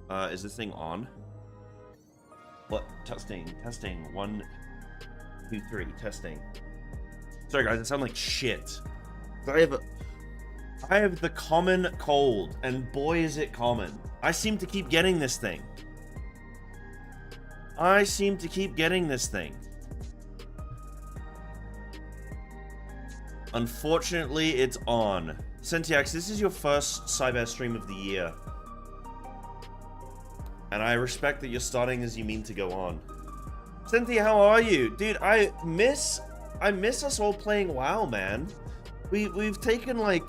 Is this thing on? What? Testing. 1, 2, 3. Testing. Sorry guys, I sound like shit. I have the common cold, and boy is it common. I seem to keep getting this thing. Unfortunately, it's on. Sentiax, this is your first Cyber stream of the year. And I respect that you're starting as you mean to go on. Cynthia, how are you? Dude, I miss us all playing WoW, man. We've taken like,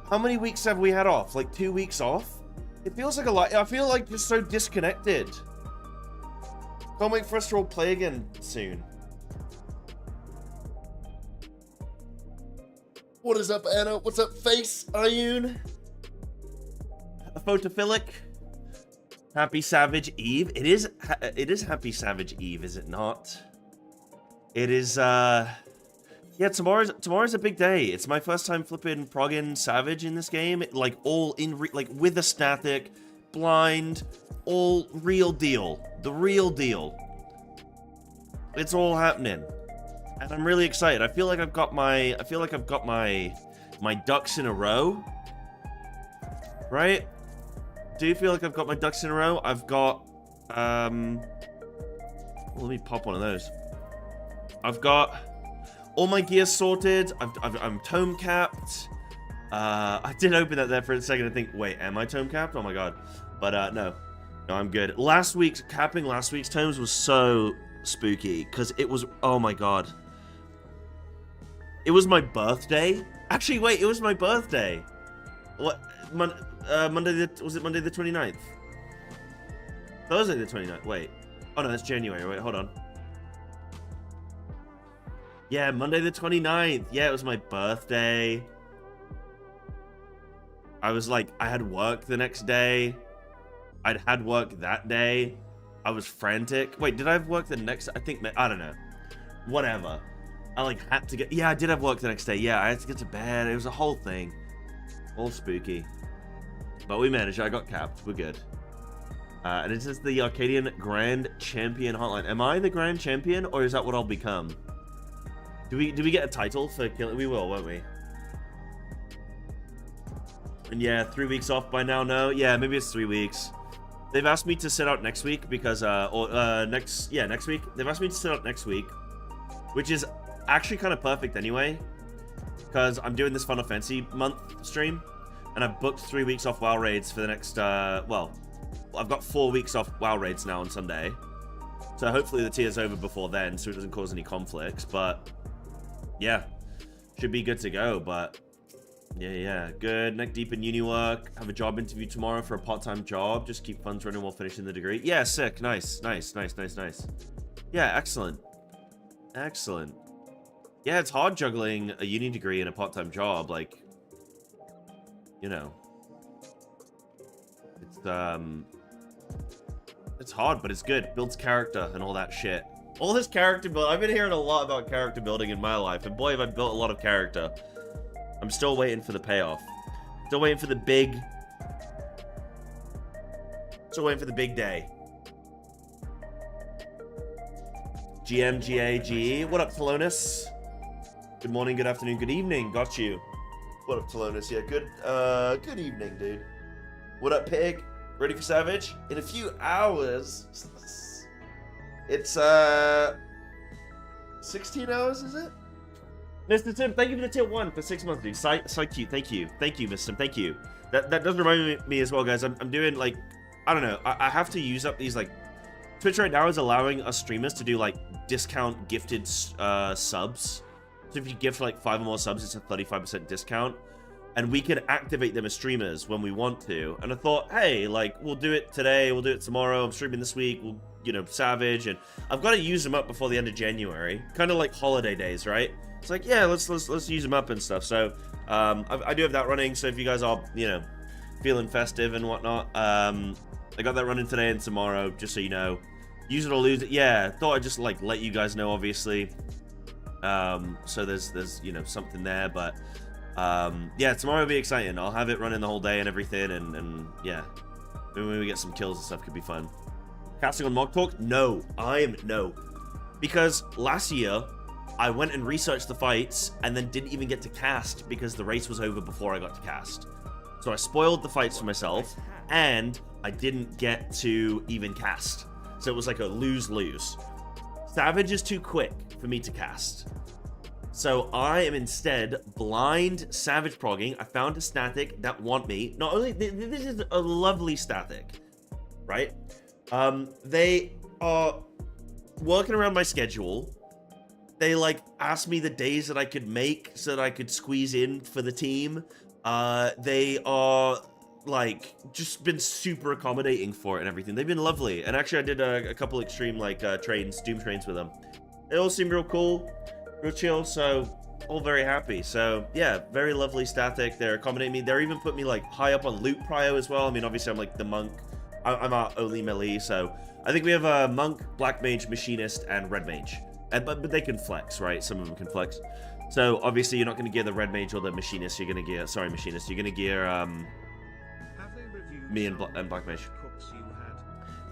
how many weeks have we had off? Like 2 weeks off? It feels like a lot. I feel like just so disconnected. Can't wait for us to all play again soon. What is up, Anna? What's up, Face? Ayun? A photophilic? Happy Savage Eve. It is Happy Savage Eve, is it not? It is, yeah, tomorrow's a big day. It's my first time flipping Prog Savage in this game. Like, all in, like, with a static, blind, all real deal. The real deal. It's all happening. And I'm really excited. I feel like I've got my ducks in a row. Right? Do you feel like I've got my ducks in a row? I've got, let me pop one of those. I've got all my gear sorted. I'm tome capped. I did open that there for a second and think, wait, am I tome capped? Oh my god. But no, I'm good. Capping last week's tomes was so spooky because it was, oh my god. It was my birthday. Actually, wait, it was my birthday. What? Was it Monday the 29th? Thursday the 29th. Wait. Oh no, that's January. Wait, hold on. Yeah, Monday the 29th. Yeah, it was my birthday. I was like, I had work the next day. I'd had work that day. I was frantic. Wait, did I have work the next? I don't know. Whatever. I like had to get, yeah, I did have work the next day. Yeah, I had to get to bed. It was a whole thing. All spooky. But we managed. I got capped. We're good. And it says the Arcadian Grand Champion Hotline. Am I the Grand Champion, or is that what I'll become? Do we get a title for killing? We will, won't we? And yeah, 3 weeks off by now. No, yeah, maybe it's 3 weeks. They've asked me to sit out next week because next week. They've asked me to sit out next week, which is actually kind of perfect anyway, because I'm doing this Final Fantasy month stream. And I've booked 3 weeks off WoW raids for the next, well, I've got 4 weeks off WoW raids now on Sunday. So hopefully the tier's over before then, so it doesn't cause any conflicts. But, yeah, should be good to go. But, yeah, good. Neck deep in uni work. Have a job interview tomorrow for a part-time job. Just keep funds running while finishing the degree. Yeah, sick. Nice. Yeah, excellent. Yeah, it's hard juggling a uni degree and a part-time job, like... You know, it's hard, but it's good. Builds character and all that shit. All this character build. I've been hearing a lot about character building in my life, and boy, have I built a lot of character. I'm still waiting for the payoff. Still waiting for the big. Still waiting for the big day. GMGAGE. What up, Thelonus? Good morning, good afternoon, good evening. Got you. What up, Thelonus? Yeah, good evening, dude. What up, Pig? Ready for Savage? In a few hours. It's, 16 hours, is it? Mr. Tim, thank you for the tier 1 for 6 months, dude. So cute. Thank you, Mr. Tim. Thank you. That does remind me as well, guys. I'm doing, like, I don't know. I have to use up these, like... Twitch right now is allowing us streamers to do, like, discount gifted subs. So if you gift like 5 or more subs, it's a 35% discount. And we can activate them as streamers when we want to. And I thought, hey, like, we'll do it today, we'll do it tomorrow, I'm streaming this week, we'll, you know, Savage, and I've got to use them up before the end of January. Kind of like holiday days, right? It's like, yeah, let's use them up and stuff. So, I do have that running, so if you guys are, you know, feeling festive and whatnot, I got that running today and tomorrow, just so you know. Use it or lose it. Yeah, thought I'd just, like, let you guys know, obviously. So there's you know, something there, but yeah, tomorrow will be exciting. I'll have it running the whole day and everything, and yeah, Maybe when we get some kills and stuff could be fun. Casting on Mog Talk? No. No. Because last year, I went and researched the fights and then didn't even get to cast because the race was over before I got to cast. So I spoiled the fights for myself, and I didn't get to even cast. So it was like a lose-lose. Savage is too quick for me to cast. So I am instead blind Savage progging. I found a static that want me. Not only, this is a lovely static, right? They are working around my schedule. They like asked me the days that I could make so that I could squeeze in for the team. They are like just been super accommodating for it and everything. They've been lovely. And actually I did a couple extreme like Doom trains with them. They all seem real cool, real chill, so all very happy. So yeah, very lovely static. They're accommodating me. They're even put me like high up on loot prio as well. I mean, obviously I'm like the monk. I'm our only melee, so I think we have a monk, black mage, machinist, and red mage. But they can flex, right? Some of them can flex. So obviously you're not going to gear the red mage or the machinist. You're going to gear, sorry, machinist. You're going to gear me and black mage.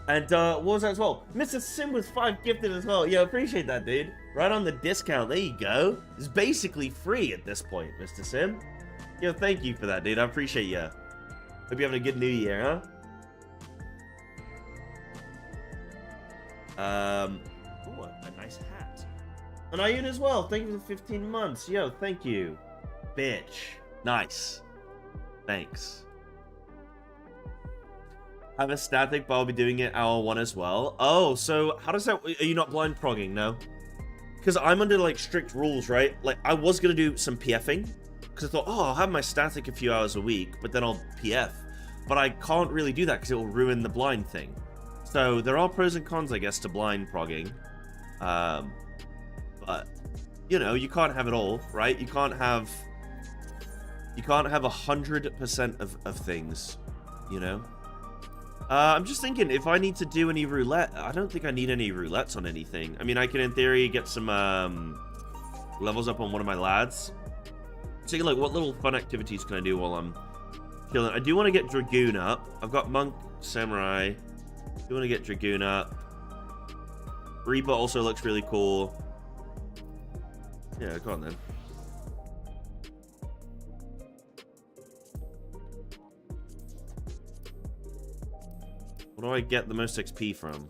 And what was that as well? Mr. Sim with 5 gifted as well. Yo, appreciate that, dude. Right on the discount. There you go. It's basically free at this point, Mr. Sim. Yo, thank you for that, dude. I appreciate you. Hope you're having a good new year, huh? Ooh, a nice hat. And Ayun as well. Thank you for 15 months. Yo, thank you. Bitch. Nice. Thanks. Have a static, but I'll be doing it hour 1 as well. Oh, so how does that... Are you not blind progging? No? Because I'm under, like, strict rules, right? Like, I was going to do some PFing. Because I thought, oh, I'll have my static a few hours a week, but then I'll PF. But I can't really do that because it will ruin the blind thing. So there are pros and cons, I guess, to blind progging. But, you know, you can't have it all, right? You can't have 100% of things, you know? I'm just thinking, if I need to do any roulette, I don't think I need any roulettes on anything. I mean, I can, in theory, get some levels up on one of my lads. Thinking, like, what little fun activities can I do while I'm killing? I do want to get Dragoon up. I've got Monk, Samurai. I do want to get Dragoon up. Reaper also looks really cool. Yeah, go on then. What do I get the most XP from?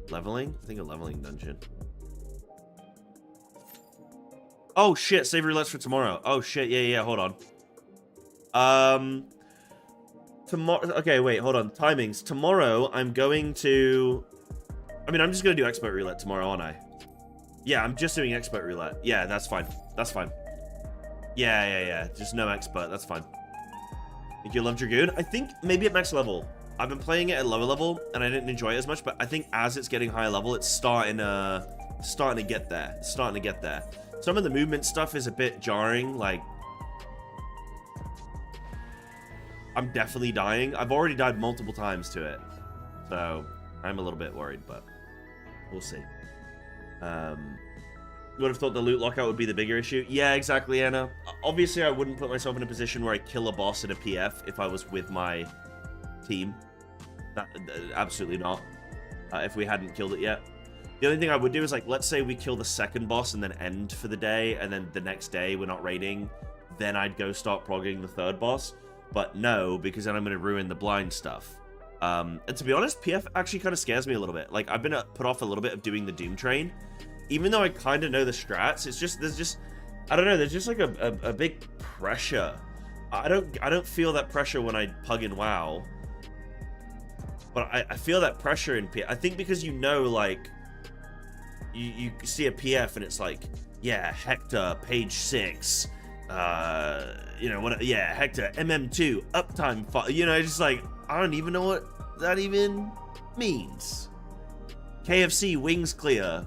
Leveling? I think a leveling dungeon. Oh shit, save roulettes for tomorrow. Oh shit, yeah, hold on. Tomorrow, okay, wait, hold on. Timings. Tomorrow, I'm going to... I mean, I'm just going to do expert roulette tomorrow, aren't I? Yeah, I'm just doing expert roulette. Yeah, that's fine. That's fine. Yeah. Just no expert. That's fine. Think you love Dragoon? I think maybe at max level. I've been playing it at lower level, and I didn't enjoy it as much, but I think as it's getting higher level, it's starting to get there. It's starting to get there. Some of the movement stuff is a bit jarring, like... I'm definitely dying. I've already died multiple times to it. So, I'm a little bit worried, but we'll see. You would have thought the loot lockout would be the bigger issue. Yeah, exactly, Anna. Obviously, I wouldn't put myself in a position where I kill a boss in a PF if I was with my team. Absolutely not. If we hadn't killed it yet. The only thing I would do is, like, let's say we kill the second boss and then end for the day, and then the next day we're not raiding, then I'd go start progging the third boss. But no, because then I'm going to ruin the blind stuff. And to be honest, PF actually kind of scares me a little bit. Like, I've been put off a little bit of doing the Doom train. Even though I kind of know the strats, it's just, I don't know, there's just like a big pressure. I don't feel that pressure when I pug in WoW. But I feel that pressure in PF. I think because you know, like, you see a PF and it's like, yeah, Hector, page 6. You know, what? Yeah, Hector, MM2, uptime 5. You know, it's just like, I don't even know what that even means. KFC, wings clear.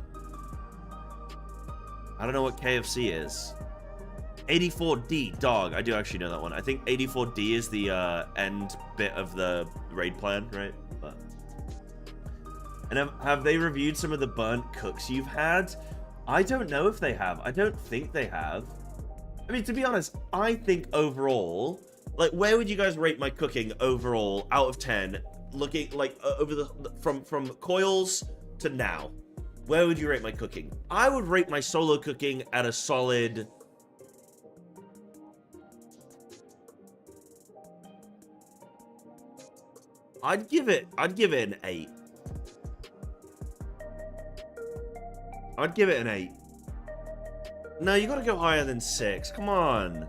I don't know what KFC is. 84D, dog. I do actually know that one. I think 84D is the end bit of the raid plan, right? But... And have they reviewed some of the burnt cooks you've had? I don't know if they have. I don't think they have. I mean, to be honest, I think overall, Like, where would you guys rate my cooking overall out of 10? Looking like over the from coils to now, where would you rate my cooking? I would rate my solo cooking at a solid. I'd give it an 8. I'd give it an 8. No, you gotta go higher than 6. Come on.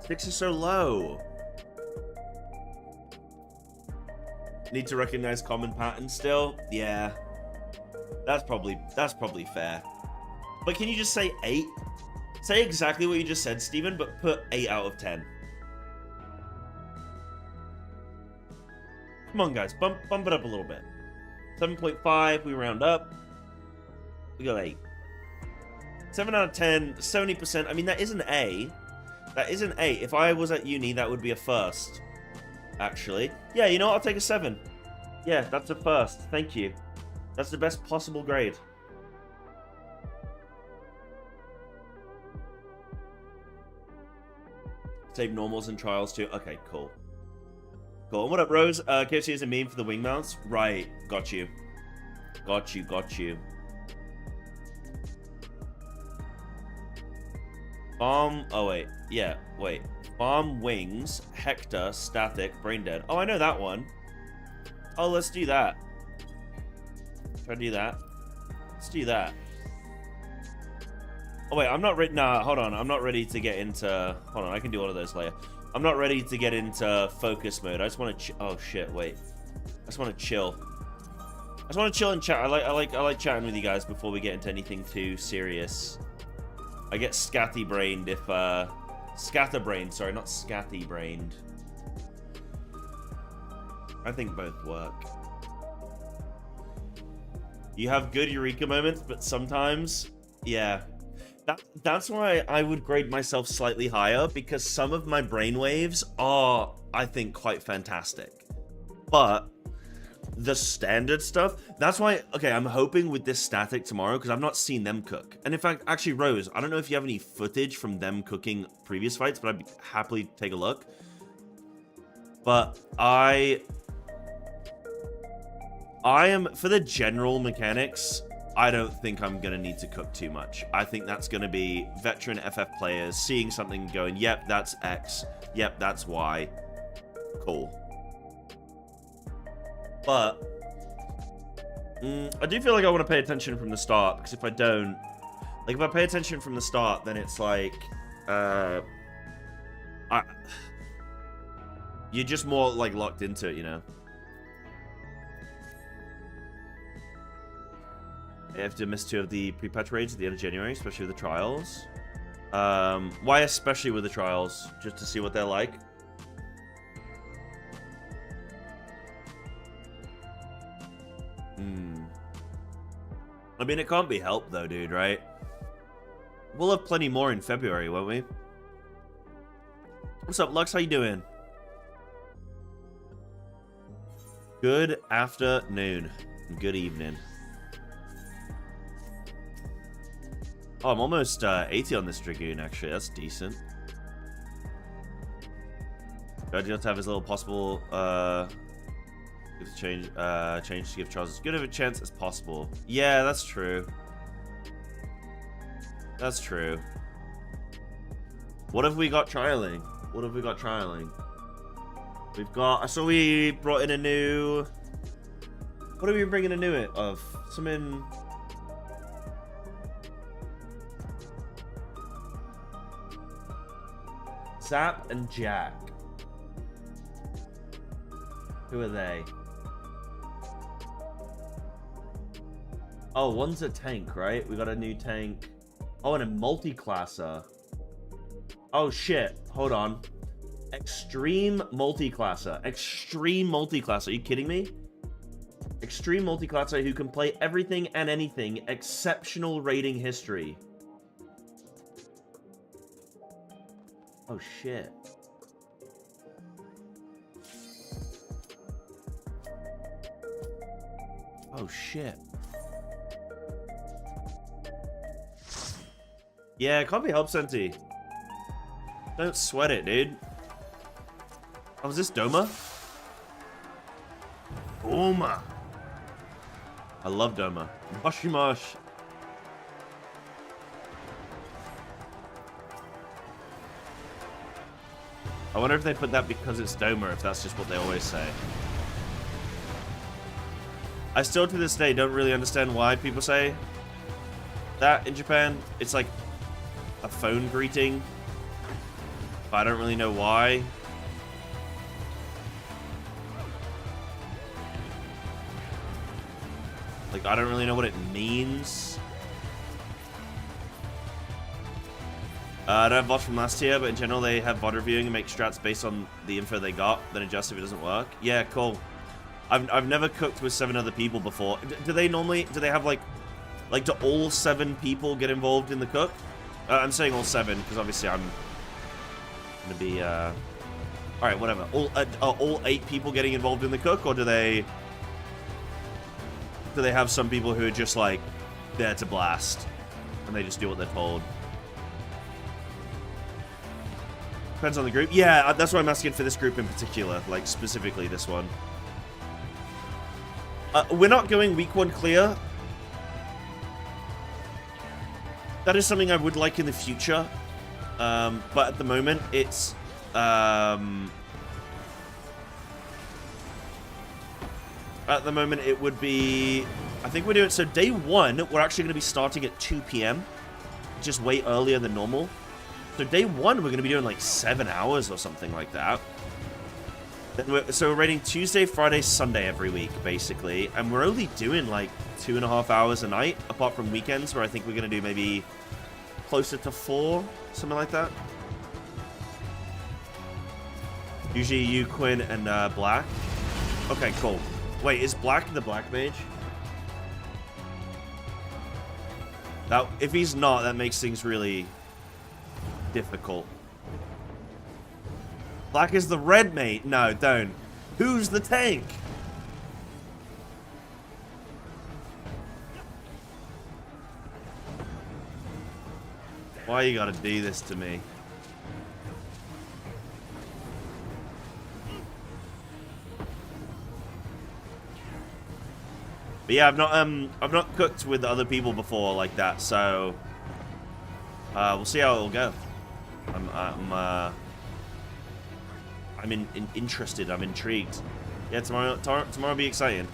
6 is so low. Need to recognize common patterns still? Yeah. That's probably fair. But can you just say 8? Say exactly what you just said, Steven, but put 8 out of 10. Come on, guys. Bump it up a little bit. 7.5, we round up. We go 8. 7 out of 10, 70%. I mean, that is an A. That is an A. If I was at uni, that would be a first. Actually. Yeah, you know what? I'll take a 7. Yeah, that's a first. Thank you. That's the best possible grade. Save normals and trials too. Okay, cool. Cool. And what up, Rose? KFC is a meme for the wing mounts. Right. Got you. Got you. Oh, wait. Yeah, wait. Farm wings, Hector, static, brain dead. Oh, I know that one. Oh, let's do that. Try to do that. Let's do that. Oh, wait, I'm not ready. Nah, hold on. I'm not ready to get into... Hold on, I can do all of those later. I'm not ready to get into focus mode. I just want to... Oh, shit, wait. I just want to chill. I just want to chill and chat. I like chatting with you guys before we get into anything too serious. I get scatty-brained if... Scatterbrained, sorry, not scatty-brained. I think both work. You have good eureka moments, but sometimes... Yeah. That's why I would grade myself slightly higher, because some of my brainwaves are, I think, quite fantastic. But the standard stuff, that's why, okay, I'm hoping with this static tomorrow, because I've not seen them cook. And in fact, actually, Rose, I don't know if you have any footage from them cooking previous fights, but I'd happily take a look. But I am, for the general mechanics, I don't think I'm going to need to cook too much. I think that's going to be veteran FF players seeing something going, yep, that's X. Yep, that's Y. Cool. But I do feel like I want to pay attention from the start, because if I don't, like if I pay attention from the start, then it's like, you're just more like locked into it, you know? I have to miss 2 of the pre-patch raids at the end of January, especially with the trials. Why especially with the trials? Just to see what they're like? I mean, it can't be helped though, dude, right? We'll have plenty more in February, won't we? What's up, Lux? How you doing? Good afternoon. Good evening. Oh, I'm almost 80 on this Dragoon, actually. That's decent. Glad you have to have as little possible change to give Charles as good of a chance as possible. Yeah, that's true. That's true. What have we got trialing? What have we got trialing? We've got... I saw we brought in a new... What are we bringing a new of? Some in... Zap and Jack. Who are they? Oh, one's a tank, right? We got a new tank. Oh, and a multi-classer. Oh, shit. Hold on. Extreme multi-classer. Extreme multi-classer. Are you kidding me? Extreme multi-classer who can play everything and anything. Exceptional rating history. Oh, shit. Oh, shit. Yeah, it can't be helped, Senti. Don't sweat it, dude. Oh, is this Doma? Doma. I love Doma. Mushy. I wonder if they put that because it's Doma, if that's just what they always say. I still to this day don't really understand why people say that in Japan. It's like a phone greeting, but I don't really know why. Like, I don't really know what it means. I don't have VODs from last year, but in general they have VOD reviewing and make strats based on the info they got, then adjust if it doesn't work. Yeah, cool. I've never cooked with 7 other people before. Do they have like do all 7 people get involved in the cook? I'm saying all 7 because obviously I'm gonna be all right, whatever. All 8 people getting involved in the cook, or do they have some people who are just like there to blast and they just do what they're told? Depends on the group. Yeah, that's why I'm asking for this group in particular, like specifically this one. We're not going week 1 clear. That is something I would like in the future. But at the moment, it's... at the moment, it would be... I think we're doing... So day 1, we're actually going to be starting at 2 p.m. Just way earlier than normal. So day 1, we're going to be doing like 7 hours or something like that. So we're rating Tuesday, Friday, Sunday every week, basically. And we're only doing like 2.5 hours a night, apart from weekends, where I think we're going to do maybe closer to 4, something like that. Usually you, Quinn, and Black. Okay, cool. Wait, is Black the Black Mage? That, if he's not, that makes things really difficult. Black is the red mate. No, don't. Who's the tank? Why you gotta do this to me? But yeah, I've not cooked with other people before like that, so we'll see how it'll go. I'm interested. I'm intrigued. Yeah, tomorrow will be exciting.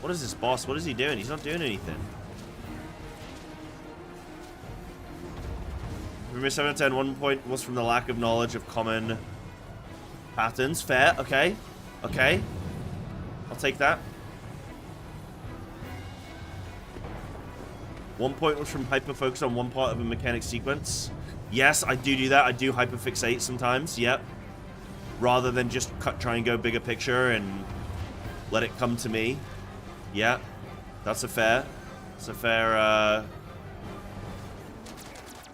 What is this boss? What is he doing? He's not doing anything. Remember 7 out of 10. 1 point was from the lack of knowledge of common patterns. Fair. Okay. Okay. I'll take that. 1 point was from hyper-focus on one part of a mechanic sequence. Yes, I do that. I do hyperfixate sometimes, yep. Rather than just try and go bigger picture and let it come to me. Yeah, that's a fair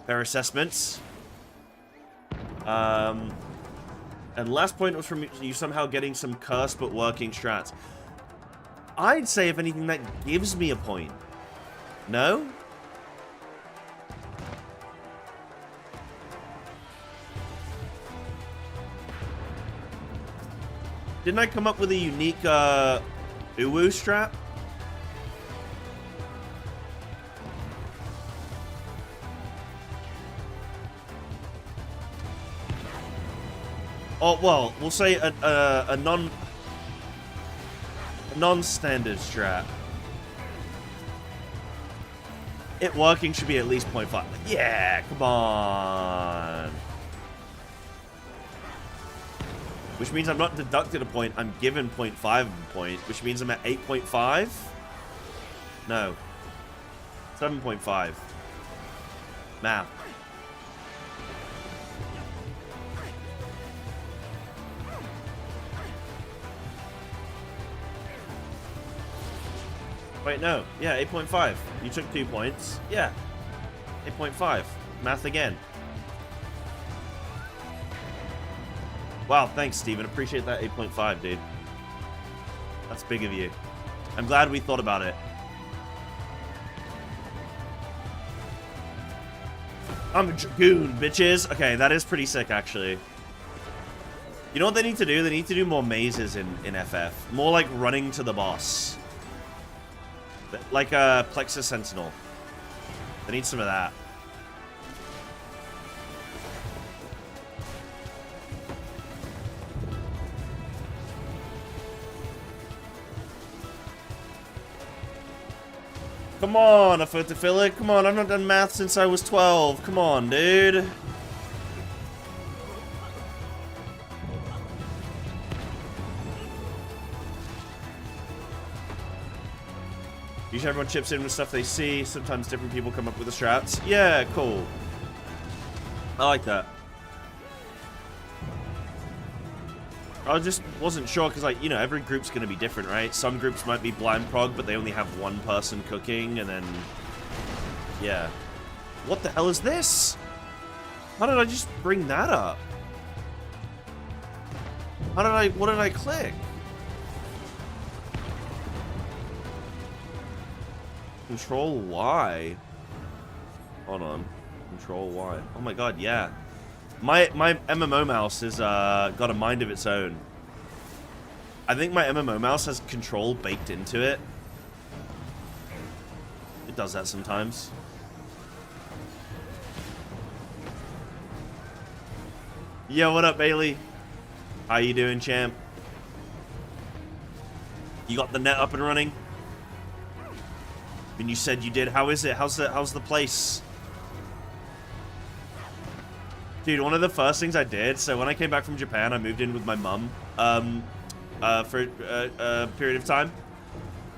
assessment. And last point was from you somehow getting some cursed but working strats. I'd say, if anything, that gives me a point. No? Didn't I come up with a unique Uwu strat? Oh, well, we'll say a non-standard strat. It working should be at least 0.5. Yeah, come on. Which means I'm not deducted a point, I'm given 0.5 of a point, which means I'm at 8.5? No. 7.5. Math. Wait, no. Yeah, 8.5. You took 2 points. Yeah. 8.5. Math again. Wow, thanks, Steven. Appreciate that 8.5, dude. That's big of you. I'm glad we thought about it. I'm a dragoon, bitches. Okay, that is pretty sick, actually. You know what they need to do? They need to do more mazes in FF. More like running to the boss. Like a Plexus Sentinel. They need some of that. Come on, Afotophilic. Come on, I've not done math since I was 12. Come on, dude. Usually everyone chips in with stuff they see. Sometimes different people come up with the strats. Yeah, cool. I like that. I just wasn't sure because, like, you know, every group's going to be different, right? Some groups might be blind prog, but they only have one person cooking, and then... Yeah. What the hell is this? How did I just bring that up? How did I... What did I click? Control Y. Hold on. Control Y. Oh my god, yeah. My MMO mouse is got a mind of its own. I think my MMO mouse has control baked into it. It does that sometimes. Yo, what up, Bailey? How you doing, champ? You got the net up and running? And you said you did. How is it? How's the place? Dude, one of the first things I did, so when I came back from Japan, I moved in with my mum for a period of time.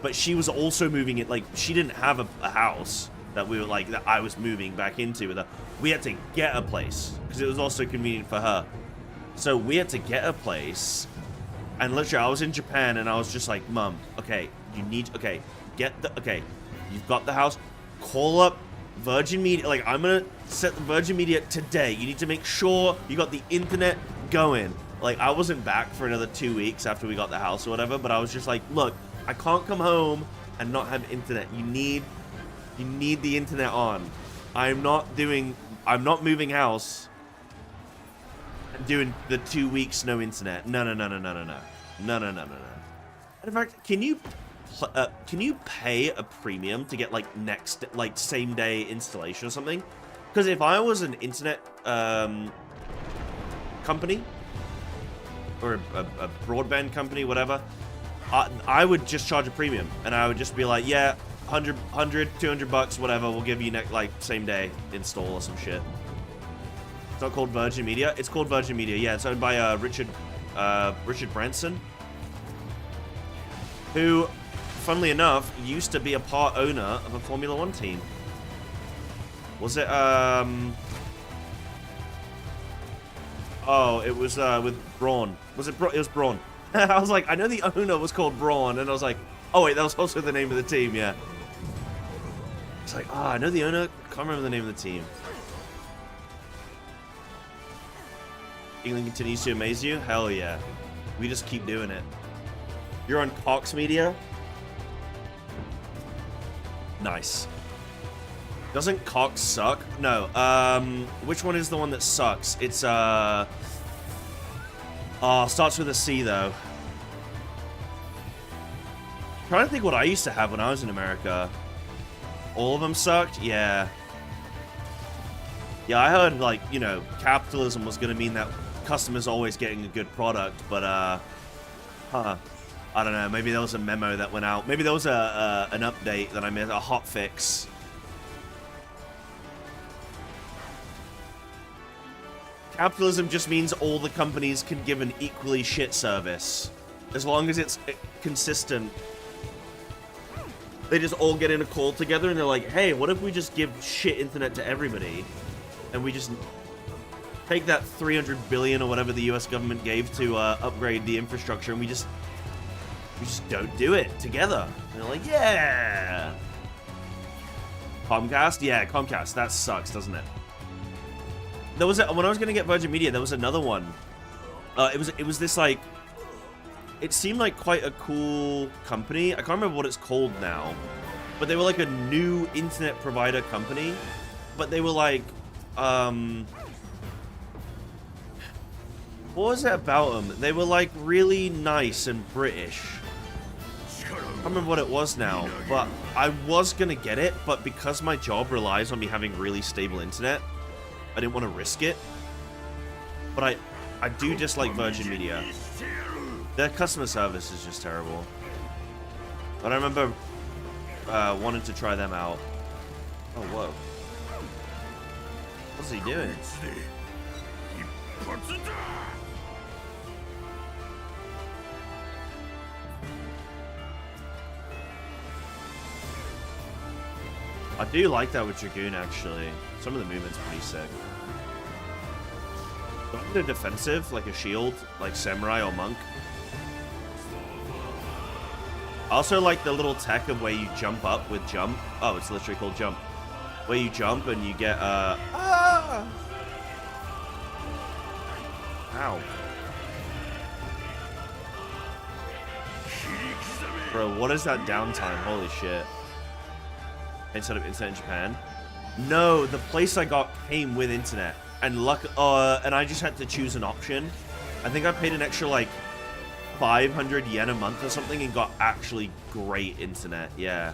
But she was also moving it, like, she didn't have a house that we were, like, that I was moving back into with her. We had to get a place, because it was also convenient for her. So we had to get a place, and literally, I was in Japan, and I was just like, Mum, okay, you need, okay, you've got the house, call up Virgin Media, like, I'm gonna set the Virgin Media today. You need to make sure you got the internet going. Like, I wasn't back for another 2 weeks after we got the house or whatever, but I was just like, look, I can't come home and not have internet. You need the internet on. I'm not moving house and doing the 2 weeks no internet. No. In fact, can you pay a premium to get, like, same day installation or something? Because if I was an internet company or a broadband company, whatever, I would just charge a premium, and I would just be like, yeah, 100, 200 bucks, whatever, we'll give you like same day install or some shit. It's not called Virgin Media. It's called Virgin Media. Yeah, it's owned by Richard Branson, who, funnily enough, used to be a part owner of a Formula 1 team. Was it, oh, it was, with Braun. Was it Braun? It was Braun. I was like, I know the owner was called Braun, and I was like, oh wait, that was also the name of the team, yeah. It's like, I know the owner, can't remember the name of the team. England continues to amaze you? Hell yeah. We just keep doing it. You're on Cox Media? Nice. Doesn't Cox suck? No. Which one is the one that sucks? It's, starts with a C, though. I'm trying to think what I used to have when I was in America. All of them sucked? Yeah. Yeah, I heard, like, you know, capitalism was going to mean that customers always getting a good product, but, I don't know. Maybe there was a memo that went out. Maybe there was an update that I missed, a hot fix. Capitalism just means all the companies can give an equally shit service. As long as it's consistent. They just all get in a call together and they're like, hey, what if we just give shit internet to everybody? And we just take that 300 billion or whatever the US government gave to upgrade the infrastructure, and we just don't do it together. And they're like, yeah. Comcast? Yeah, Comcast. That sucks, doesn't it? There was when I was gonna get Virgin Media, there was another one. It was this, like, it seemed like quite a cool company. I can't remember what it's called now, but they were like a new internet provider company. But they were like, what was it about them? They were like really nice and British. I don't remember what it was now, but I was gonna get it, but because my job relies on me having really stable internet, I didn't want to risk it. But I do dislike Virgin Media. Their customer service is just terrible. But I remember wanting to try them out. Oh, whoa. What's he doing? I do like that with Dragoon, actually. Some of the movement's pretty sick. Don't do defensive, like a shield, like Samurai or Monk. I also like the little tech of where you jump up with jump. Oh, it's literally called jump. Where you jump and you get, Ow. Bro, what is that downtime? Holy shit. Instead of internet in Japan? No, the place I got came with internet. And and I just had to choose an option. I think I paid an extra, like, 500 yen a month or something and got actually great internet. Yeah.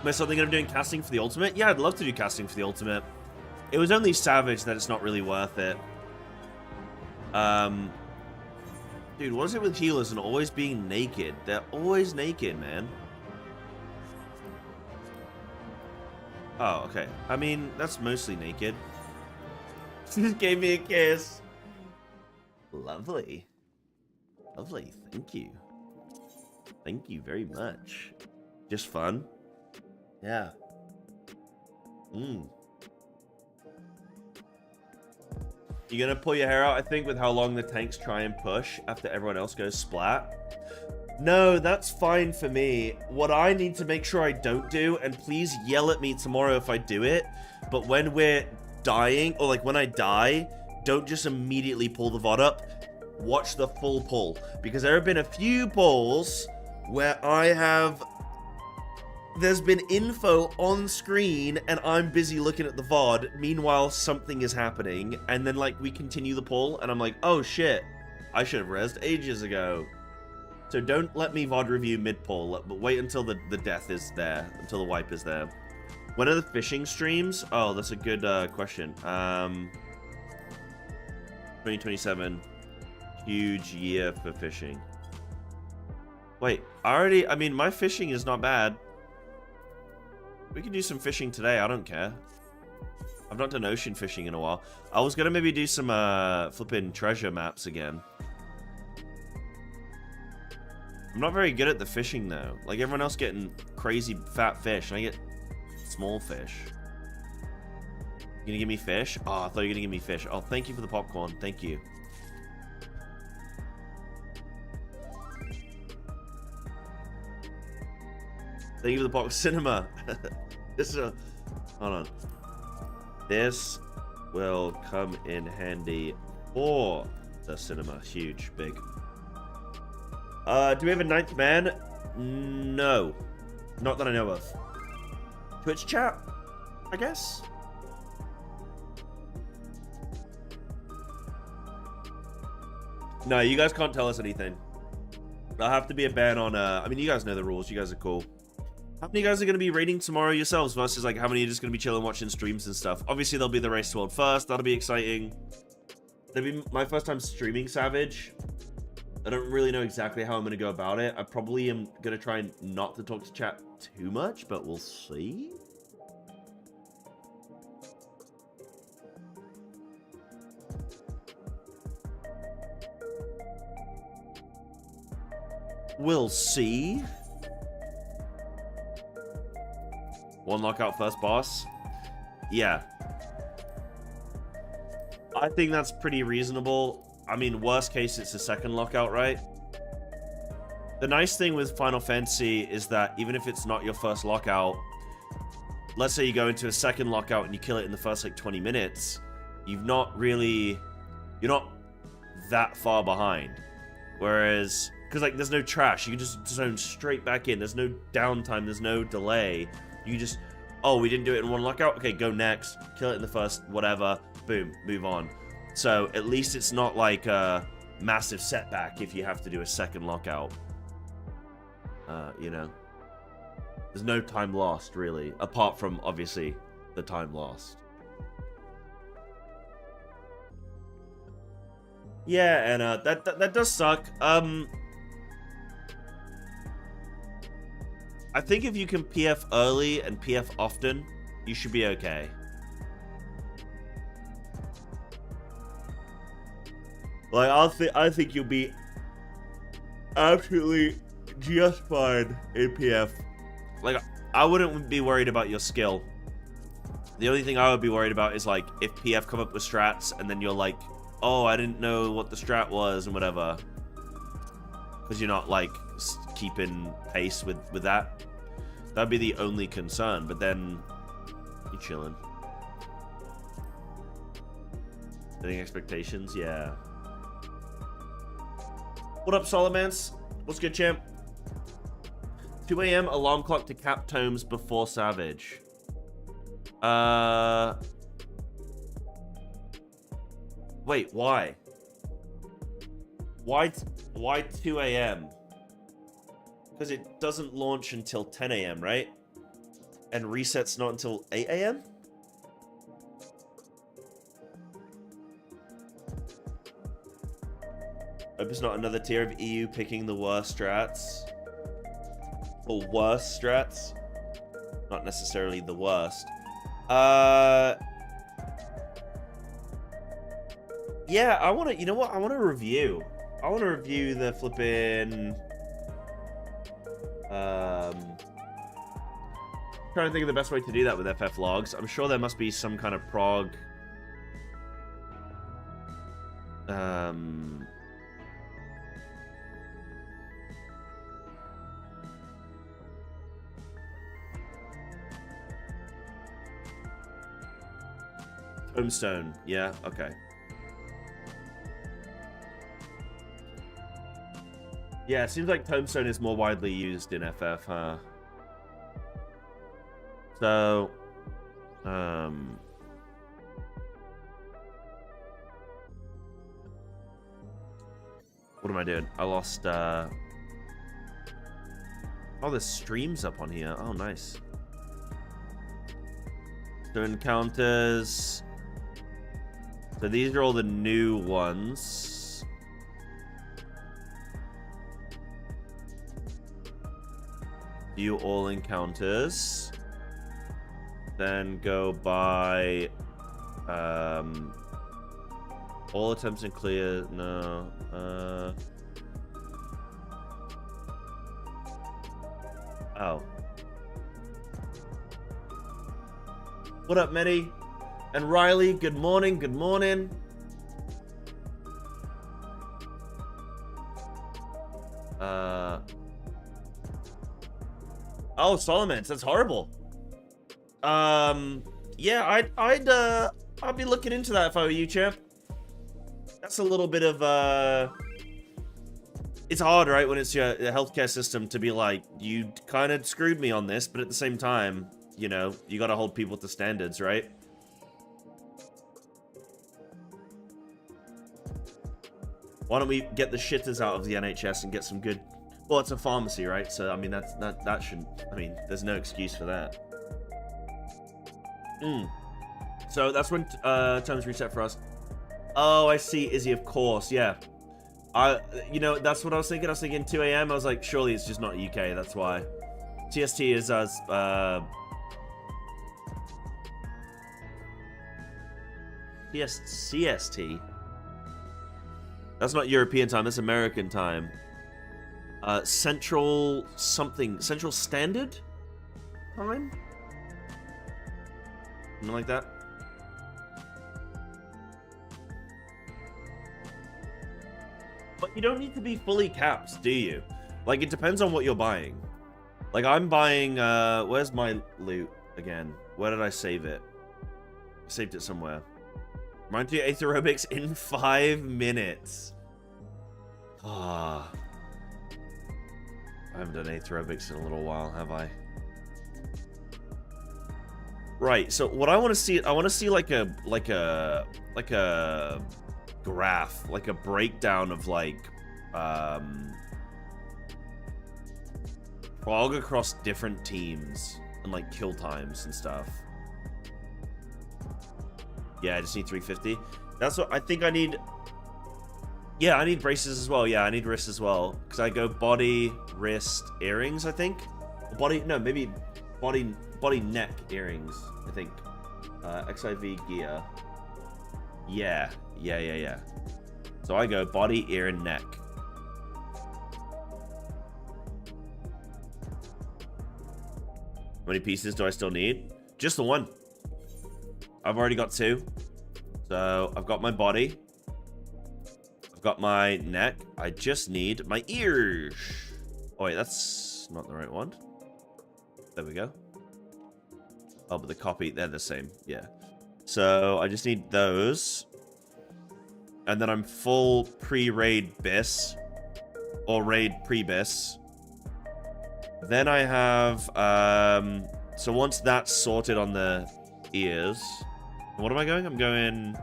Am I still thinking of doing casting for the Ultimate? Yeah, I'd love to do casting for the Ultimate. It was only Savage that it's not really worth it. Dude, what is it with healers and always being naked? They're always naked, man. Oh, okay. I mean, that's mostly naked. Just gave me a kiss. Lovely. Lovely, thank you. Thank you very much. Just fun. Yeah. You're gonna pull your hair out, I think, with how long the tanks try and push after everyone else goes splat. No, that's fine for me. What I need to make sure I don't do, and please yell at me tomorrow if I do it, but when we're dying, or like when I die, don't just immediately pull the VOD up. Watch the full pull. Because there have been a few pulls where there's been info on screen and I'm busy looking at the VOD. Meanwhile, something is happening. And then, like, we continue the pull and I'm like, oh shit, I should have rezzed ages ago. So don't let me VOD review mid-pull, but wait until the death is there, until the wipe is there. When are the fishing streams? Oh, that's a good question. 2027, huge year for fishing. Wait, I mean, my fishing is not bad. We can do some fishing today, I don't care. I've not done ocean fishing in a while. I was gonna maybe do some flipping treasure maps again. I'm not very good at the fishing though. Like everyone else getting crazy fat fish, and I get small fish. You gonna give me fish? Oh, I thought you were gonna give me fish. Oh, thank you for the popcorn. Thank you. Thank you for the box cinema. This is a... Hold on. This will come in handy for the cinema. Huge. Big. Do we have a 9th man? No. Not that I know of. Twitch chat? I guess? No, you guys can't tell us anything. There'll have to be a ban on... I mean, you guys know the rules. You guys are cool. How many of you guys are going to be raiding tomorrow yourselves versus like how many are just going to be chilling watching streams and stuff? Obviously, there'll be the race to world first. That'll be exciting. That'll be my first time streaming Savage. I don't really know exactly how I'm going to go about it. I probably am going to try not to talk to chat too much, but we'll see. We'll see. One knockout first boss. Yeah. I think that's pretty reasonable. I mean, worst case, it's a second lockout, right? The nice thing with Final Fantasy is that even if it's not your first lockout, let's say you go into a second lockout and you kill it in the first, like, 20 minutes, you're not that far behind. Whereas, because, like, there's no trash. You can just zone straight back in. There's no downtime. There's no delay. You just, oh, we didn't do it in one lockout? Okay, go next. Kill it in the first, whatever. Boom, move on. So, at least it's not, like, a massive setback if you have to do a second lockout. You know? There's no time lost, really. Apart from, obviously, the time lost. Yeah, and that does suck. I think if you can PF early and PF often, you should be okay. Like, I think you'll be absolutely just fine in PF. Like, I wouldn't be worried about your skill. The only thing I would be worried about is, like, if PF come up with strats and then you're like, oh, I didn't know what the strat was and whatever. Because you're not, like, keeping pace with that. That'd be the only concern, but then you're chilling. Setting expectations, yeah. What up, Solomance? What's good, champ? 2 a.m. alarm clock to cap tomes before Savage. Wait, why? Why 2 a.m.? Because it doesn't launch until 10 a.m., right? And resets not until 8 a.m.? Hope it's not another tier of EU picking the worst strats. Or worse strats. Not necessarily the worst. Yeah, I want to, you know what? I want to review. I want to review the flipping... trying to think of the best way to do that with FF logs. I'm sure there must be some kind of Prog... Tombstone, yeah, okay. Yeah, it seems like Tombstone is more widely used in FF, huh? So, what am I doing? I lost, oh, there's streams up on here. Oh, nice. So encounters... So these are all the new ones. View all encounters. Then go by all attempts and clear. No. Oh. What up, Medi? And Riley, good morning, good morning. Oh, Solomons, that's horrible. Yeah, I'd be looking into that if I were you, champ. That's a little bit of, it's hard, right, when it's your healthcare system to be like, you kind of screwed me on this, but at the same time, you know, you gotta hold people to standards, right? Why don't we get the shitters out of the NHS and get some good... Well, it's a pharmacy, right? So, I mean, that shouldn't... I mean, there's no excuse for that. So, that's when times reset for us. Oh, I see, Izzy, of course, yeah. You know, that's what I was thinking. I was thinking 2 a.m. I was like, surely it's just not UK, that's why. TST is as... CST? That's not European time, that's American time. Central something. Central Standard Time? Something like that. you don't need to be fully capped, do you? Like, it depends on what you're buying. Like, I'm buying, where's my loot again? Where did I save it? I saved it somewhere. Mind you, aerobics in 5 minutes. Ah. I haven't done aerobics in a little while, have I? Right, so what I want to see, I want to see like a graph, like a breakdown of like, Prog across different teams and like kill times and stuff. Yeah, I just need 350. That's what I think I need. Yeah, I need braces as well. Yeah, I need wrists as well. Because I go body, wrist, earrings, I think. Body, no, maybe body, neck, earrings, I think. XIV gear. Yeah. So I go body, ear, and neck. How many pieces do I still need? Just the one. I've already got 2. So I've got my body. I've got my neck. I just need my ears. Oh wait, that's not the right one. There we go. Oh, but the copy, they're the same. Yeah. So I just need those. And then I'm full pre-raid bis. Or raid pre-bis. Then I have, so once that's sorted on the ears, what am I going? I'm going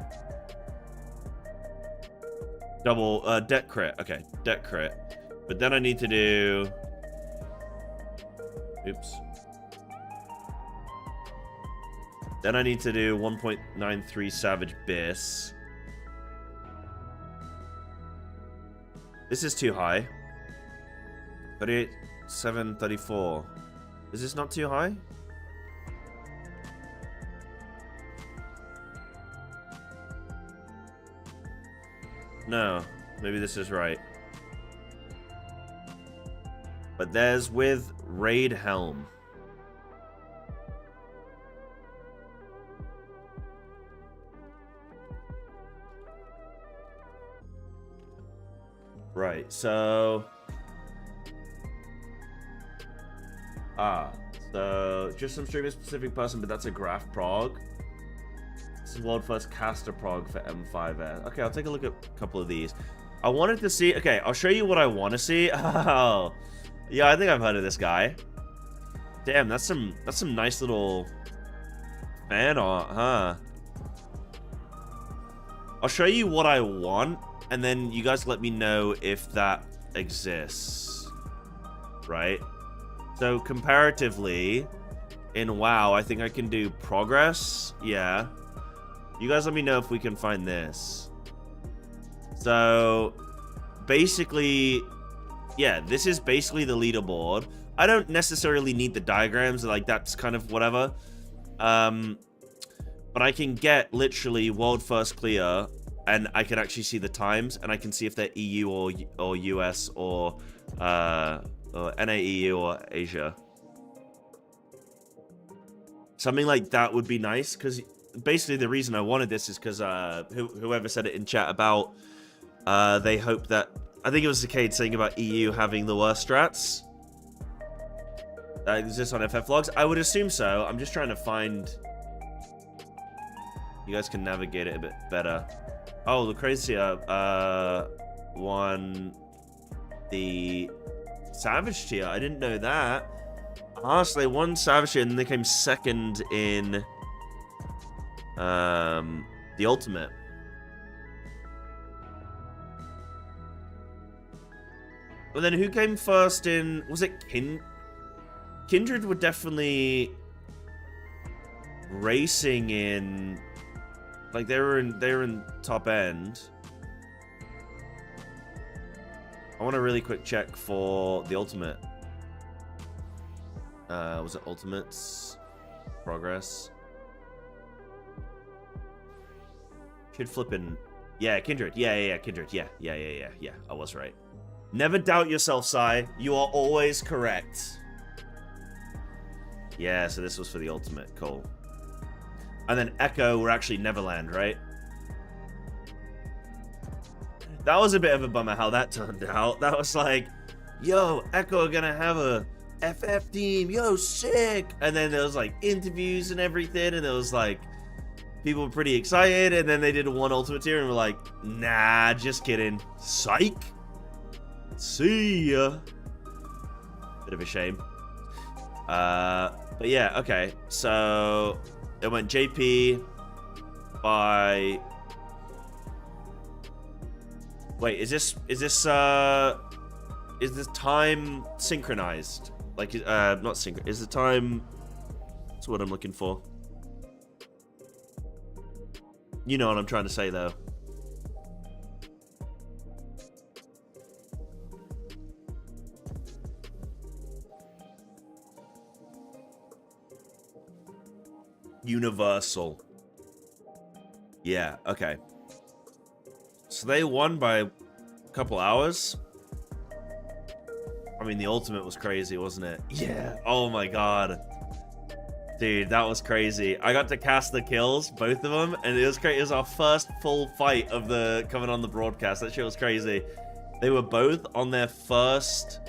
double, deck crit. Okay, deck crit. But then I need to do, oops. Then I need to do 1.93 Savage Bis. This is too high. 38, 7, 34. Is this not too high? No, maybe this is right. But there's with Raid Helm. Right, so... so just some streamer specific person, but that's a graph prog. This is world first caster prog for M5S. Okay, I'll take a look at a couple of these. I wanted to see, okay, I'll show you what I want to see. Oh, yeah, I think I've heard of this guy. Damn, that's some nice little fan art, huh? I'll show you what I want, and then you guys let me know if that exists. Right? So, comparatively, in WoW, I think I can do progress. Yeah. You guys let me know if we can find this. So, basically, yeah, this is basically the leaderboard. I don't necessarily need the diagrams, like, that's kind of whatever. But I can get, literally, world first clear, and I can actually see the times, and I can see if they're EU or US or NAEU or Asia. Something like that would be nice, because basically the reason I wanted this is because whoever said it in chat about they hope that, I think it was Decade saying about EU having the worst strats. Is this on FF Logs? I would assume so. I'm just trying to find... You guys can navigate it a bit better. Oh, the crazy one, the Savage tier. I didn't know that. Honestly, they won Savage tier and then they came second in the Ultimate. Well, then who came first in? Was it Kindred? Were definitely racing in. Like they were in top end. I want a really quick check for the Ultimate. Was it Ultimates? Progress. Should flip in. Yeah, Kindred. Yeah, Kindred. Yeah. I was right. Never doubt yourself, Sai. You are always correct. Yeah, so this was for the Ultimate. Cool. And then Echo were actually Neverland, right? That was a bit of a bummer how that turned out. That was like, yo, Echo are gonna have a FF team, yo, sick. And then there was like interviews and everything, and there was like, people were pretty excited, and then they did one Ultimate Tier and were like, nah, just kidding. Psych. See ya. Bit of a shame. But yeah, okay. So it went JP by... Wait, is this time synchronized? Like, not synchronized. Is the time... That's what I'm looking for. You know what I'm trying to say, though. Universal. Yeah, okay. So they won by a couple hours. I mean, the ultimate was crazy, wasn't it? Yeah. Oh my god. Dude, that was crazy. I got to cast the kills, both of them, and it was great. It was our first full fight of the coming on the broadcast. That shit was crazy. They were both on their first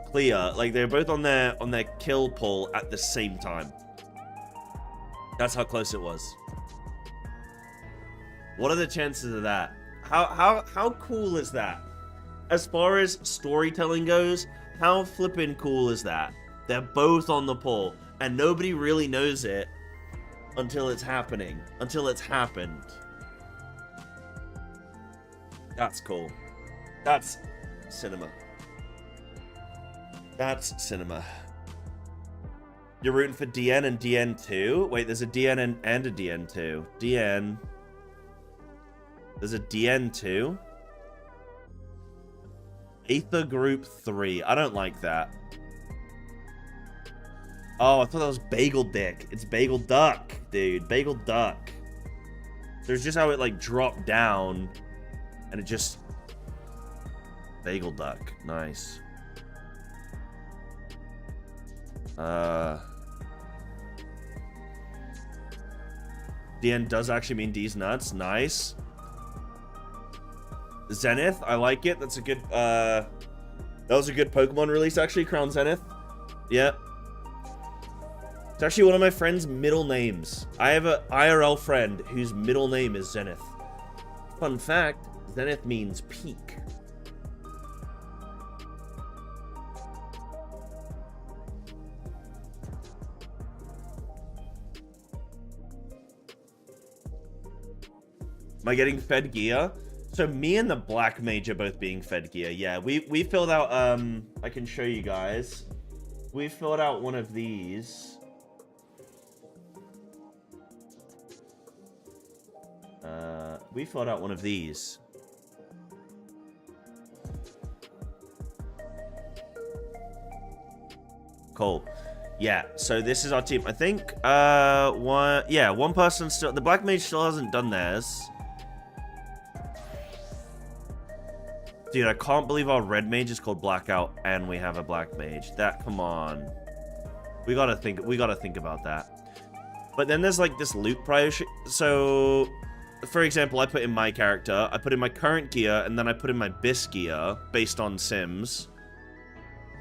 clear. Like, they were both on their kill pull at the same time. That's how close it was. What are the chances of that? How cool is that? As far as storytelling goes, how flippin' cool is that? They're both on the pull, and nobody really knows it until it's happening. Until it's happened. That's cool. That's cinema. That's cinema. You're rooting for DN and DN2? Wait, there's a DN and a DN2. DN. There's a DN2. Aether Group 3. I don't like that. Oh, I thought that was Bagel Dick. It's Bagel Duck, dude. Bagel Duck. There's just how it, like, dropped down. And it just... Bagel Duck. Nice. DN does actually mean D's nuts. Nice. Zenith, I like it. That's a good, that was a good Pokemon release, actually. Crown Zenith. Yep. It's actually one of my friend's middle names. I have an IRL friend whose middle name is Zenith. Fun fact, Zenith means peak. Am I getting fed gear? So me and the Black Mage are both being fed gear. Yeah, we filled out, I can show you guys. We filled out one of these. We filled out one of these. Cool. Yeah, so this is our team. I think, one person still, the Black Mage still hasn't done theirs. Dude, I can't believe our red mage is called Blackout and we have a black mage. Come on. We gotta think about that. But then there's like this loot price. So, for example, I put in my character, I put in my current gear, and then I put in my BIS gear based on Sims.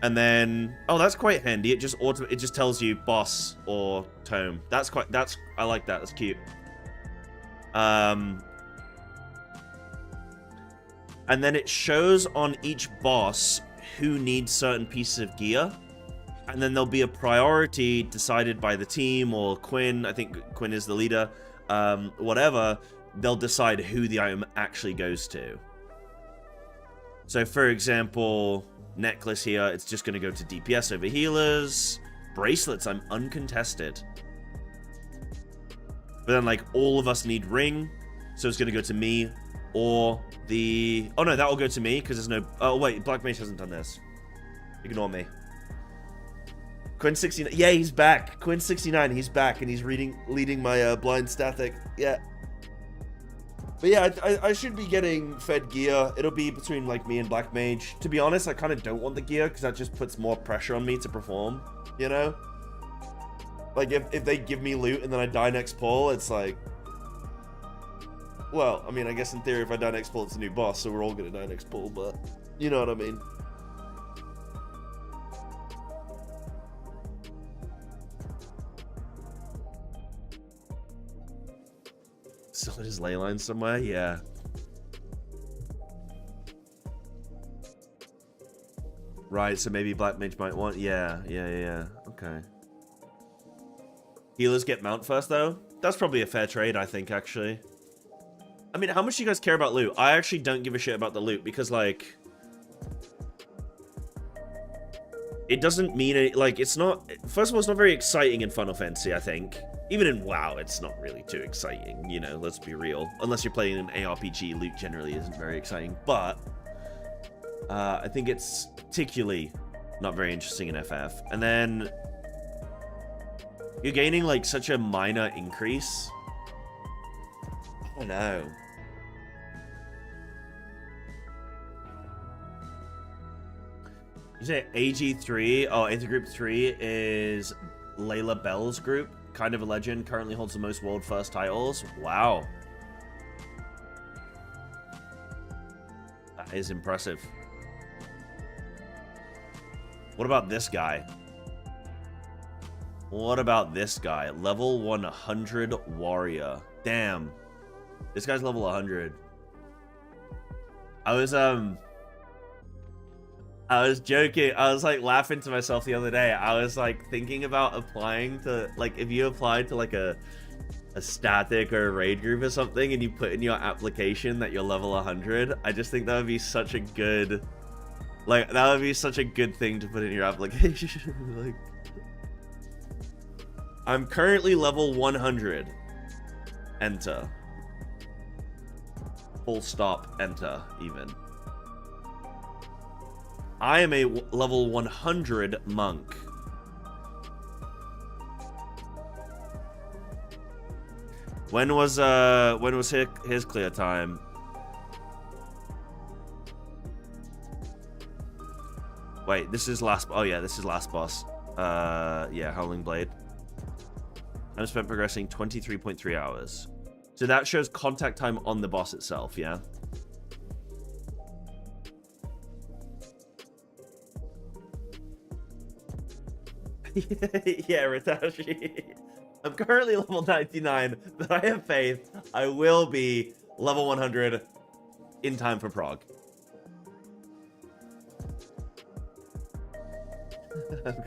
And then, oh, that's quite handy. It just tells you boss or tome. I like that. That's cute. And then it shows on each boss who needs certain pieces of gear. And then there'll be a priority decided by the team or Quinn. I think Quinn is the leader. Whatever. They'll decide who the item actually goes to. So, for example, necklace here, it's just going to go to DPS over healers. Bracelets, I'm uncontested. But then, like, all of us need ring. So it's going to go to me. Or the... Oh, no, that will go to me, because there's no... Oh, wait, Black Mage hasn't done this. Ignore me. Quinn69... Yeah, he's back. Quinn69, he's back, and he's leading my blind static. Yeah. But yeah, I should be getting fed gear. It'll be between, like, me and Black Mage. To be honest, I kind of don't want the gear, because that just puts more pressure on me to perform, you know? Like, if they give me loot and then I die next pull, it's like... Well, I mean, I guess in theory, if I die next pull, it's a new boss, so we're all gonna die next pull, but you know what I mean. Still his ley line somewhere? Yeah. Right, so maybe Black Mage might want... Yeah. Okay. Healers get mount first, though? That's probably a fair trade, I think, actually. I mean, how much do you guys care about loot? I actually don't give a shit about the loot, because, like... It doesn't mean it... Like, it's not... First of all, it's not very exciting in Final Fantasy, I think. Even in WoW, it's not really too exciting, you know, let's be real. Unless you're playing an ARPG, loot generally isn't very exciting. But... I think it's particularly not very interesting in FF. And then you're gaining like such a minor increase. I don't know. You say AG3? Oh, Aether Group 3 is Layla Bell's group. Kind of a legend. Currently holds the most world first titles. Wow. That is impressive. What about this guy? What about this guy? Level 100 warrior. Damn. This guy's level 100. I was joking. I was like laughing to myself the other day. I was like thinking about applying to, like, if you applied to like a static or a raid group or something and you put in your application that you're level 100, I just think that would be such a good... Like, that would be such a good thing to put in your application. Like, I'm currently level 100. Enter. Full stop. Enter, even. I am a level 100 monk. When was his clear time? Wait, this is last... Oh, yeah, this is last boss. Yeah, Howling Blade. I've spent progressing 23.3 hours. So that shows contact time on the boss itself, yeah? Yeah, Ritashi. I'm currently level 99, but I have faith I will be level 100 in time for Prog. That's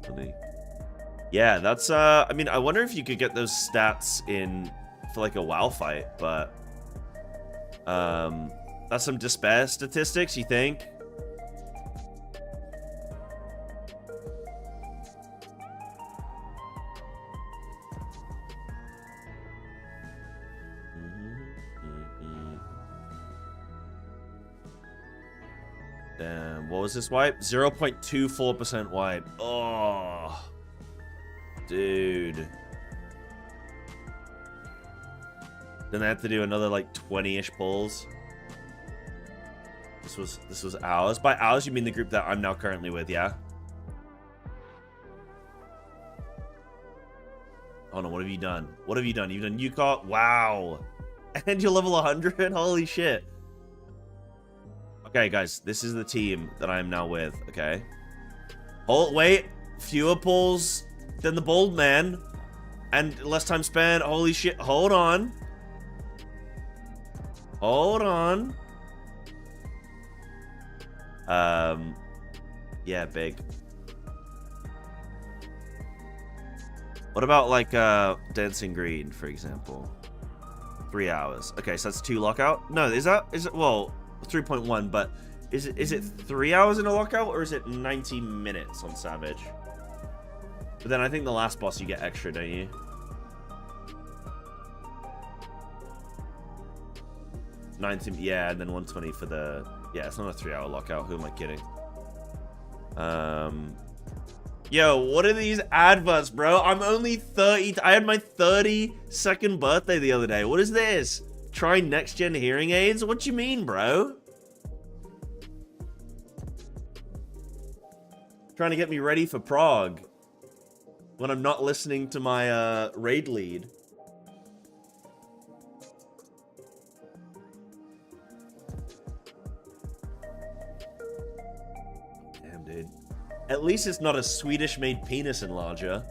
funny. Yeah, that's I mean, I wonder if you could get those stats in for like a WoW fight, but that's some despair statistics, you think? Damn, what was this wipe? 0.24% wipe. Oh, dude. Then I have to do another like 20-ish pulls. This was ours. By ours, you mean the group that I'm now currently with, yeah? Hold on, what have you done? What have you done? You've done Yukon? Wow. And you're level 100? Holy shit. Okay, guys, this is the team that I am now with, okay? Oh, wait. Fewer pulls than the bold man. And less time spent. Holy shit. Hold on. Hold on. Yeah, big. What about, like, Dancing Green, for example? 3 hours. Okay, so that's 2 lockout? No, is it, well... 3.1, but is it 3 hours in a lockout or is it 90 minutes on Savage? But then I think the last boss you get extra, don't you? Yeah, and then 120 for the... Yeah, it's not a 3-hour lockout. Who am I kidding? Yo, what are these adverts, bro? I'm only 30... I had my 32nd birthday the other day. What is this? Try next-gen hearing aids? What you mean, bro? Trying to get me ready for Prog. when I'm not listening to my raid lead. Damn, dude. At least it's not a Swedish-made penis enlarger.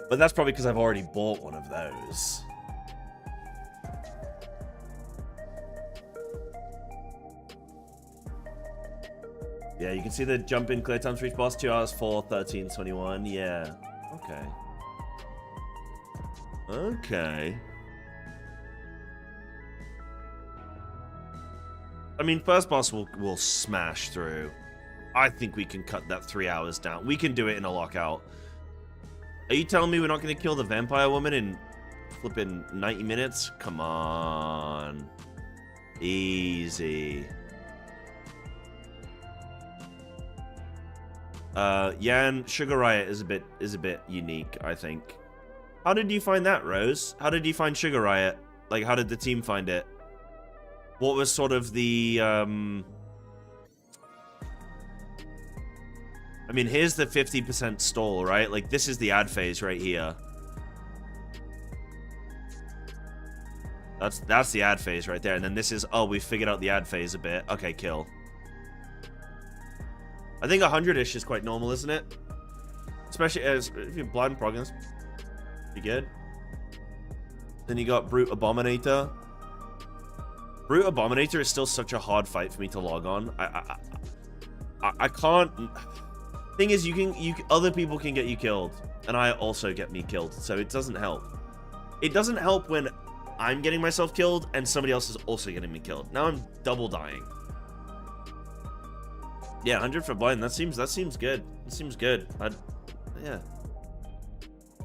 But that's probably because I've already bought one of those. Yeah, you can see the jump in clear times for each boss, 2 hours, 4, 13, 21. Yeah. Okay. Okay. I mean, first boss will smash through. I think we can cut that 3 hours down. We can do it in a lockout. Are you telling me we're not going to kill the vampire woman in flipping 90 minutes? Come on. Easy. Yan, Sugar Riot is a bit unique, I think. How did you find that, Rose? How did you find Sugar Riot? Like, how did the team find it? What was sort of the, I mean, here's the 50% stall, right? Like, this is the ad phase right here. That's the ad phase right there. And then this is, oh, we figured out the ad phase a bit. Okay, kill. I think 100-ish is quite normal, isn't it? Especially as if you're blind progress. Be good. Then you got Brute Abominator. Brute Abominator is still such a hard fight for me to log on. I can't. Thing is, other people can get you killed, and I also get me killed, so it doesn't help. It doesn't help when I'm getting myself killed and somebody else is also getting me killed. Now I'm double dying. Yeah, 100 for blind. That seems good. That seems good. Yeah.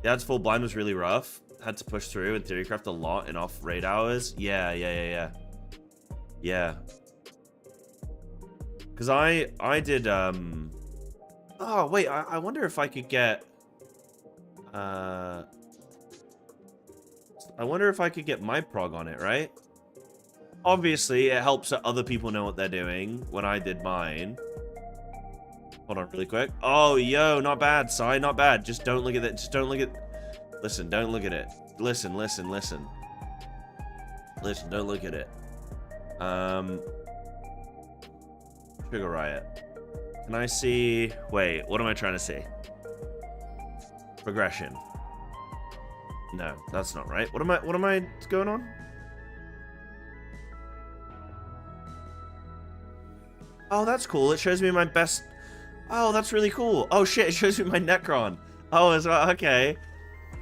Dad's full blind was really rough. Had to push through and theorycraft a lot in off raid hours. Yeah. Cause I did oh wait, I wonder if I could get I wonder if I could get my prog on it, right? Obviously, it helps that other people know what they're doing when I did mine. Hold on really quick. Oh, yo, not bad, Sai, not bad. Just don't look at it. Just don't look at... Listen, don't look at it. Listen, don't look at it. Sugar Riot. Can I see... Wait, what am I trying to see? Progression. No, that's not right. What am I going on? Oh, that's cool. It shows me my best... Oh, that's really cool. Oh, shit, it shows me my Necron. Oh, as well. Okay.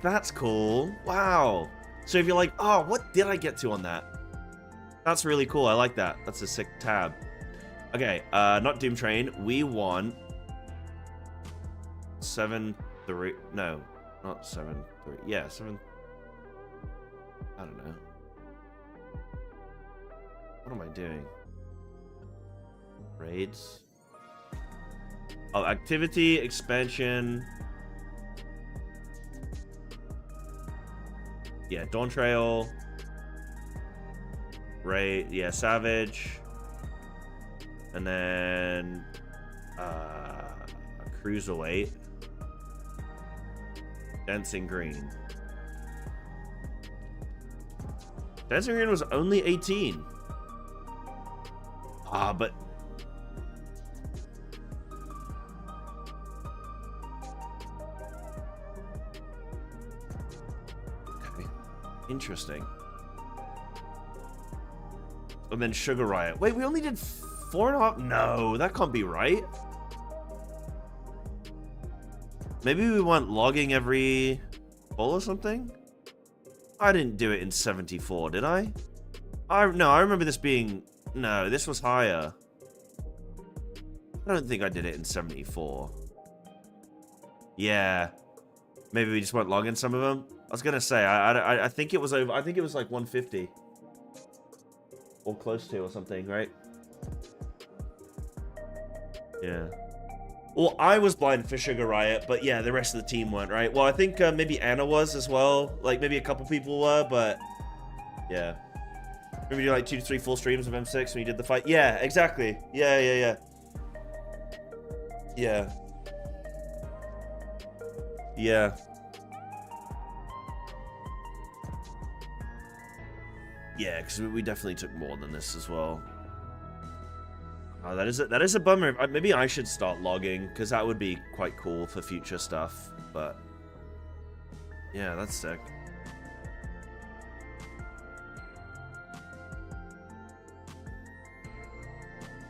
That's cool. Wow. So if you're like, oh, what did I get to on that? That's really cool. I like that. That's a sick tab. Okay, not Doom Train. We want 7-3. No, not 7-3. Yeah, 7. I don't know. What am I doing? Raids. Oh, activity, expansion. Yeah, Dawn Trail. Raid, yeah, Savage. And then Cruiserweight. Dancing Green. Dancing Green was only 18. Ah, but okay. Interesting. And then Sugar Riot. Wait, we only did 4.5? No, that can't be right. Maybe we want logging every bowl or something? I didn't do it in 74, did I? No, I remember this being... No, this was higher. I don't think I did it in 74. Yeah. Maybe we just weren't logging some of them. I was gonna say, I think it was over... I think it was like 150. Or close to or something, right? Yeah. Well, I was blind for Sugar Riot, but yeah, the rest of the team weren't, right? Well, I think maybe Anna was as well. Like, maybe a couple people were, but... Yeah. Remember you did like 2 to 3 full streams of M6 when you did the fight? Yeah, exactly. Yeah. Yeah. Yeah, because we definitely took more than this as well. Oh, that is a bummer. Maybe I should start logging, because that would be quite cool for future stuff. But yeah, that's sick.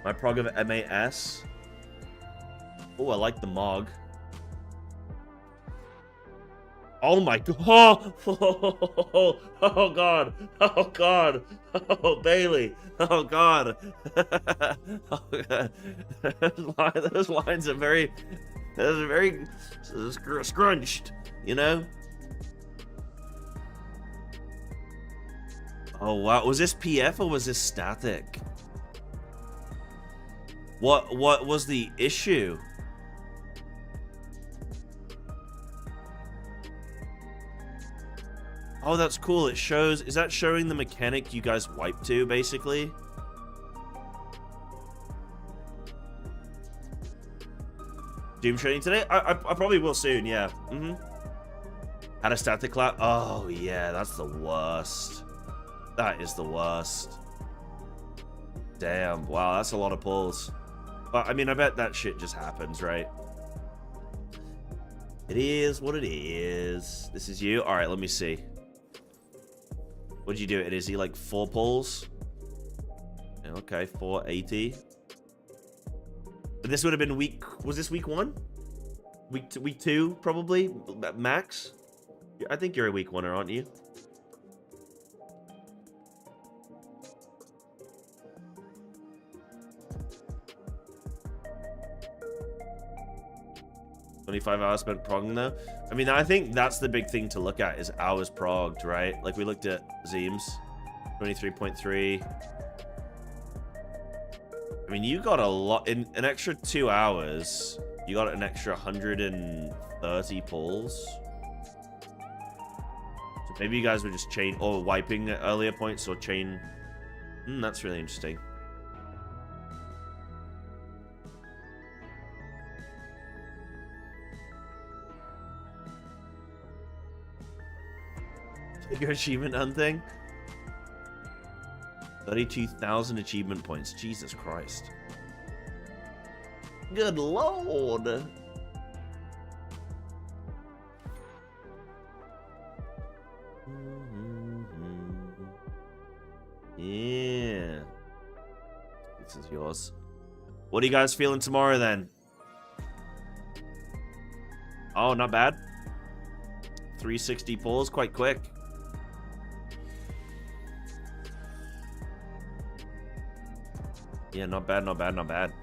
My prog of MAS. Oh, I like the Mog. Oh my god! Oh, oh god! Oh god! Oh Bailey! Oh god! Oh, god. Those lines are very scrunched, you know? Oh wow, was this PF or was this static? What was the issue? Oh, that's cool. It shows... Is that showing the mechanic you guys wiped to, basically? Doom training today? I probably will soon, yeah. Had a static clap? Oh, yeah, that's the worst. That is the worst. Damn. Wow, that's a lot of pulls. But, I mean, I bet that shit just happens, right? It is what it is. This is you? Alright, let me see. What'd you do? It is he like 4 pulls? Okay, 480. But this would have been week... Was this week 1? Week 2, probably? Max? I think you're a week 1er, aren't you? $25 hours spent progging though. I mean, I think that's the big thing to look at is hours progged, right? Like we looked at Zeems, 23.3. I mean, you got a lot in an extra 2 hours. You got an extra 130 pulls. So maybe you guys were just chain or wiping at earlier points or chain. That's really interesting. Your achievement hunting? 32,000 achievement points. Jesus Christ. Good lord. Yeah. This is yours. What are you guys feeling tomorrow then? Oh, not bad. 360 pulls, quite quick. Yeah, not bad, not bad, not bad.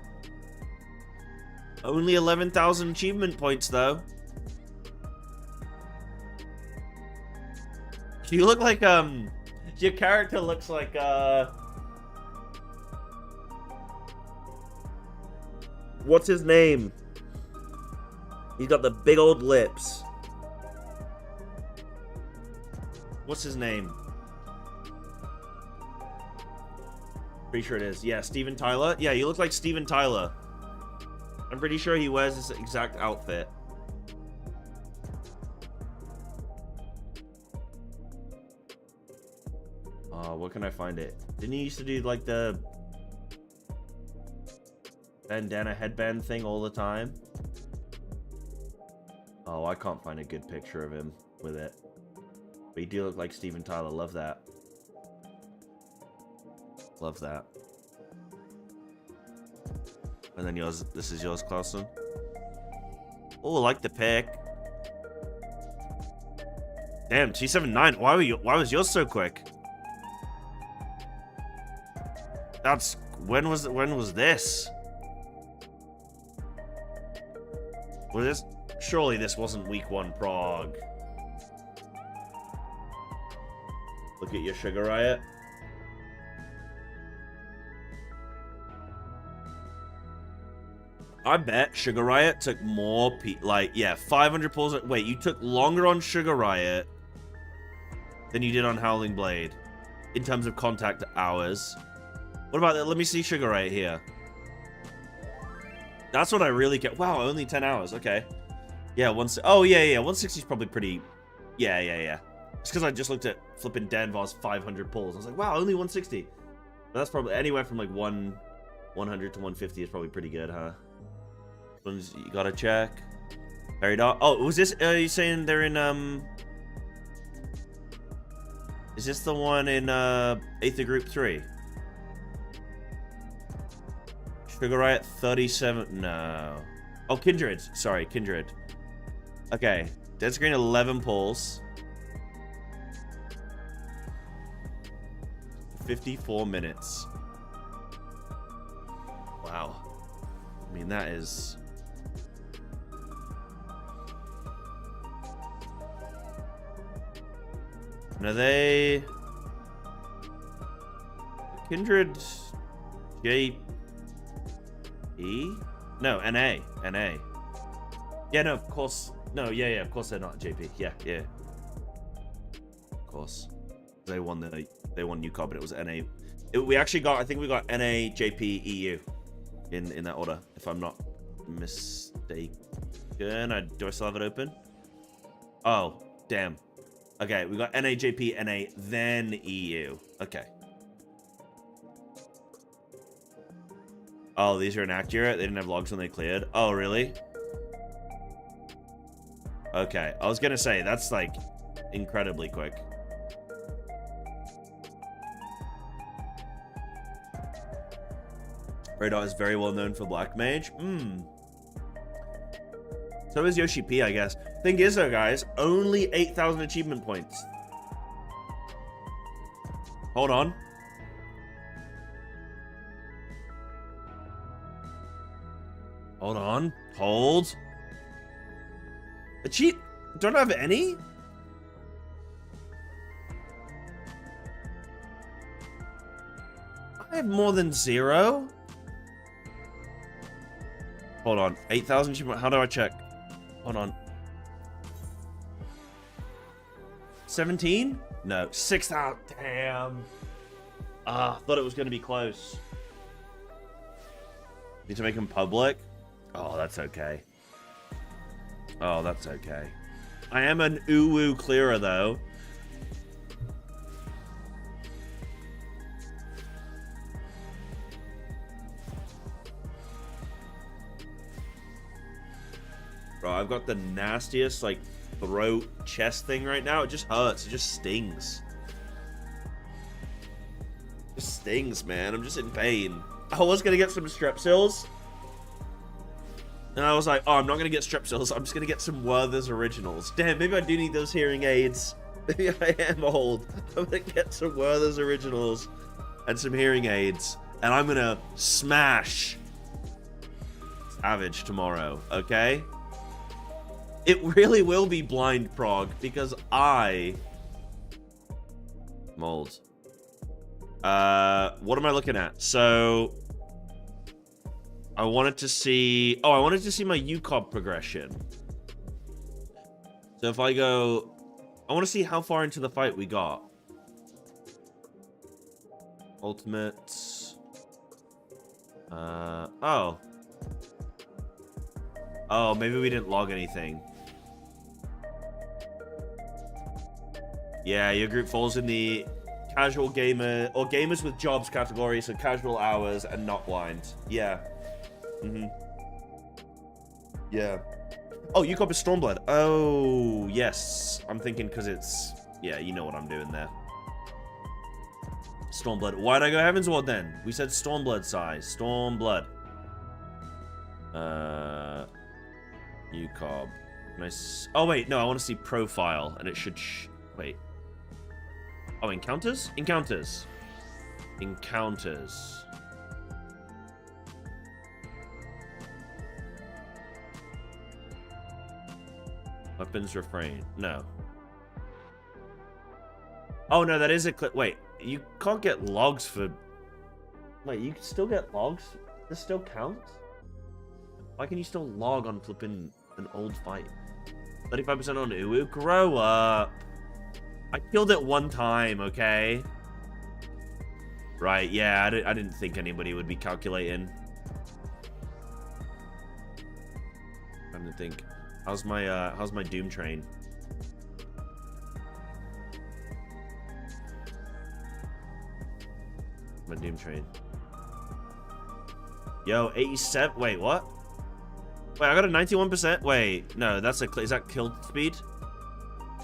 Only 11,000 achievement points, though. You look like, your character looks like, what's his name? He's got the big old lips. What's his name? Pretty sure it is. Yeah, Steven Tyler. Yeah, you look like Steven Tyler. I'm pretty sure he wears this exact outfit. Where can I find it? Didn't he used to do like the bandana headband thing all the time? Oh, I can't find a good picture of him with it. But he do look like Steven Tyler. Love that. Love that. And then yours, this is yours, Clausen. Oh, I like the pick. Damn, T79. Why was yours so quick? That's when was this? Was this surely this wasn't week 1 Prog. Look at your Sugar Riot. I bet Sugar Riot took more like, yeah, 500 pulls. Wait, you took longer on Sugar Riot than you did on Howling Blade in terms of contact hours. What about that? Let me see Sugar Riot here. That's what I really get. Wow, only 10 hours. Okay. Yeah, oh, yeah. 160 is probably pretty... Yeah. It's because I just looked at flipping Danvar's 500 pulls. I was like, wow, only 160. But that's probably anywhere from like 100 to 150 is probably pretty good, huh? Ones you gotta check. Peridot. Oh, was this? Are you saying they're in Is this the one in Aether Group 3? Sugar Riot 37. No. Oh, Kindred. Sorry, Kindred. Okay. Dead Screen 11 pulls. 54 minutes. Wow. I mean, that is... And are they... Kindred... JP? No, NA. NA. Yeah, no, of course... No, yeah, of course they're not JP. Yeah. Of course. They won new card, but it was NA. We actually got... I think we got NA, JP, EU. In that order, if I'm not mistaken. Do I still have it open? Oh, damn. Okay, we got NA, JP, NA, then EU. Okay. Oh, these are inaccurate? They didn't have logs when they cleared? Oh, really? Okay, I was gonna say, that's like incredibly quick. Radar is very well known for Black Mage. So is Yoshi P, I guess. Thing is, though, guys, only 8,000 achievement points. Hold on. Hold on. Hold. Don't I have any? I have more than 0. Hold on. 8,000 achievement. How do I check? Hold on. 17? No. 6,000. Damn. Thought it was going to be close. Need to make them public? Oh, that's okay. Oh, that's okay. I am an uwu clearer, though. Bro, I've got the nastiest, like, throat, chest thing right now. It just hurts. It just stings. It just stings, man. I'm just in pain. I was going to get some Strepsils. And I was like, oh, I'm not going to get Strepsils. I'm just going to get some Werther's Originals. Damn, maybe I do need those hearing aids. Maybe I am old. I'm going to get some Werther's Originals and some hearing aids. And I'm going to smash Savage tomorrow, okay? It really will be blind Prog because I... Mold. What am I looking at? So... I wanted to see... Oh, I wanted to see my UCOB progression. So if I go... I want to see how far into the fight we got. Ultimates. Oh. Oh, maybe we didn't log anything. Yeah, your group falls in the casual gamer... Or gamers with jobs category, so casual hours and not blind. Yeah. Yeah. Oh, you got a Stormblood. Oh, yes. I'm thinking because it's... Yeah, you know what I'm doing there. Stormblood. Why'd I go Heavensward then? We said Stormblood size. Stormblood. UCOB. Nice. Oh, wait. No, I want to see profile. And it should... Wait. Oh, encounters? Encounters. Encounters. Weapons refrain. No. Oh, no, that is a clip. Wait, you can't get logs for... Wait, you can still get logs? This still counts? Why can you still log on flipping an old fight? 35% on Uwu? Grow up. I killed it one time, okay? Right, yeah, I didn't think anybody would be calculating. I didn't think... How's my Doom train? My Doom train. Yo, 87. Wait, what? Wait, I got a 91%. Wait, no, that's a. Is that kill speed?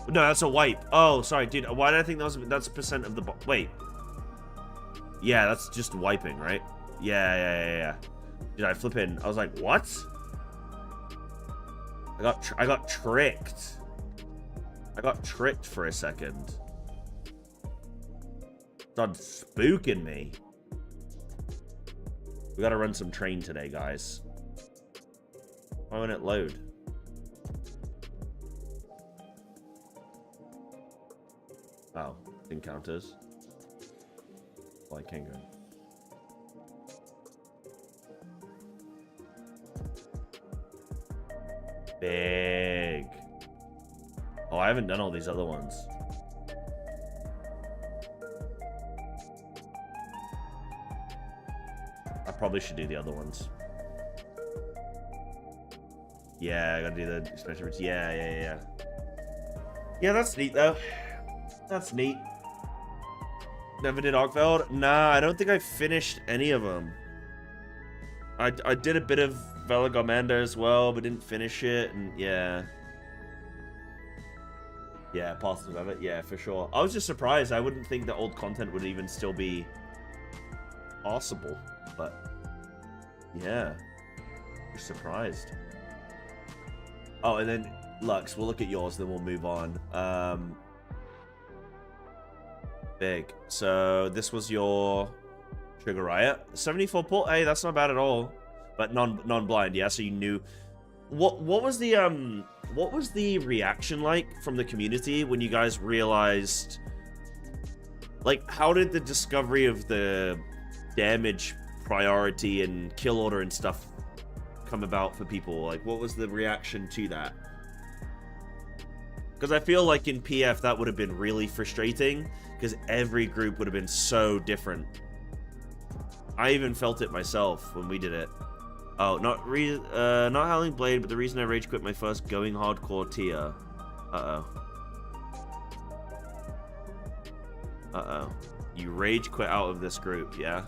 No, that's a wipe. Oh, sorry, dude. Why did I think that's a percent of the. Wait. Yeah, that's just wiping, right? Yeah. Dude, I flip in. I was like, what? I got tricked. I got tricked for a second. Started spooking me. We gotta run some train today, guys. Why won't it load? Oh, encounters. Well, I can go. Big. Oh, I haven't done all these other ones. I probably should do the other ones. Yeah, I gotta do the expansion. Yeah. Yeah, that's neat though. That's neat. Never did Arkveld? Nah, I don't think I finished any of them. I did a bit of Veligomanda as well, but didn't finish it, and yeah. Yeah, Paths of it, yeah, for sure. I was just surprised. I wouldn't think that old content would even still be possible, but yeah. Just surprised. Oh, and then Lux, we'll look at yours, then we'll move on. Big. So this was your Trigger Riot. 74 port. Hey, that's not bad at all. But non-blind, yeah. So you knew. What was the reaction like from the community when you guys realized? Like, how did the discovery of the damage priority and kill order and stuff come about for people? Like, what was the reaction to that? Because I feel like in PF that would have been really frustrating, because every group would have been so different. I even felt it myself when we did it. Oh, not Howling Blade, but the reason I rage quit my first going hardcore tier. Uh-oh. You rage quit out of this group, yeah?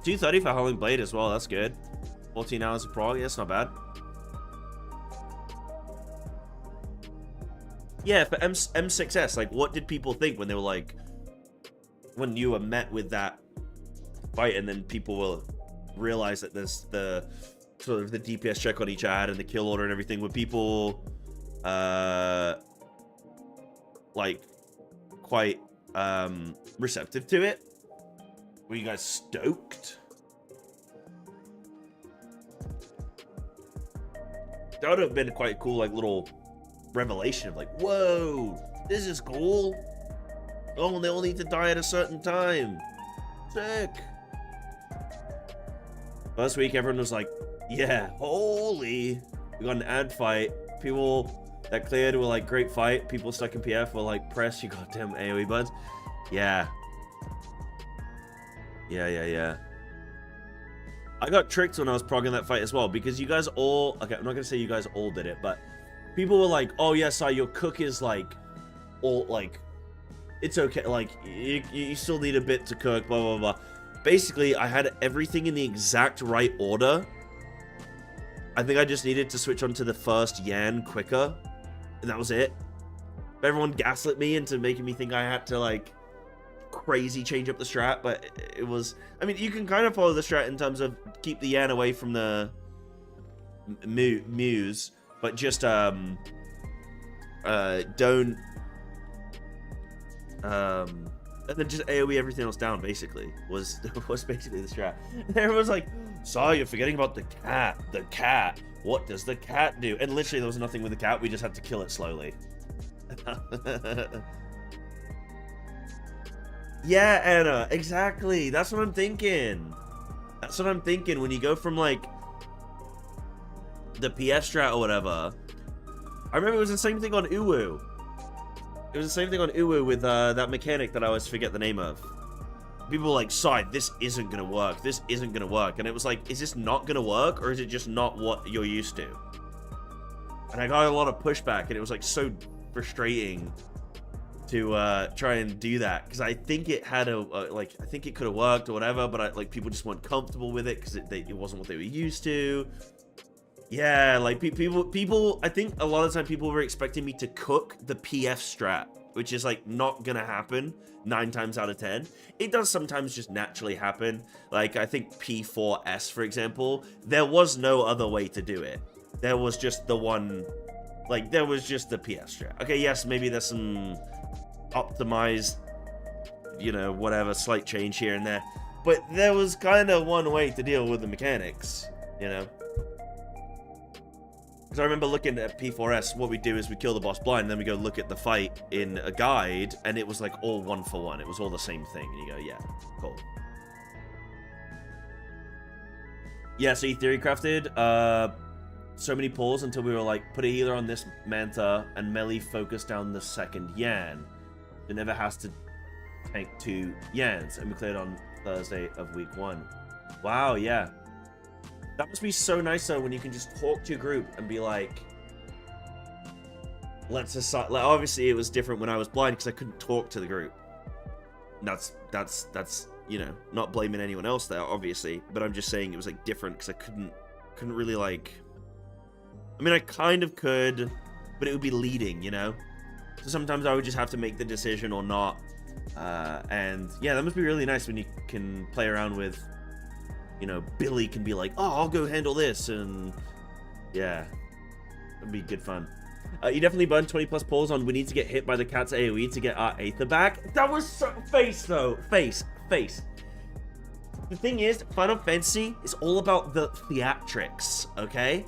230 for Howling Blade as well, that's good. 14 hours of Prog, yeah, that's not bad. Yeah, for M6S, like, what did people think when they were like, when you were met with that fight, and then people will realize that there's the sort of the DPS check on each ad and the kill order and everything? Were people like quite receptive to it? Were you guys stoked? That would have been quite cool, like, little revelation of like, whoa, this is cool. Oh, they all need to die at a certain time. Sick. First week, everyone was like, yeah, holy. We got an ad fight. People that cleared were like, great fight. People stuck in PF were like, press you goddamn AoE buds. Yeah. Yeah. I got tricked when I was progging that fight as well, because you guys all, okay, I'm not gonna say you guys all did it, but people were like, oh yes, your cook is like, all like, it's okay, like, you still need a bit to cook, blah, blah, blah. Basically, I had everything in the exact right order. I think I just needed to switch on to the first Yan quicker, and that was it. Everyone gaslit me into making me think I had to, like, crazy change up the strat, but it was, I mean, you can kind of follow the strat in terms of keep the Yan away from the Muse, but just, don't, and then just AoE everything else down, basically, was basically the strat. And everyone was like, Saw, you're forgetting about the cat. The cat. What does the cat do? And literally, there was nothing with the cat. We just had to kill it slowly. Yeah, Anna, exactly. That's what I'm thinking. That's what I'm thinking. When you go from, like, the PF strat or whatever. I remember it was the same thing on Uwu. It was the same thing on Uwu with that mechanic that I always forget the name of. People were like, Sai, this isn't gonna work. This isn't gonna work. And it was like, is this not gonna work? Or is it just not what you're used to? And I got a lot of pushback, and it was like so frustrating to try and do that, because I think it had I think it could have worked or whatever, but people just weren't comfortable with it because it wasn't what they were used to. Yeah, like people, I think a lot of the time people were expecting me to cook the PF strat, which is like not gonna happen 9 times out of 10. It does sometimes just naturally happen. Like I think P4S, for example, there was no other way to do it. There was just the one, like there was just the PF strat. Okay, yes, maybe there's some optimized, you know, whatever, slight change here and there, but there was kind of one way to deal with the mechanics, you know. Because I remember looking at P4S, what we do is we kill the boss blind, and then we go look at the fight in a guide, and it was like all 1 for 1. It was all the same thing, and you go, yeah, cool. Yeah, so he theory crafted so many pulls until we were like, put a healer on this Manta and melee focus down the second Yan. It never has to tank 2 Yans, and we cleared on Thursday of week 1. Wow, yeah. That must be so nice though, when you can just talk to your group and be like, let's decide. Like, obviously it was different when I was blind because I couldn't talk to the group. That's you know, not blaming anyone else there, obviously, but I'm just saying it was like different because I couldn't really like. I mean, I kind of could, but it would be leading, you know. So sometimes I would just have to make the decision or not. And yeah, that must be really nice when you can play around with, you know, Billy can be like, oh, I'll go handle this, and yeah, it'd be good fun. You definitely burned 20 plus pulls on we need to get hit by the cat's AoE to get our Aether back. That was so face though. Face. The thing is, Final Fantasy is all about the theatrics, okay?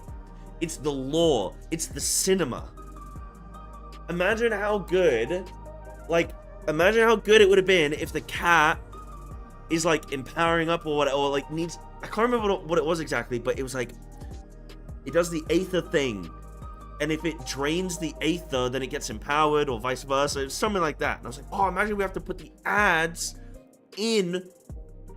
It's the lore, it's the cinema. Imagine how good, imagine how good it would have been if the cat is like empowering up or what, or like needs, I can't remember what it was exactly, but it was like, it does the Aether thing, and if it drains the Aether, then it gets empowered, or vice versa. It was something like that. And I was like, oh, imagine we have to put the ads in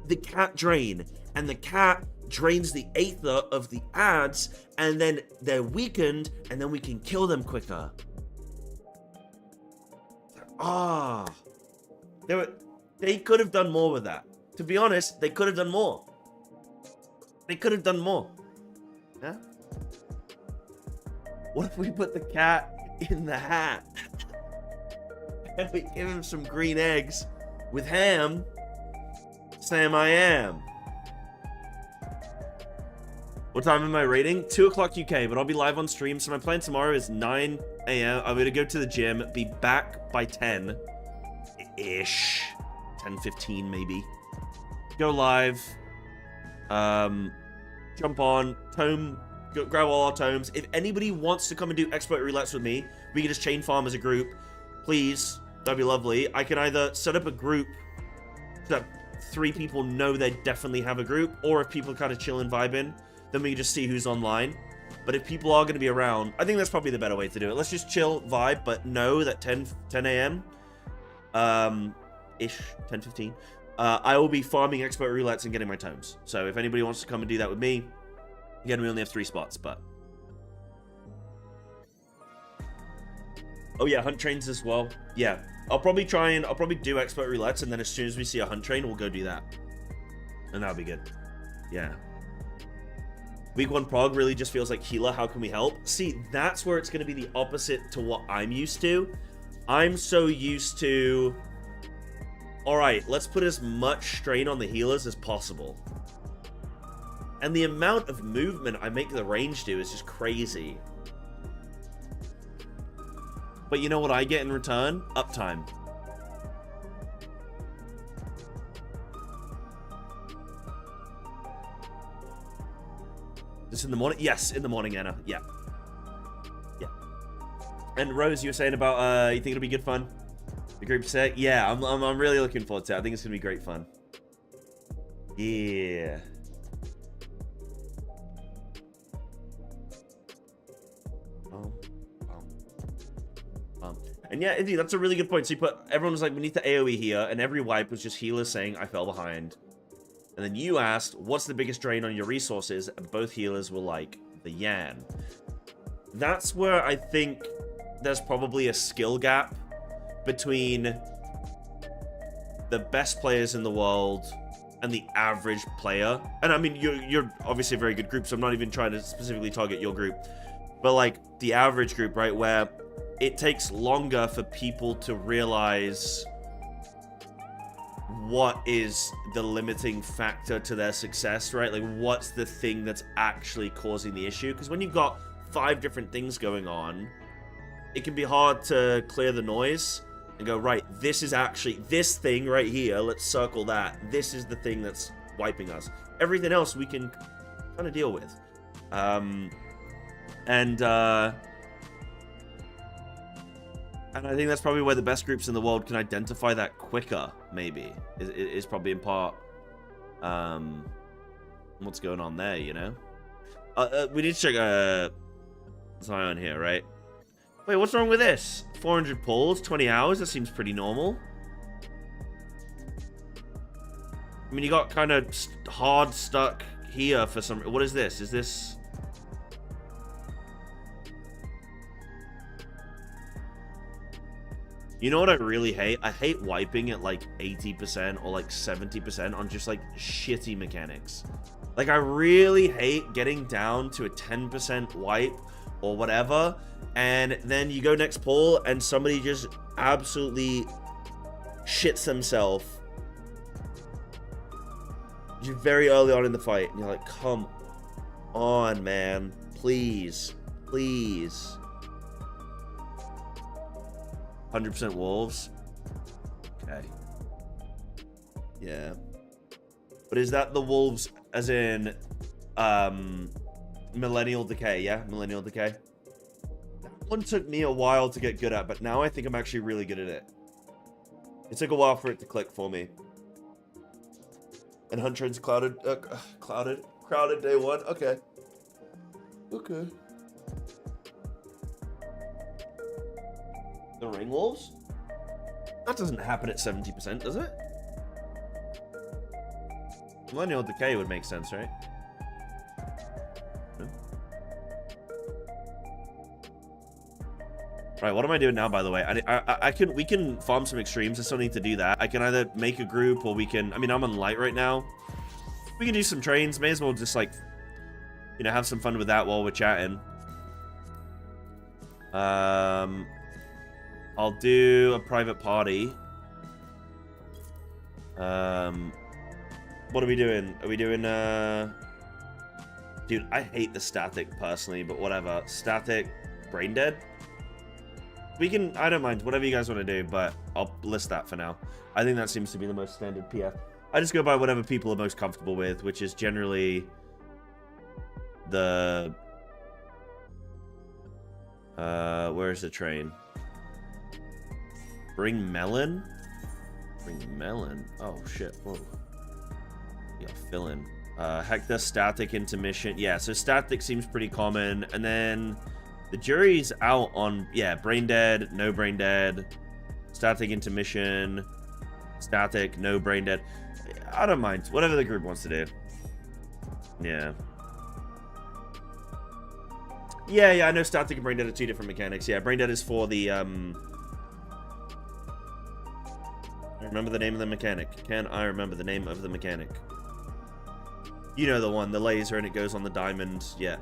the cat drain, and the cat drains the Aether of the ads, and then they're weakened, and then we can kill them quicker. Ah, they could have done more with that. To be honest, they could have done more. Yeah? What if we put the cat in the hat? And we give him some green eggs with ham? Sam I am. What time am I rating? 2 o'clock UK, but I'll be live on stream. So my plan tomorrow is 9 a.m. I'm gonna go to the gym, be back by 10-ish. 10:15 maybe. Go live. Jump on. Tome. Go, grab all our tomes. If anybody wants to come and do expert roulettes with me, we can just chain farm as a group. Please. That'd be lovely. I can either set up a group so that 3 people know they definitely have a group, or if people kind of chill and vibing, then we can just see who's online. But if people are going to be around, I think that's probably the better way to do it. Let's just chill, vibe, but know that 10 a.m. Ish, 10:15. I will be farming expert roulettes and getting my tomes. So if anybody wants to come and do that with me, again, we only have 3 spots, but. Oh yeah, hunt trains as well. Yeah, I'll probably do expert roulettes, and then as soon as we see a hunt train, we'll go do that. And that'll be good. Yeah. Week 1 Prog really just feels like healer. How can we help? See, that's where it's going to be the opposite to what I'm used to. I'm so used to, all right, let's put as much strain on the healers as possible. And the amount of movement I make the range do is just crazy. But you know what I get in return? Uptime. This in the morning? Yes, in the morning, Anna. Yeah. Yeah. And Rose, you were saying about, you think it'll be good fun? The group set? Yeah, I'm really looking forward to it. I think it's going to be great fun. Yeah. And yeah, Izzy, that's a really good point. So you put, everyone was like, we need the AoE here, and every wipe was just healers saying, I fell behind. And then you asked, what's the biggest drain on your resources? And both healers were like, the Yan. that's where I think there's probably a skill gap between the best players in the world and the average player. And I mean, you're obviously a very good group, so I'm not even trying to specifically target your group. But like the average group, right, where it takes longer for people to realize what is the limiting factor to their success, right? Like, what's the thing that's actually causing the issue? Because when you've got 5 different things going on, it can be hard to clear the noise and go, right, this is actually this thing right here. Let's circle that. This is the thing that's wiping us. Everything else we can kind of deal with. And I think that's probably where the best groups in the world can identify that quicker, maybe. Is probably in part what's going on there, you know? We need to check Zion here, right? Wait, what's wrong with this? 400 pulls, 20 hours? That seems pretty normal. I mean, you got kind of hard stuck here for some... What is this? Is this... You know what I really hate? I hate wiping at like 80% or like 70% on just like shitty mechanics. Like, I really hate getting down to a 10% wipe or whatever, and then you go next pull and somebody just absolutely shits themselves just very early on in the fight, and you're like, come on, man, please, please. 100% wolves. Okay. Yeah. But is that the wolves as in Millennial Decay? Yeah, Millennial Decay. That one took me a while to get good at, but now I think I'm actually really good at it. It took a while for it to click for me. And Hunt Trend's crowded day 1. Okay. Okay. The Ring Wolves? That doesn't happen at 70%, does it? Millennial Decay would make sense, right? No? Right, what am I doing now, by the way? We can farm some extremes. I still need to do that. I can either make a group or we can... I mean, I'm on light right now. We can do some trains. May as well just, like, you know, have some fun with that while we're chatting. I'll do a private party. What are we doing? Are we doing, Dude, I hate the static, personally, but whatever. Static, brain dead? We can... I don't mind. Whatever you guys want to do, but I'll list that for now. I think that seems to be the most standard PF. I just go by whatever people are most comfortable with, which is generally... the... where's the train? Bring melon? Bring melon? Oh, shit. Whoa. Yeah, fill in. Hector, static, intermission. Yeah, so static seems pretty common. And then the jury's out on, yeah, brain dead, no brain dead, static, intermission, static, no brain dead. I don't mind. Whatever the group wants to do. Yeah. Yeah, I know static and brain dead are 2 different mechanics. Yeah, brain dead is for the, remember the name of the mechanic. Can I remember the name of the mechanic? You know the one, the laser, and it goes on the diamond. Yeah.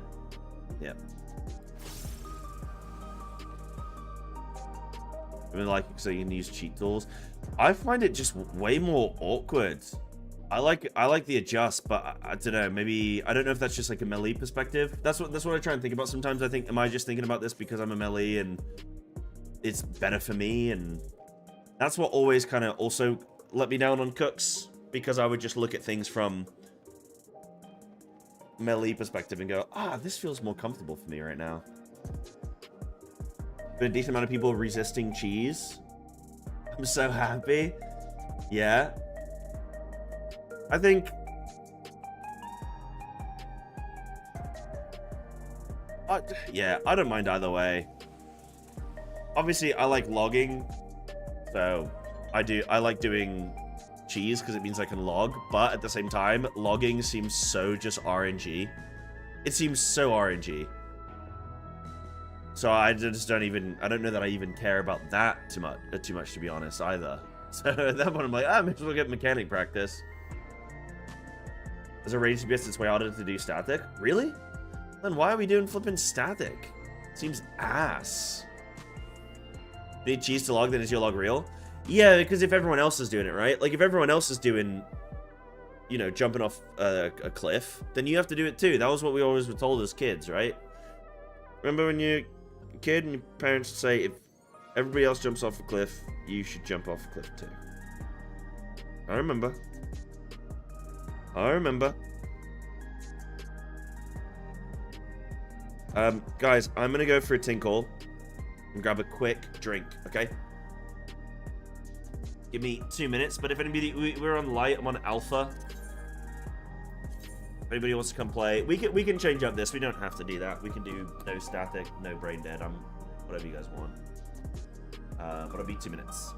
Yeah. I mean, like, so you can use cheat tools. I find it just way more awkward. I like the adjust, but I don't know. Maybe I don't know if that's just like a melee perspective. That's what I try and think about sometimes. I think, am I just thinking about this because I'm a melee and it's better for me? And that's what always kind of also let me down on Cooks, because I would just look at things from melee perspective and go, this feels more comfortable for me right now. Been a decent amount of people resisting cheese. I'm so happy. Yeah. I think... yeah, I don't mind either way. Obviously, I like logging. So, I like doing cheese because it means I can log. But at the same time, logging seems so just RNG. It seems so RNG. So I just don't know that I even care about that too much to be honest either. So at that point I'm like, I may as well get mechanic practice. As a range GPS, it's way harder to do static. Really? Then why are we doing flipping static? Seems ass. Need cheese to log, then is your log real? Yeah, because if everyone else is doing it, right? Like if everyone else is doing, you know, jumping off a cliff, then you have to do it too. That was what we always were told as kids, right? Remember when you're a kid and your parents say, if everybody else jumps off a cliff, you should jump off a cliff too. I remember. I remember. Guys, I'm gonna go for a tinkle and grab a quick drink, okay? Give me 2 minutes, but if anybody, we're on light, I'm on alpha. If anybody wants to come play, we can change up this. We don't have to do that. We can do no static, no brain dead. Whatever you guys want. But it'll be 2 minutes.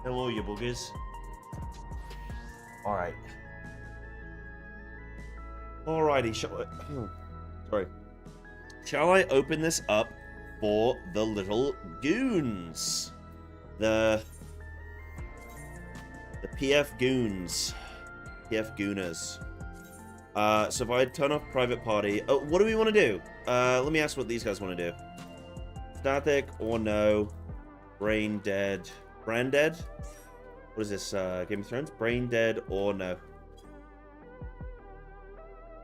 Hello, you boogers. Alright. Alrighty, sorry. Shall I open this up for the little goons? The PF goons. PF gooners. So if I turn off private party... Oh, what do we want to do? Let me ask what these guys want to do. Static or no. Brain dead. Brain dead? What is this? Game of Thrones? Brain dead or no.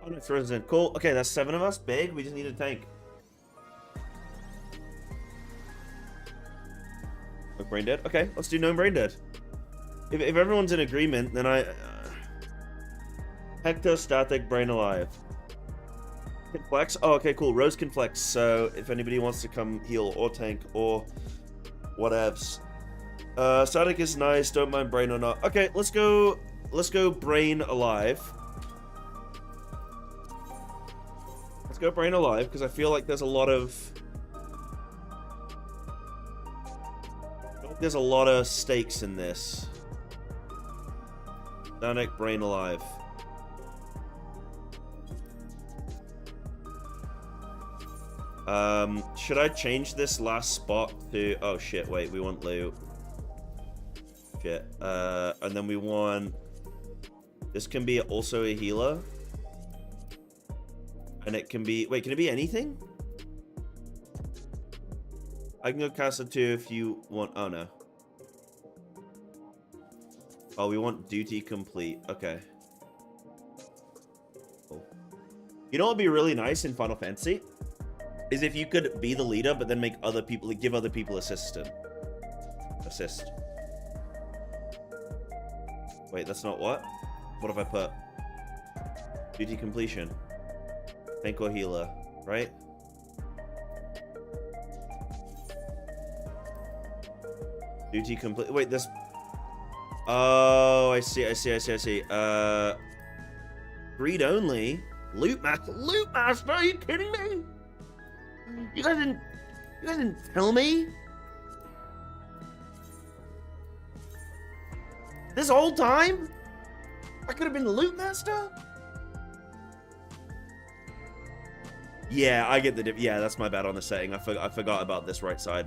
Oh no, Thrones in. Cool. Okay, that's 7 of us. Big. We just need a tank. No brain dead? Okay, let's do no brain dead. If everyone's in agreement, then I... Hector, static, brain alive. Can flex? Oh, okay, cool. Rose can flex, so if anybody wants to come heal or tank or whatevs. Static is nice, don't mind brain or not. Okay, let's go brain alive. Let's go brain alive, because I feel like there's a lot of... There's a lot of stakes in this. Static, brain alive. Should I change this last spot to... Oh, shit, wait, we want loot. Shit. And then we want... This can be also a healer. And it can be... Wait, can it be anything? I can go cast it too if you want... Oh, no. Oh, we want duty complete. Okay. Cool. You know what would be really nice in Final Fantasy? Is if you could be the leader, but then make other people, give other people assist. Wait, that's not what? What have I put? Duty completion. Tank or healer, right? Duty complete. Wait, this. Oh, I see. Greed only. Loot master. Loot master. Are you kidding me? You guys didn't tell me? This whole time? I could have been the loot master? Yeah, I get the yeah, that's my bad on the setting. I forgot about this right side.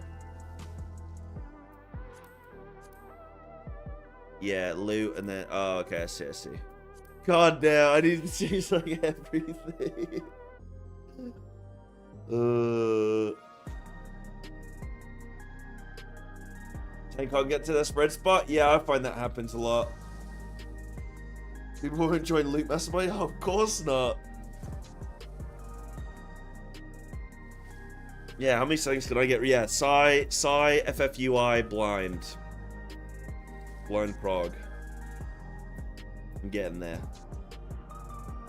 Yeah, loot and then oh okay, I see. God damn, I need to change like everything. Tank can't get to the spread spot? Yeah, I find that happens a lot. People won't join Loot Master Boy? Oh, of course not. Yeah, how many settings can I get? Yeah, Psi, FFUI, blind. Blind Prog. I'm getting there.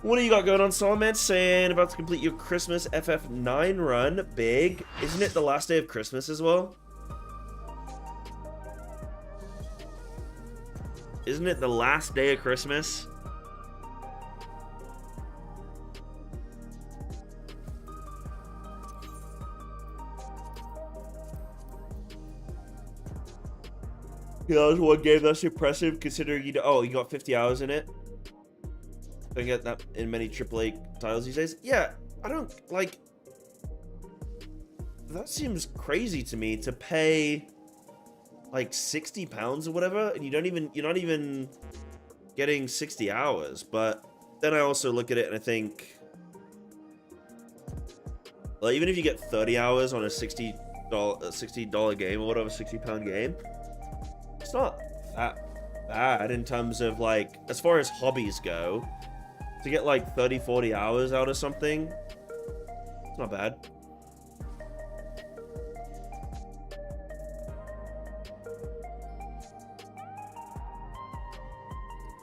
What do you got going on, Solomon? Saying about to complete your Christmas FF9 run. Big. Isn't it the last day of Christmas as well? Isn't it the last day of Christmas? Yeah, that was one game that's impressive considering you got 50 hours in it. Don't get that in many AAA titles these days. Yeah, I don't like. That seems crazy to me to pay like £60 or whatever, and you're not even getting 60 hours. But then I also look at it and I think, well, even if you get 30 hours on a $60 game or whatever, £60 game, it's not that bad in terms of like as far as hobbies go. To get like 30-40 hours out of something, it's not bad.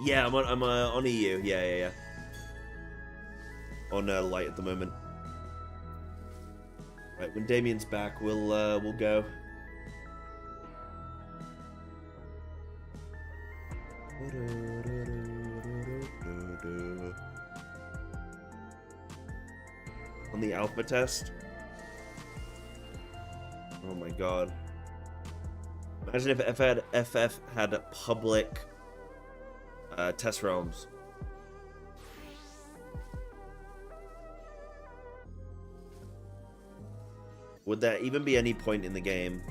Yeah, I'm on EU. Yeah. On light at the moment. Right, when Damien's back, we'll go. On the alpha test. Oh my god. Imagine if FF had public test realms. Would there even be any point in the game?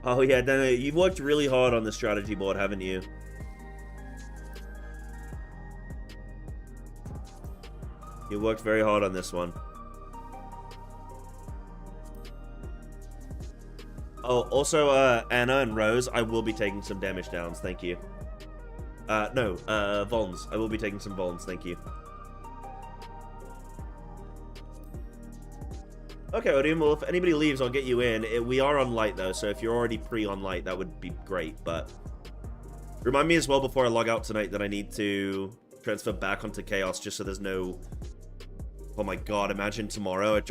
Oh yeah, no, you've worked really hard on the strategy board, haven't you? You worked very hard on this one. Oh, also, Anna and Rose, I will be taking some damage downs, thank you. No, Volns. I will be taking some Volns, thank you. Okay, Odium, well, if anybody leaves, I'll get you in. We are on light, though, so if you're already on light, that would be great, but... Remind me as well before I log out tonight that I need to transfer back onto Chaos, just so there's no... Oh my god, imagine tomorrow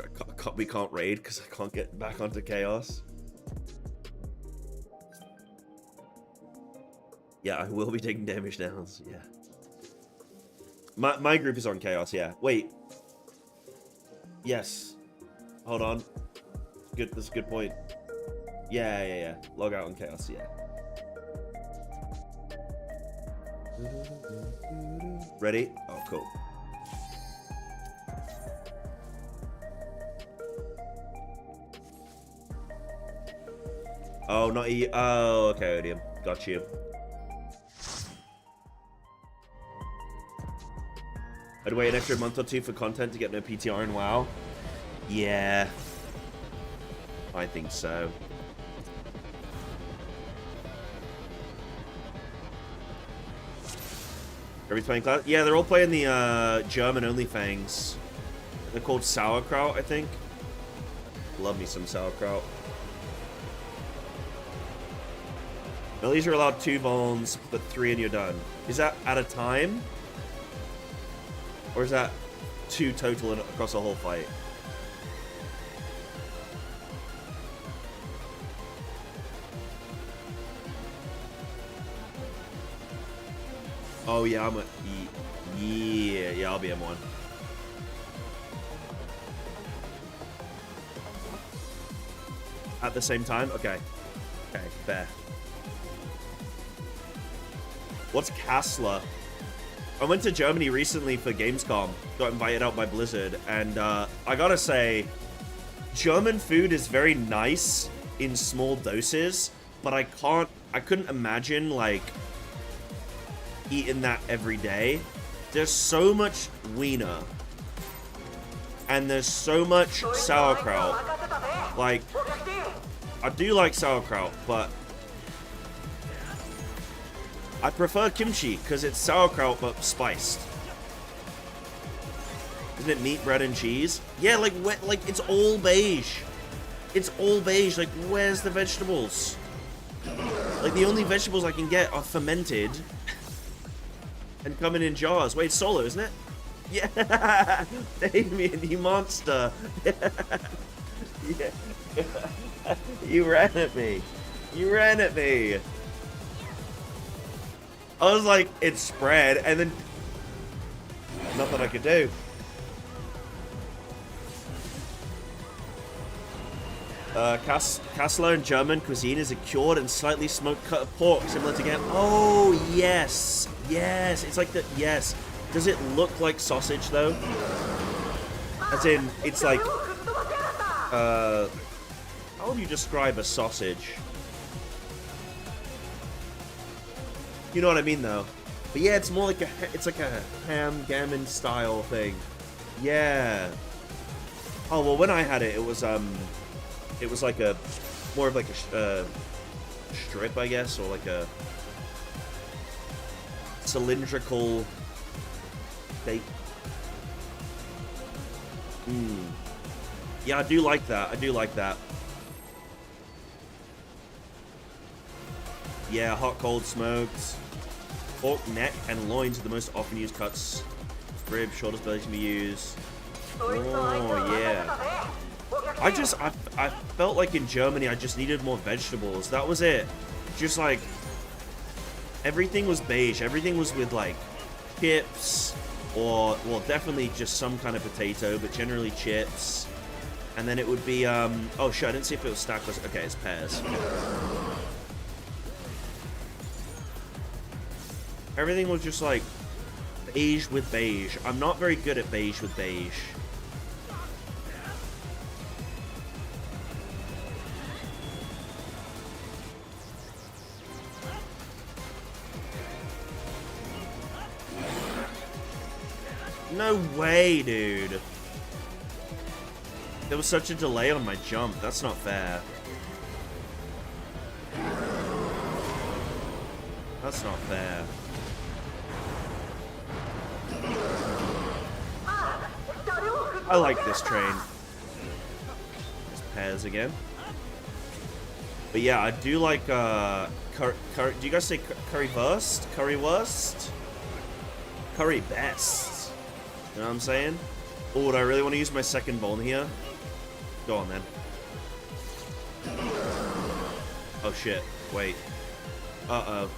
we can't raid, because I can't get back onto Chaos. Yeah, I will be taking damage downs, yeah. My group is on Chaos, yeah. Wait. Yes. Hold on. Good. That's a good point. Yeah. Log out on Chaos, yeah. Ready? Oh, cool. Oh, not E. Oh, okay, Odium. Got you. I'd wait an extra month or two for content to get no PTR in WoW. Yeah. I think so. Everybody's playing class? Yeah, they're all playing the German-only Fangs. They're called Sauerkraut, I think. Love me some Sauerkraut. Millies are allowed 2 Volns, but 3 and you're done. Is that at a time? Or is that 2 total across the whole fight? Oh yeah, I'm a... Yeah, I'll be M1. At the same time? Okay. Okay, fair. What's Kassler? I went to Germany recently for Gamescom. Got invited out by Blizzard. And I gotta say, German food is very nice in small doses. But I couldn't imagine, like, eating that every day. There's so much wiener. And there's so much sauerkraut. Like, I do like sauerkraut, but I prefer kimchi because it's sauerkraut but spiced. Isn't it meat, bread, and cheese? Yeah, like it's all beige. It's all beige. Like, where's the vegetables? Like, the only vegetables I can get are fermented and coming in jars. Wait, it's Solo, isn't it? Yeah, Damien, you monster. Yeah. You ran at me. You ran at me. I was like, it's spread, and then nothing I could do. Kassler in German cuisine is a cured and slightly smoked cut of pork, similar to game. Oh, yes. Yes. It's like the... Yes. Does it look like sausage, though? As in, it's like... how would you describe a sausage? You know what I mean, though. But yeah, it's more like it's like a ham gammon style thing. Yeah. Oh well, when I had it, it was like a more of like a strip, I guess, or like a cylindrical steak. Yeah, I do like that. I do like that. Yeah, hot, cold, smoked. Pork, neck, and loins are the most often used cuts. Rib, shoulders, belly can be used. Oh, yeah. I felt like in Germany I just needed more vegetables. That was it. just like everything was beige. Everything was with like chips or, well, definitely just some kind of potato, but generally chips. And then it would be, oh shit, I didn't see if it was stacked. Okay, it's pears. Okay. Everything was just like beige with beige. I'm not very good at beige with beige. No way, dude. There was such a delay on my jump. That's not fair. That's not fair. I like this train. There's pears again. But yeah, I do like, do you guys say currywurst? Currywurst? Curry best. You know what I'm saying? Oh, would I really want to use my second bone here? Go on, then. Oh, shit. Wait. Uh-oh.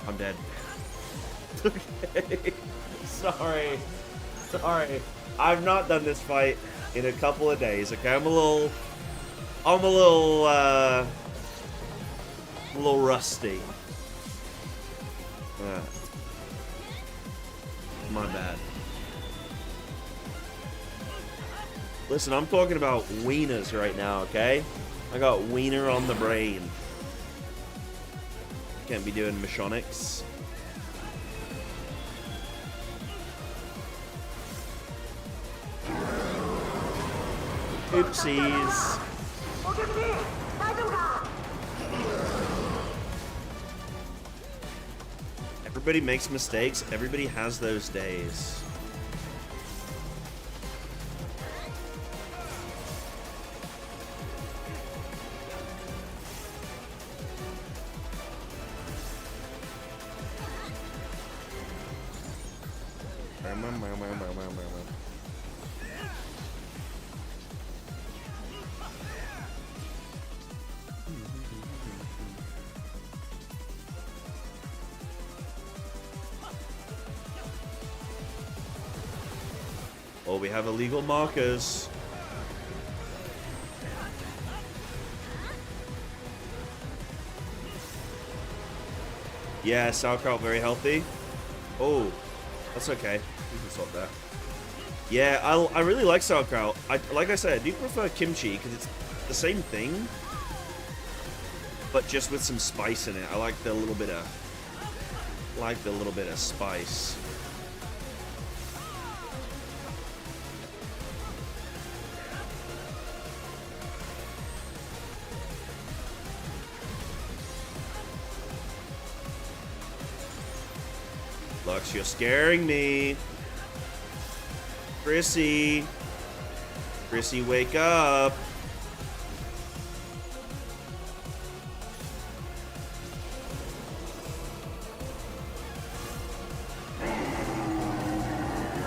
I'm dead. Okay. Sorry. Sorry. I've not done this fight in a couple of days, okay? I'm a little rusty. My bad. Listen, I'm talking about wieners right now, okay? I got wiener on the brain. Can't be doing mechanics. Oopsies. Everybody makes mistakes. Everybody has those days. Oh, we have illegal markers. Yeah, sauerkraut, very healthy. Oh, that's okay. We can sort that. Yeah, I really like sauerkraut. Like I said, I do prefer kimchi because it's the same thing, but just with some spice in it. I like the little bit of spice. Lux, you're scaring me. Chrissy. Chrissy, wake up.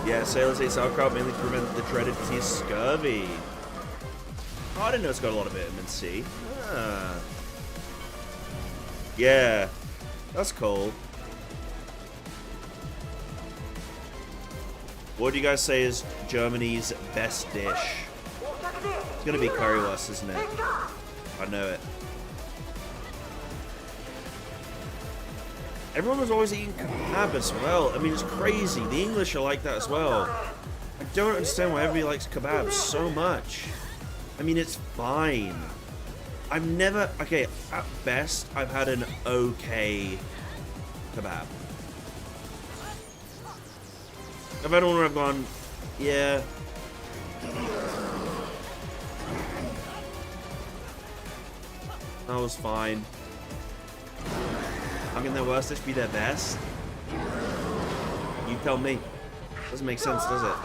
Yeah, sailors ate sauerkraut mainly to prevent the dreaded disease scurvy. Oh, I didn't know it's got a lot of vitamin C. Ah. Yeah, that's cool. What do you guys say is Germany's best dish? It's gonna be currywurst, isn't it? I know it. Everyone was always eating kebab as well. I mean, it's crazy. The English are like that as well. I don't understand why everybody likes kebab so much. I mean, it's fine. I've never... Okay, at best, I've had an okay kebab. I've had one where I've gone, yeah. That was fine. How can their worst dish be their best? You tell me. Doesn't make sense, does it?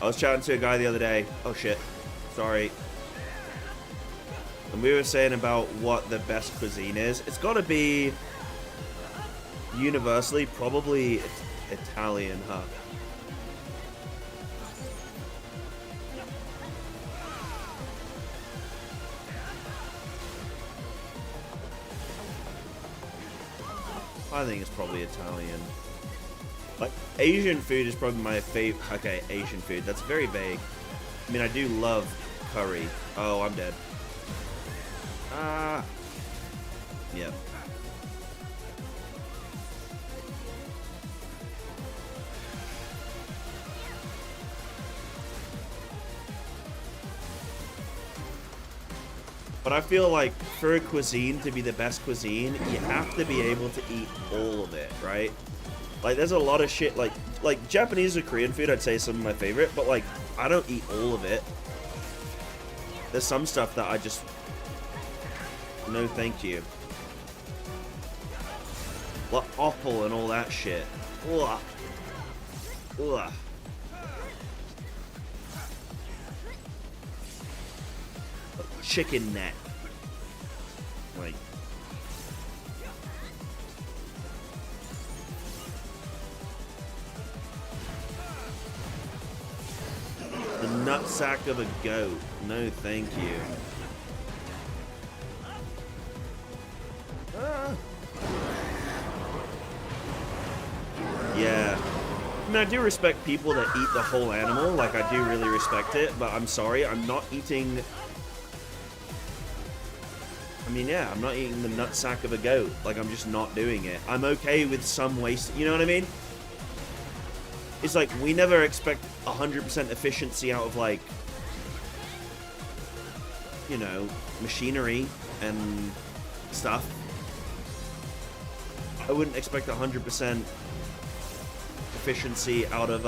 I was chatting to a guy the other day. Oh shit. Sorry. and we were saying about what the best cuisine is. It's got to be universally probably Italian, huh? I think it's probably Italian. Like, Asian food is probably my favorite. Okay, Asian food. That's very vague. I mean, I do love curry. Oh, I'm dead. Ah. Yep. But I feel like for a cuisine to be the best cuisine, you have to be able to eat all of it, right? Like, there's a lot of shit, like Japanese or Korean food, I'd say is some of my favorite, but, like, I don't eat all of it. There's some stuff that I just... No, thank you. Like, apple and all that shit. Ugh. Ugh. Chicken neck. Like... The nutsack of a goat. No, thank you. Yeah. I mean, I do respect people that eat the whole animal. Like, I do really respect it. But I'm sorry, I'm not eating... I mean, yeah, I'm not eating the nutsack of a goat. Like, I'm just not doing it. I'm okay with some waste. You know what I mean? It's like, we never expect 100% efficiency out of, like, you know, machinery and stuff. I wouldn't expect 100% efficiency out of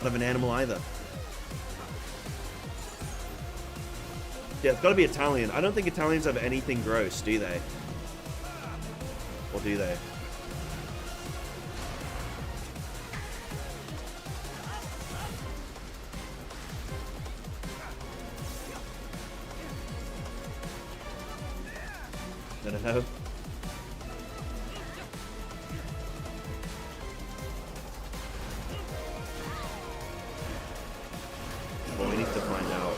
an animal either. Yeah, it's gotta be Italian. I don't think Italians have anything gross, do they? Or do they? I don't know. Well, we need to find out.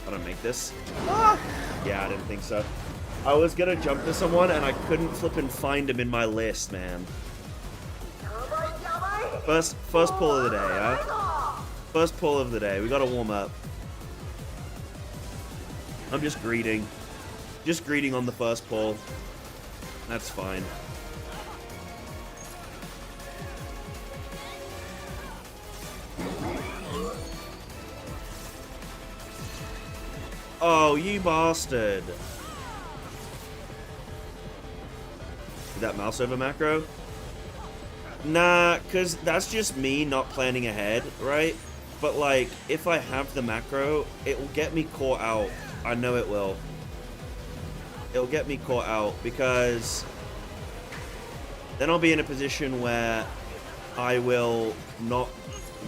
I don't make this. Ah! Yeah, I didn't think so. I was gonna jump to someone and I couldn't flip and find him in my list, man. First pull of the day, huh? First pull of the day. We gotta warm up. I'm just greeting. Just greeting on the first pull. That's fine. Oh, you bastard. Did that mouse over macro? Nah, because that's just me not planning ahead, right? But, like, if I have the macro, it will get me caught out. I know it will. It'll get me caught out because then I'll be in a position where I will not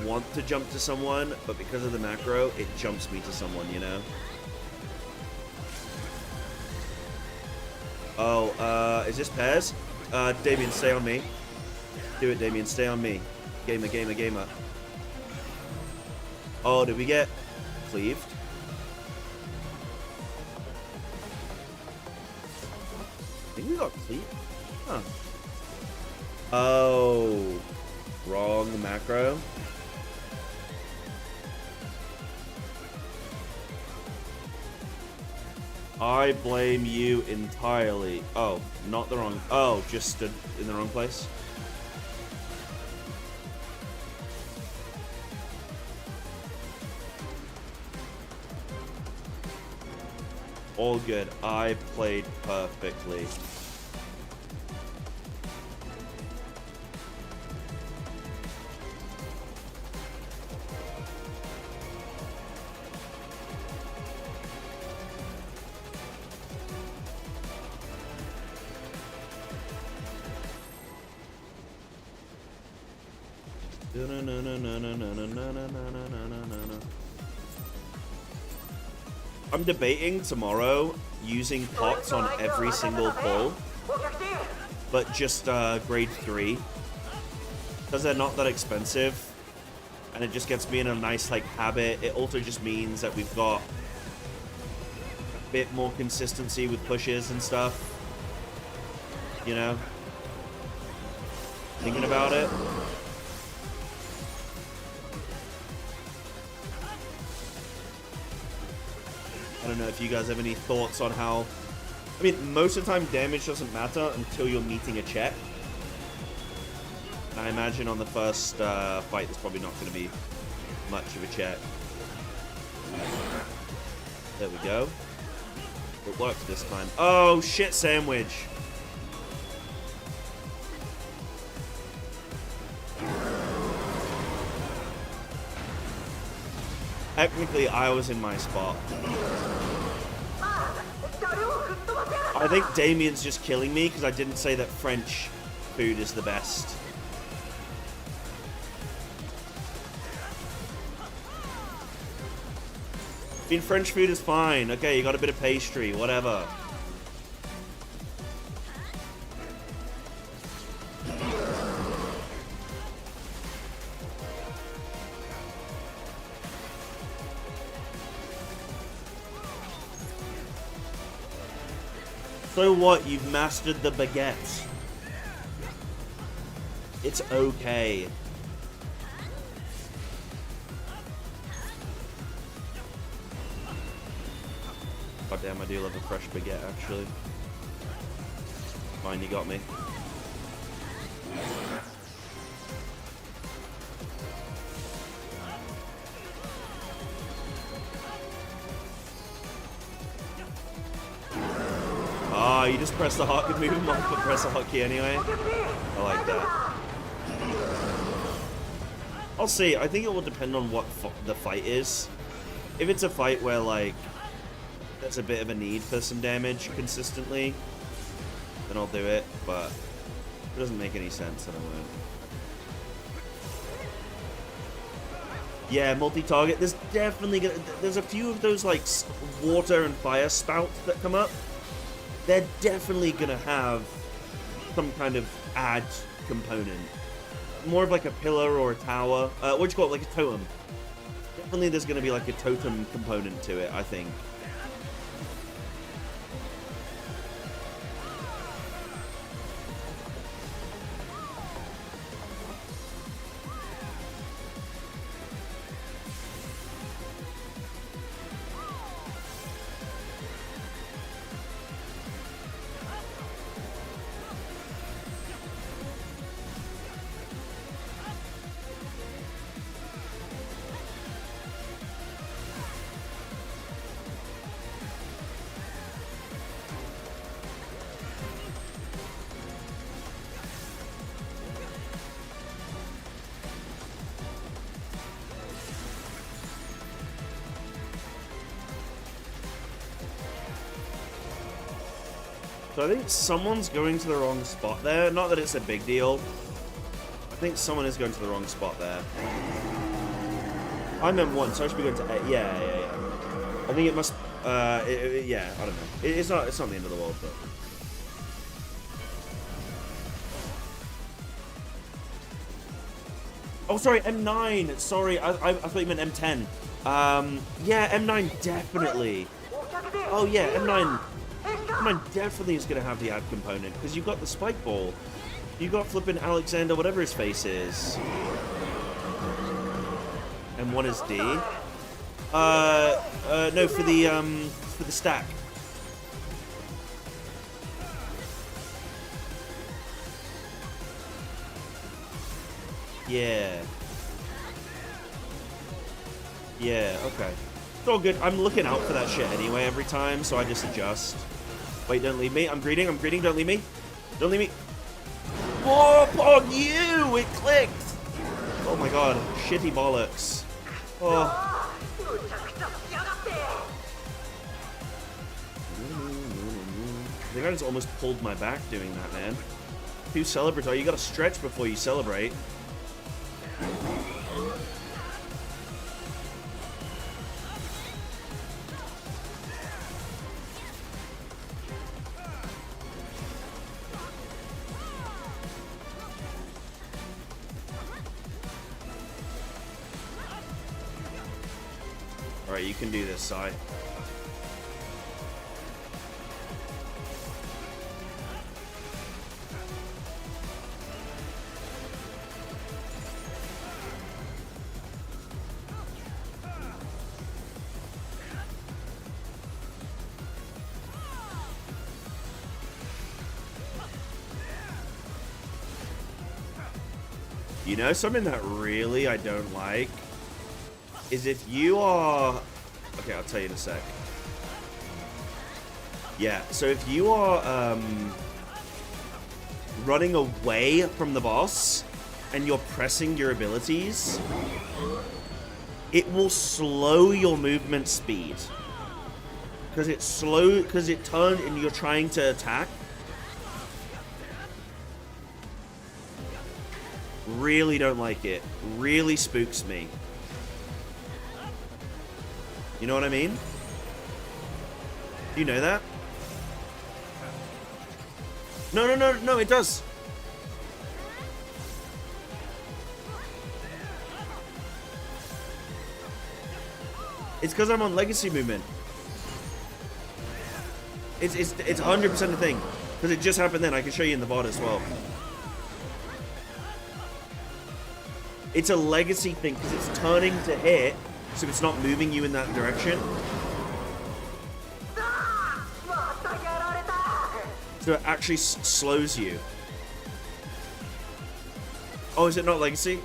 want to jump to someone, but because of the macro, it jumps me to someone, you know? Oh, is this Pez? Damien, stay on me. Do it, Damien, stay on me. Gamer, gamer, gamer. Oh, did we get cleaved? I think we got cleaved. Huh. Oh. Wrong macro. I blame you entirely. Oh, not the wrong... Oh, just stood in the wrong place. All good. I played perfectly. I'm debating tomorrow using pots on every single pull, but just grade 3, because they're not that expensive, and it just gets me in a nice like habit. It also just means that we've got a bit more consistency with pushes and stuff, you know, thinking about it. I don't know if you guys have any thoughts on how... I mean, most of the time damage doesn't matter until you're meeting a check. And I imagine on the first fight there's probably not going to be much of a check. There we go. It worked this time. Oh, shit sandwich. Technically, I was in my spot. I think Damien's just killing me because I didn't say that French food is the best. I mean, French food is fine. Okay, you got a bit of pastry, whatever. So what? You've mastered the baguette. It's okay. God damn, I do love a fresh baguette, actually. Fine, you got me. Ah, you just press the hotkey, move him off, but press the hotkey anyway. I like that. I'll see. I think it will depend on what the fight is. If it's a fight where, like, there's a bit of a need for some damage consistently, then I'll do it, but if it doesn't make any sense, then I won't. Yeah, multi-target. There's definitely gonna... There's a few of those, like, water and fire spouts that come up. They're definitely gonna have some kind of add component. More of like a pillar or a tower. What do you call it? Like a totem. Definitely there's gonna be like a totem component to it, I think. So I think someone's going to the wrong spot there. Not that it's a big deal. I think someone is going to the wrong spot there. I'm M1, so I should be going to A. Yeah. I think it must... yeah, I don't know. It's not the end of the world, but... Oh, sorry, M9. Sorry, I thought you meant M10. Yeah, M9 definitely. Oh, yeah, M9 definitely is going to have the add component, because you've got the spike ball. You've got flipping Alexander, whatever his face is. And one is D. No, for the stack. Yeah. Yeah, okay. It's all good. I'm looking out for that shit anyway every time, so I just adjust. Wait, don't leave me. I'm greeting, don't leave me. Don't leave me. Whoa, Prog, you! It clicked! Oh my god, shitty bollocks. Oh. I think I just almost pulled my back doing that, man. Too celebratory. You gotta stretch before you celebrate. Alright, you can do this, Sai. You know something that really I don't like? Is if you are... Okay, I'll tell you in a sec. Yeah, so if you are running away from the boss and you're pressing your abilities, it will slow your movement speed. Because it turned and you're trying to attack. Really don't like it. Really spooks me. You know what I mean? Do you know that? No, it does. It's because I'm on legacy movement. It's 100% the thing. Because it just happened then. I can show you in the VOD as well. It's a legacy thing because it's turning to hit, so it's not moving you in that direction. So it actually slows you. Oh, is it not legacy?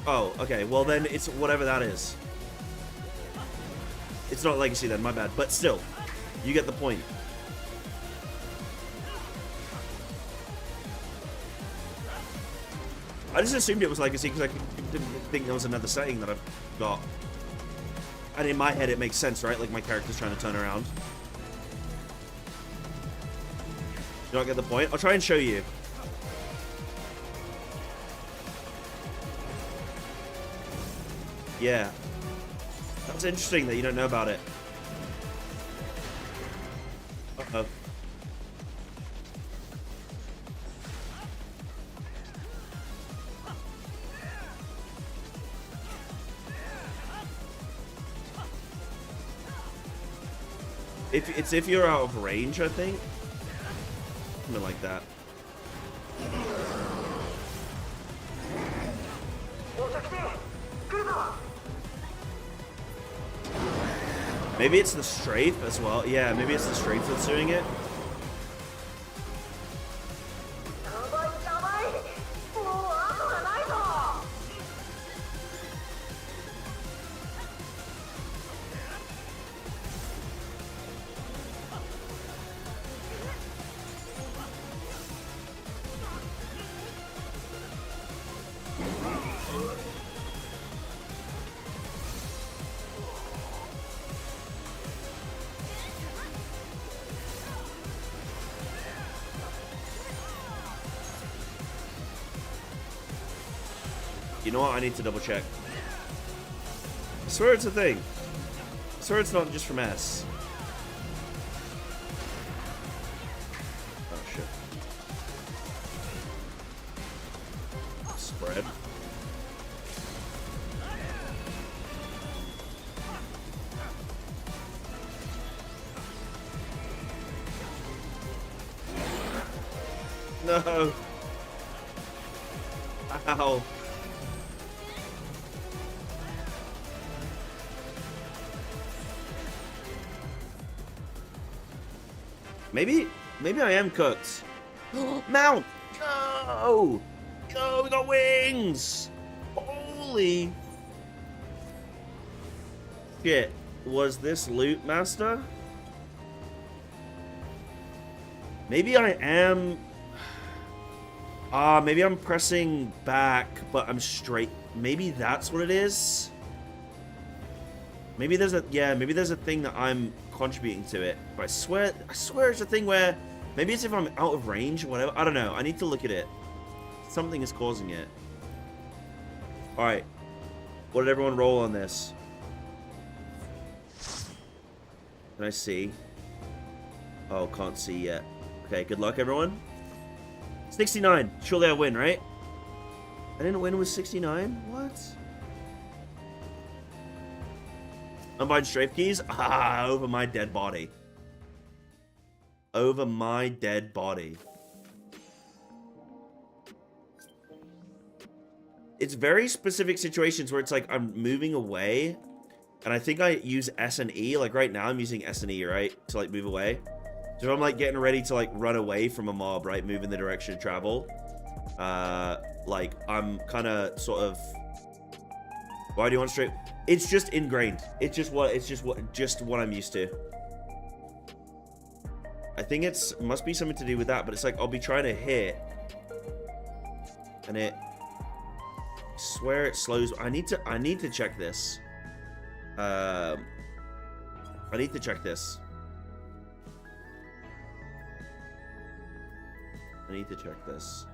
Oh, okay. Well, then it's whatever that is. It's not legacy then, my bad. But still, you get the point. I just assumed it was legacy because I didn't think there was another setting that I've got. And in my head, it makes sense, right? Like my character's trying to turn around. You don't get the point? I'll try and show you. Yeah. That's interesting that you don't know about it. Uh-oh. If you're out of range, I think. Something like that. Maybe it's the strafe as well. Yeah, maybe it's the strafe that's doing it. You know what? I need to double check. I swear it's a thing. I swear it's not just from S. Oh shit. Spread. No. Ow. Maybe I am cooked. Mount! Go! Go, we got wings! Holy shit. Was this loot master? Maybe I am... maybe I'm pressing back, but I'm straight. Maybe that's what it is? Maybe there's a thing that I'm contributing to it. But I swear it's a thing where maybe it's if I'm out of range or whatever. I don't know. I need to look at it. Something is causing it. Alright. What did everyone roll on this? Can I see? Oh, can't see yet. Okay, good luck, everyone. 69. Surely I win, right? I didn't win with 69? What? I'm buying strafe keys? Ah, over my dead body. Over my dead body. It's very specific situations where it's like I'm moving away, and I think I use S and E. Like right now I'm using S and E, right? To like move away. So if I'm like getting ready to like run away from a mob, right? Move in the direction of travel. Like I'm kind of sort of... Why do you want straight? It's just ingrained. It's just what I'm used to. I think it's must be something to do with that, but it's like I'll be trying to hit, and I swear it slows. I need to check this. I need to check this. I need to check this.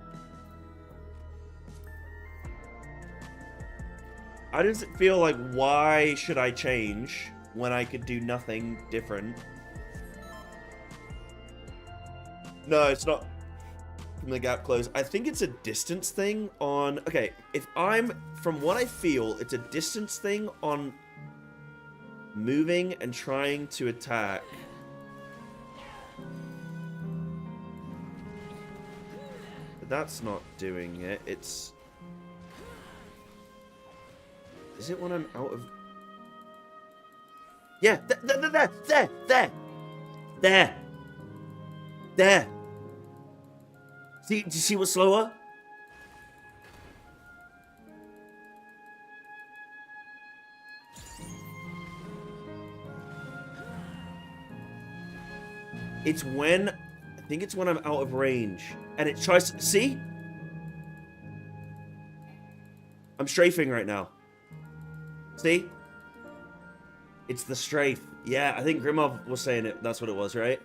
I just feel like, why should I change when I could do nothing different? No, it's not from the gap close. I think it's a distance thing on... Okay, if I'm... From what I feel, it's a distance thing on moving and trying to attack. But that's not doing it. It's... Is it when I'm out of... Yeah, there. See, do you see what's slower? It's when... I think it's when I'm out of range. And it tries to... See? I'm strafing right now. See? It's the strafe. Yeah, I think Grimov was saying it. That's what it was, right?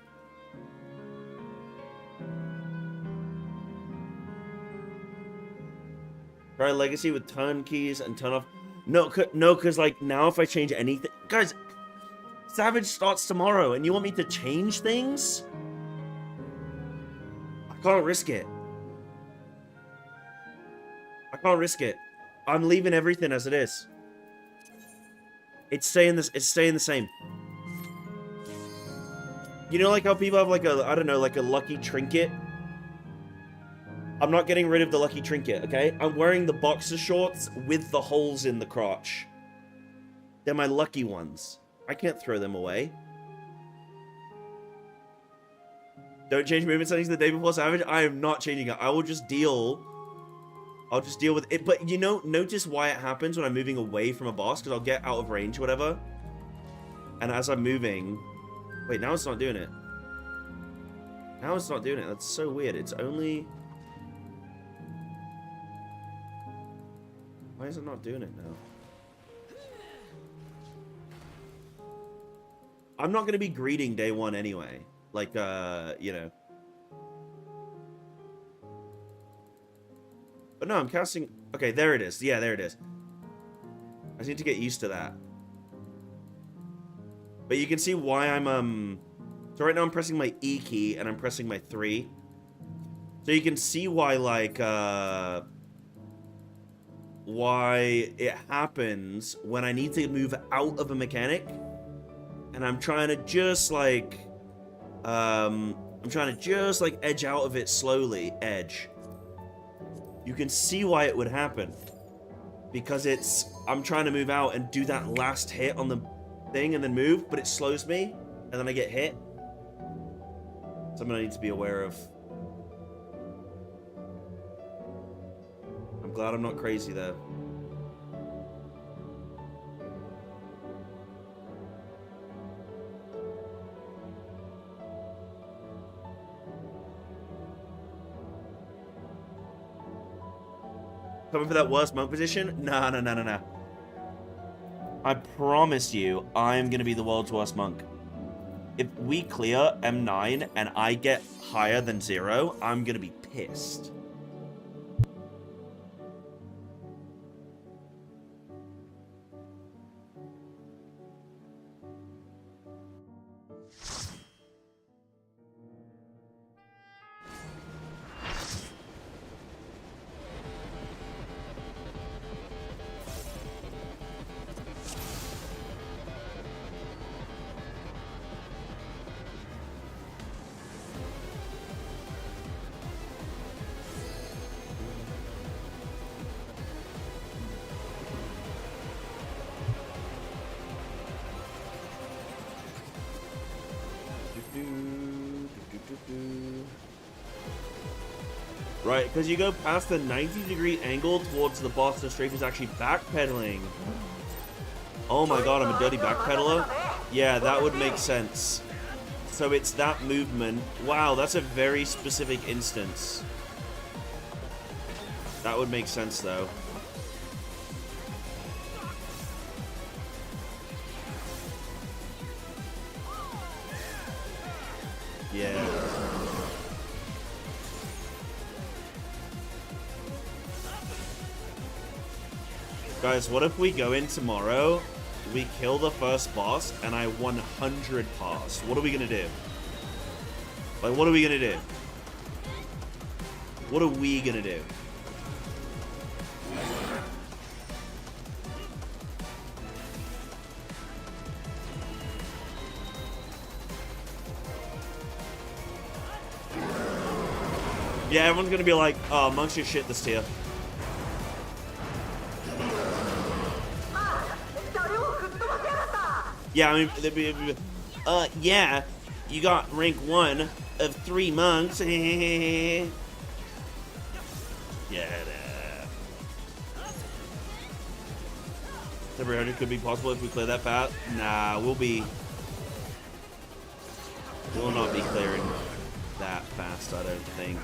Try Legacy with turn keys and turn off. No, because like now if I change anything... Guys, Savage starts tomorrow and you want me to change things? I can't risk it. I can't risk it. I'm leaving everything as it is. It's staying the same. You know like how people have like a, I don't know, like a lucky trinket? I'm not getting rid of the lucky trinket, okay? I'm wearing the boxer shorts with the holes in the crotch. They're my lucky ones. I can't throw them away. Don't change movement settings the day before Savage. I am not changing it. I will just deal... I'll just deal with it. But, you know, notice why it happens when I'm moving away from a boss, because I'll get out of range or whatever. And as I'm moving... Wait, now it's not doing it. Now it's not doing it. That's so weird. It's only... Why is it not doing it now? I'm not going to be greeting day one anyway. Like, you know. But no, I'm casting... Okay, there it is. Yeah, there it is. I just need to get used to that. But you can see why I'm, So right now I'm pressing my E key, and I'm pressing my 3. So you can see why, like, why it happens when I need to move out of a mechanic. And I'm trying to just, like... I'm trying to just, like, edge out of it slowly. Edge. You can see why it would happen. Because it's... I'm trying to move out and do that last hit on the thing and then move, but it slows me, and then I get hit. Something I need to be aware of. I'm glad I'm not crazy, though. Coming for that worst monk position? No. I promise you, I'm going to be the world's worst monk. If we clear M9 and I get higher than 0, I'm going to be pissed. Right, because you go past the 90-degree angle towards the boss, and Strafe is actually backpedaling. Oh my god, I'm a dirty backpedaler? Yeah, that would make sense. So it's that movement. Wow, that's a very specific instance. That would make sense, though. Yeah. Guys, what if we go in tomorrow, we kill the first boss, and I 100 pass? What are we gonna do? Like, what are we gonna do? What are we gonna do? Yeah, everyone's gonna be like, oh, Monk's your shit this tier. Yeah, I mean, yeah, you got rank 1 of 3 monks. Yeah. 700 could be possible if we clear that path. Nah, we'll not be clearing that fast, I don't think.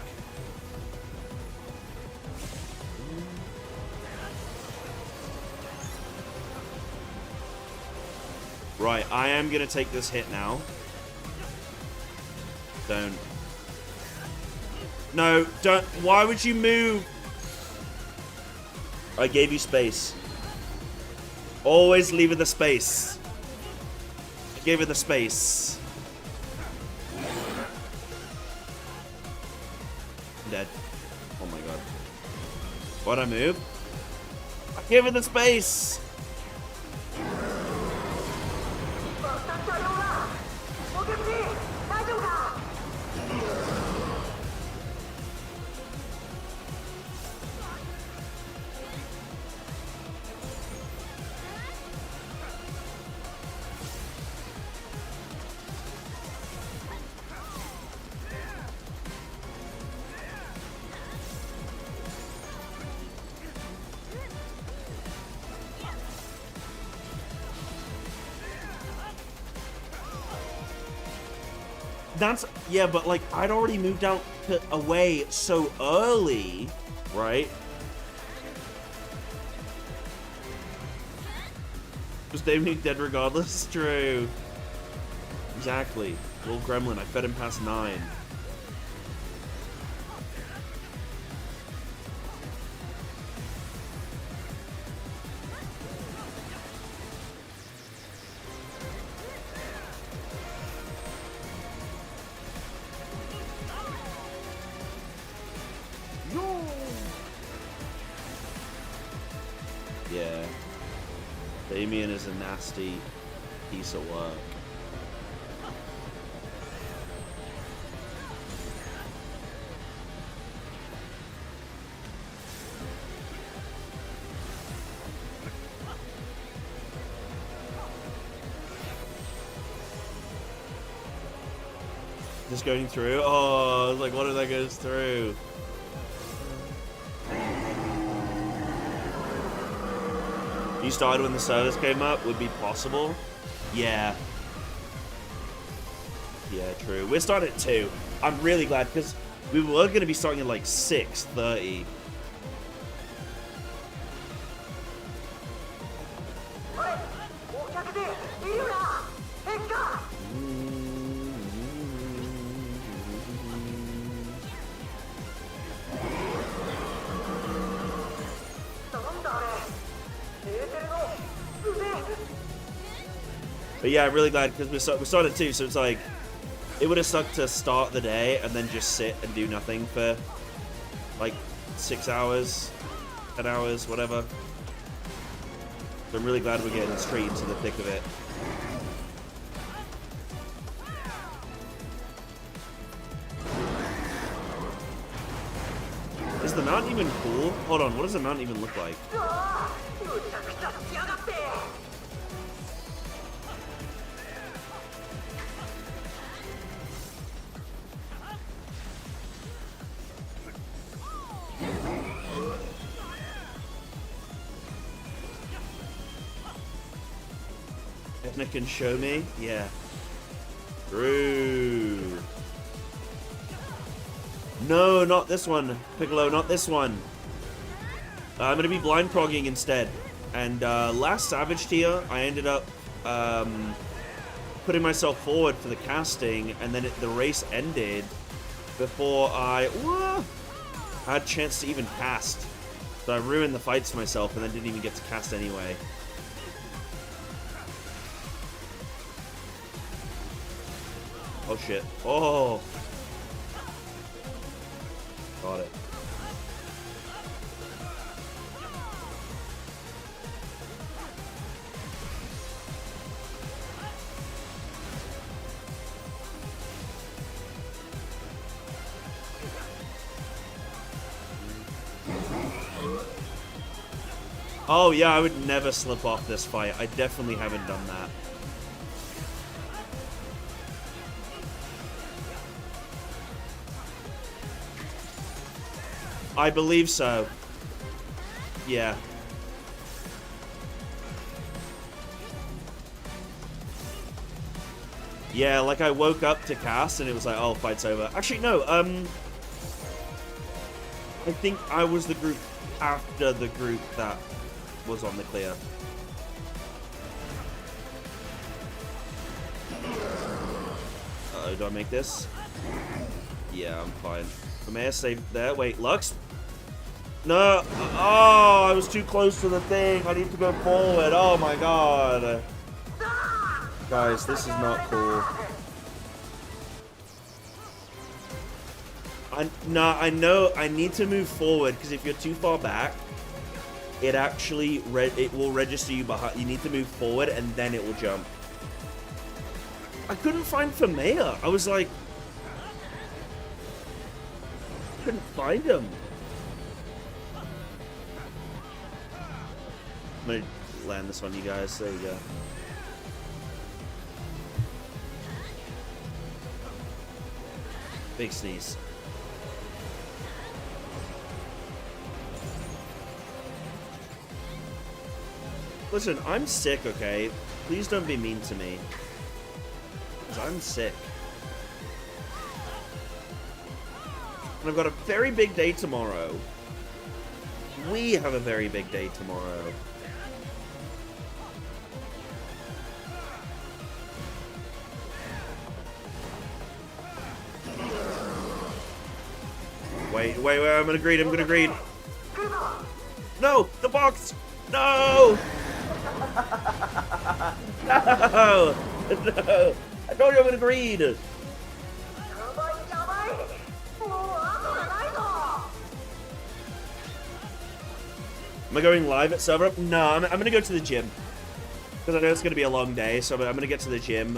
Right, I am gonna take this hit now. Don't. No, don't. Why would you move? I gave you space. Always leave it the space. I gave it the space. I'm dead. Oh my god. Why'd I move? I gave it the space. That's, yeah, but like, I'd already moved out away so early, right? Just David dead regardless? True. Exactly. Little gremlin, I fed him past 9. Yeah. Damien is a nasty piece of work. Just going through? Oh, I was like, what if that goes through? You started when the service came up, would be possible. Yeah. Yeah, true. We're starting at 2. I'm really glad, because we were going to be starting at like 6:30. But yeah, I'm really glad because we started too, so it's like, it would have sucked to start the day and then just sit and do nothing for like 6 hours, 10 hours, whatever. So I'm really glad we're getting straight into the thick of it. Is the mount even cool? Hold on, what does the mount even look like? partner can show me. Yeah. True. No, not this one. Piccolo, not this one. I'm going to be blind progging instead. And last Savage tier, I ended up putting myself forward for the casting, and then the race ended before I had a chance to even cast. So I ruined the fights myself, and then didn't even get to cast anyway. Oh shit. Oh! Got it. Oh yeah, I would never slip off this fight. I definitely haven't done that. I believe so. Yeah. Yeah, like I woke up to cast and it was like, oh, fight's over. Actually, no, I think I was the group after the group that was on the clear. Uh-oh, do I make this? Yeah, I'm fine. I may have saved there. Wait, Lux? No! Oh, I was too close to the thing. I need to go forward. Oh my god. Guys, this is not cool. I know I need to move forward, because if you're too far back, it actually it will register you behind. You need to move forward and then it will jump. I couldn't find Famea. I was like, couldn't find him. I'm gonna land this on you guys. There you go. Big sneeze. Listen, I'm sick, okay? Please don't be mean to me. Because I'm sick. And I've got a very big day tomorrow. We have a very big day tomorrow. Wait, I'm gonna greed, No! The box! No! No! No! I told you I'm gonna greed! Am I going live at server up? No, I'm gonna go to the gym. Because I know it's gonna be a long day, so I'm gonna get to the gym.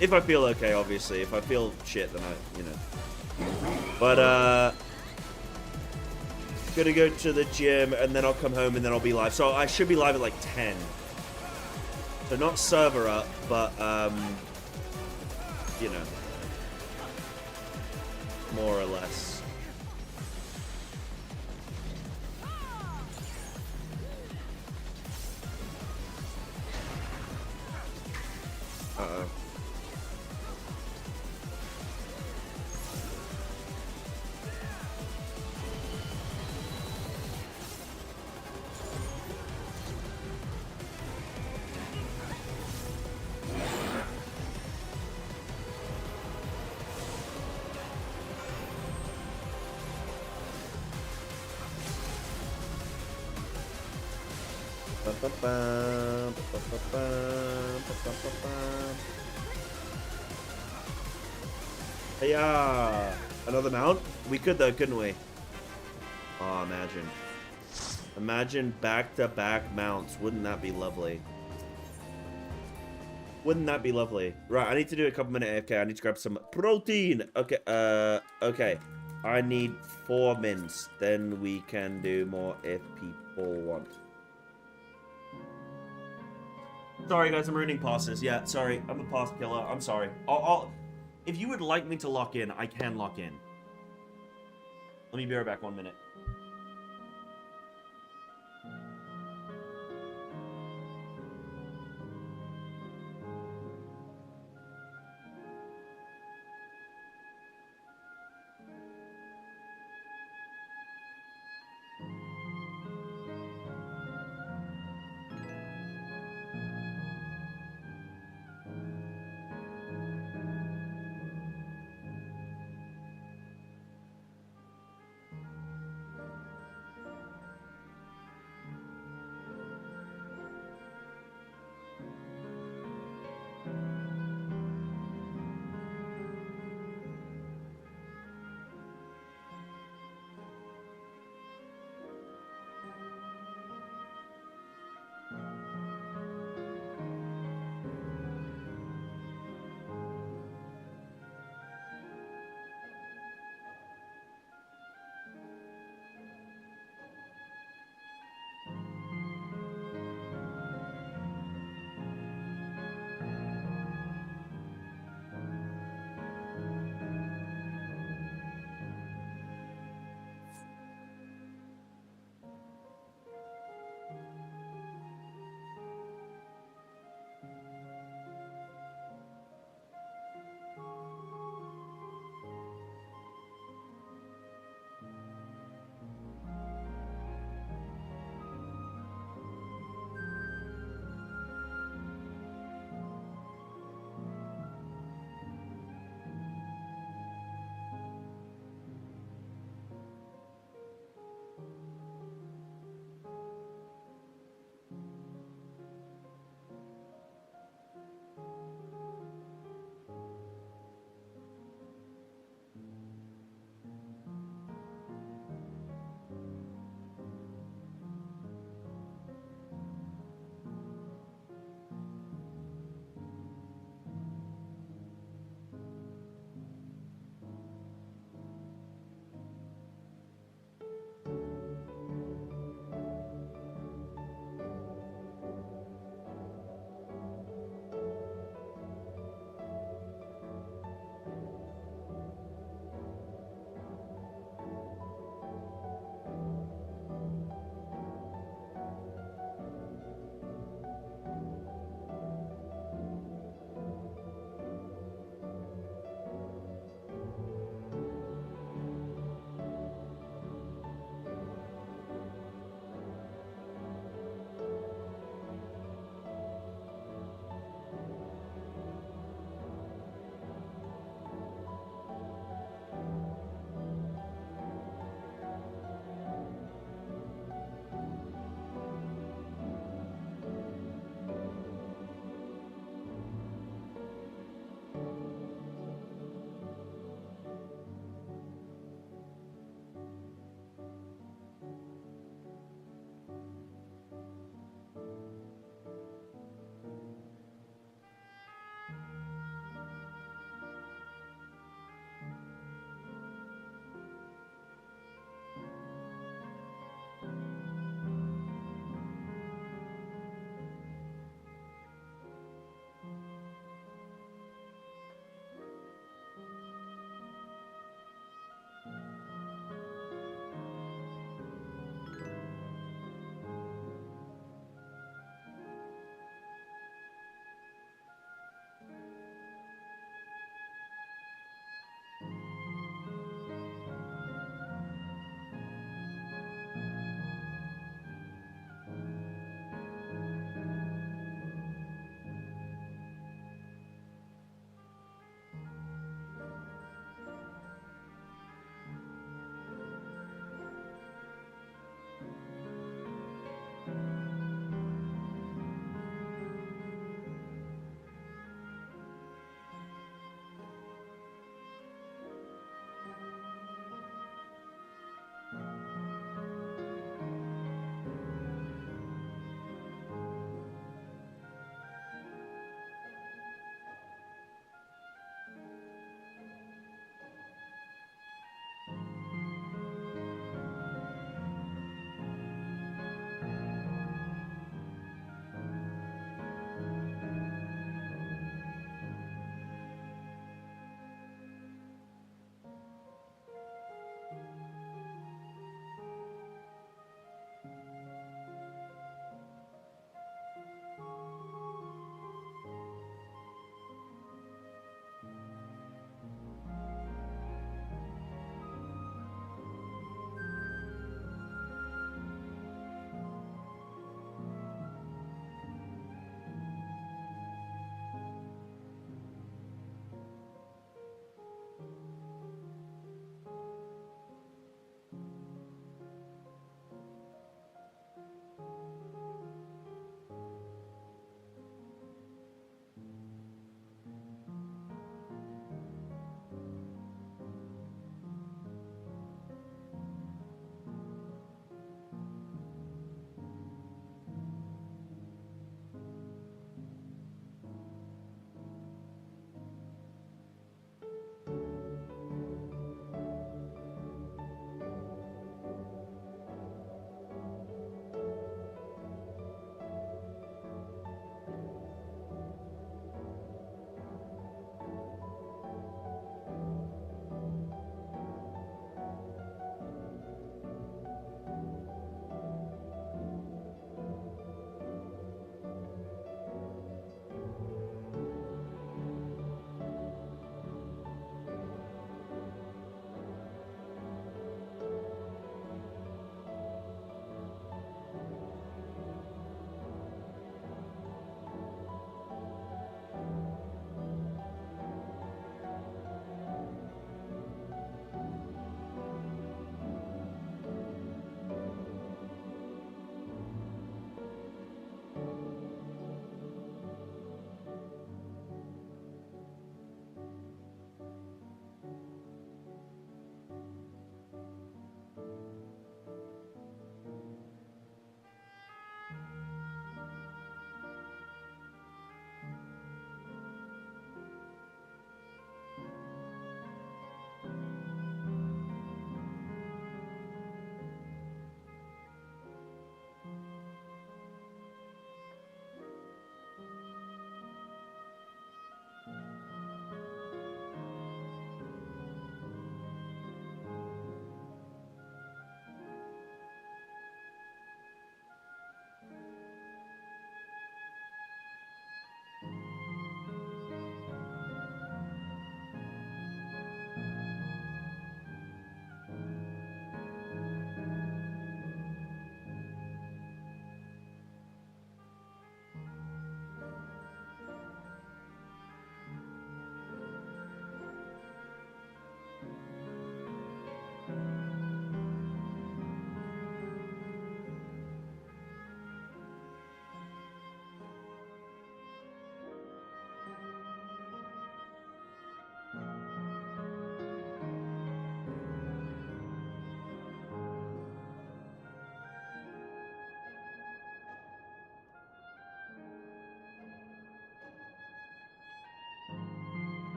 If I feel okay, obviously. If I feel shit, then I, you know. But, gonna go to the gym, and then I'll come home, and then I'll be live. So I should be live at, like, 10. So not server up, but, you know. More or less. Uh-oh. Hey, another mount? We could though, couldn't we? Oh, imagine. Imagine back-to-back mounts. Wouldn't that be lovely? Wouldn't that be lovely? Right, I need to do a couple minute AFK. I need to grab some protein. Okay, okay. I need 4 mins. Then we can do more if people want. Sorry, guys, I'm ruining passes. Yeah, sorry. I'm a pass killer. I'm sorry. If you would like me to lock in, I can lock in. Let me be right back 1 minute.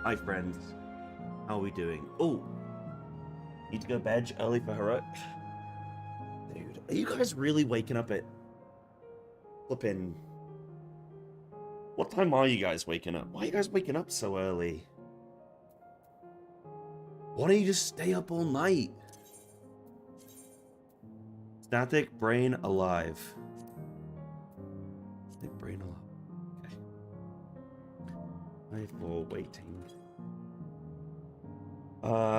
Hi, friends. How are we doing? Oh, need to go bed early for heroic. Dude, are you guys really waking up at flipping? What time are you guys waking up? Why are you guys waking up so early? Why don't you just stay up all night? Static brain alive. Static brain alive. Okay. For waiting.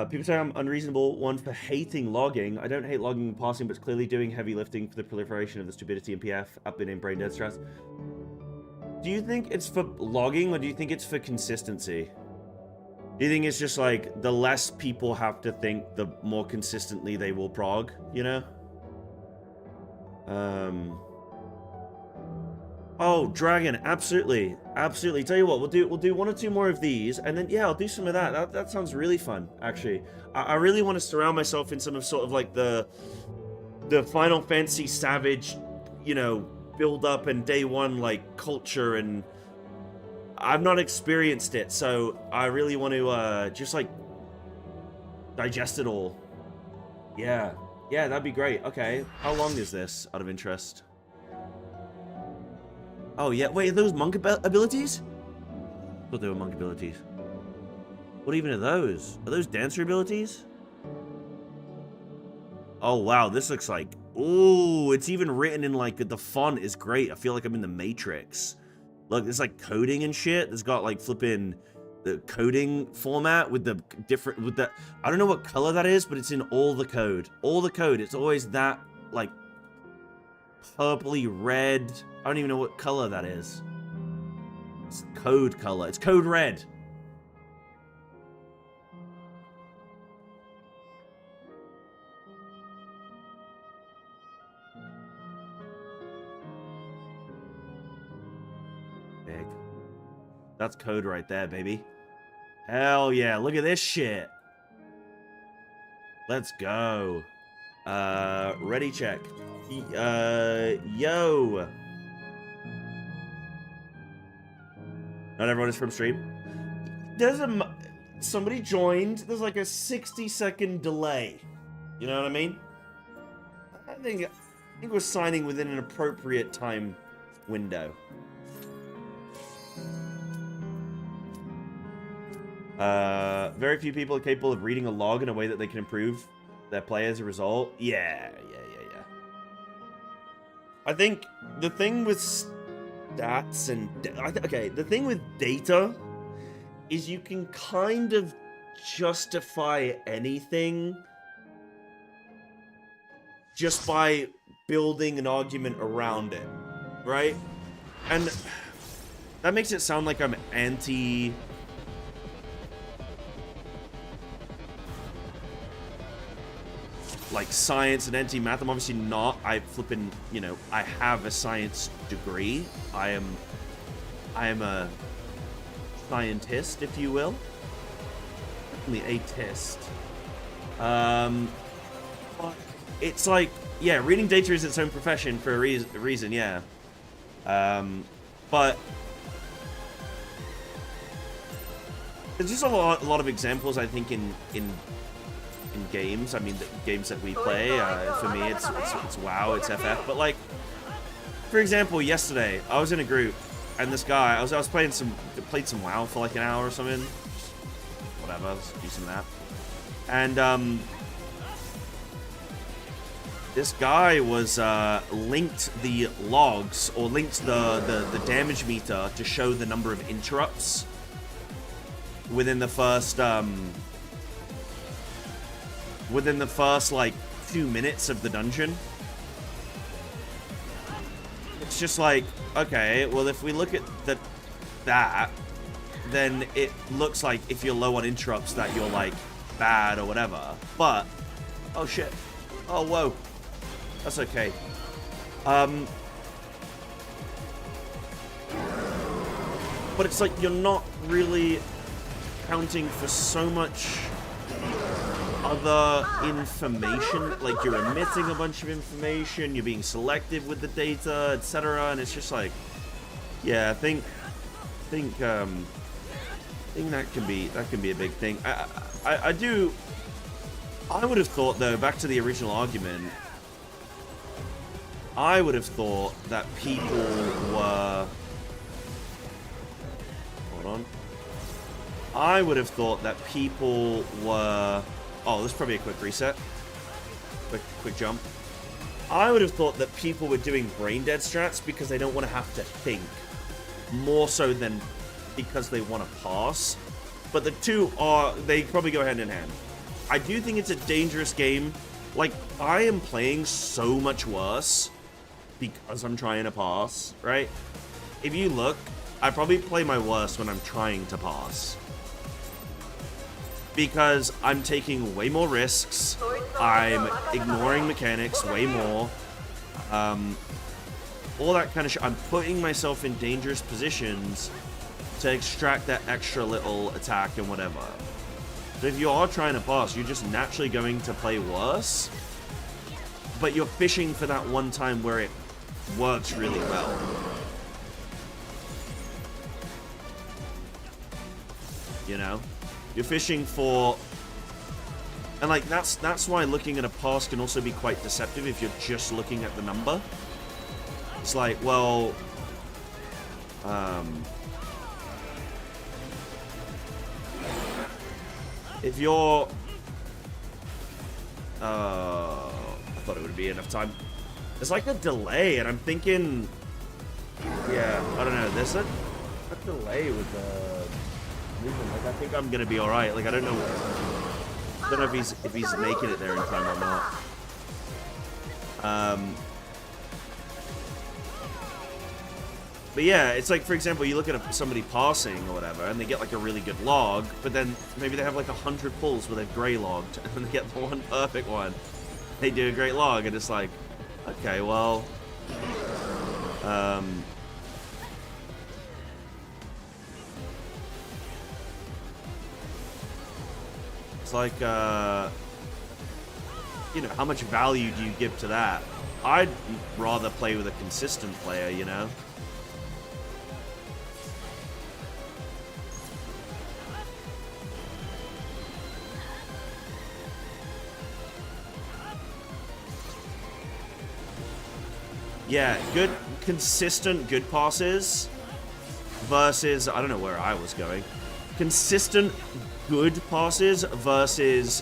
People say I'm unreasonable one for hating logging. I don't hate logging and passing, but it's clearly doing heavy lifting for the proliferation of the stupidity in PF. I've been in brain dead stress. Do you think it's for logging, or do you think it's for consistency? Do you think it's just like the less people have to think, the more consistently they will prog, you know? Oh, Dragon, absolutely, absolutely. Tell you what, we'll do one or two more of these, and then yeah, I'll do some of that. That sounds really fun, actually. I really want to surround myself in some of sort of like the Final Fantasy Savage, you know, build up and day one like culture, and I've not experienced it, so I really want to just like digest it all. Yeah, that'd be great. Okay, how long is this, out of interest? Oh yeah, wait, are those monk abilities? I thought they were monk abilities. What even are those? Are those dancer abilities? Oh wow, this looks like, ooh, it's even written in like, the font is great. I feel like I'm in the Matrix. Look, there's like coding and shit. There's got like flipping the coding format with the different, with the, I don't know what color that is, but it's in all the code. All the code, it's always that like purpley red. I don't even know what color that is. It's code color. It's code red. Big. That's code right there, baby. Hell yeah, look at this shit. Let's go. Ready check. Yo. Not everyone is from stream. There's somebody joined. There's like a 60-second delay. You know what I mean? I think we're signing within an appropriate time window. Very few people are capable of reading a log in a way that they can improve their play as a result. Yeah. I think the thing with stats and okay, the thing with data is you can kind of justify anything just by building an argument around it, right? And that makes it sound like I'm anti like science and anti-math. I'm obviously not. I flipping, you know, I have a science degree. I am a scientist, if you will. Only a test. But it's like, yeah, reading data is its own profession for a reason, yeah. But there's just a lot of examples, I think, in games. I mean, the games that we play, for me, it's WoW, it's FF. But like, for example, yesterday I was in a group, and this guy, I was played some WoW for like an hour or something. Whatever, let's do some of that. And this guy was linked the logs, or linked the damage meter to show the number of interrupts within the first like 2 minutes of the dungeon. It's just like, okay, well, if we look at that, then it looks like if you're low on interrupts that you're like bad or whatever. But oh shit, oh whoa, that's okay. But it's like you're not really accounting for so much other information. Like, you're omitting a bunch of information, you're being selective with the data, etc. And it's just like, yeah, I think think that can be a big thing. I would have thought, though, back to the original argument, I would have thought that people were... Hold on. I would have thought that people were... Oh, this is probably a quick reset. Quick jump. I would have thought that people were doing brain dead strats because they don't want to have to think. More so than because they want to pass. But the two are... They probably go hand in hand. I do think it's a dangerous game. Like, I am playing so much worse because I'm trying to pass, right? If you look, I probably play my worst when I'm trying to pass. Because I'm taking way more risks, I'm ignoring mechanics way more, all that kind of shit. I'm putting myself in dangerous positions to extract that extra little attack and whatever. So if you are trying to pass, you're just naturally going to play worse, but you're fishing for that one time where it works really well. You know? You're fishing for... And, like, that's why looking at a pass can also be quite deceptive if you're just looking at the number. It's like, well... if you're... I thought it would be enough time. There's, like, a delay, and I'm thinking... Yeah, I don't know. There's a delay with the... Like, I think I'm gonna be all right. Like, I don't know if he's making it there in time or not. But yeah, it's like, for example, you look at somebody passing or whatever, and they get like a really good log, but then maybe they have like 100 pulls where they've gray logged, and they get the one perfect one. They do a great log, and it's like, okay, well, like, you know, how much value do you give to that? I'd rather play with a consistent player, you know? Yeah, good, consistent good passes versus, I don't know where I was going. Consistent good passes versus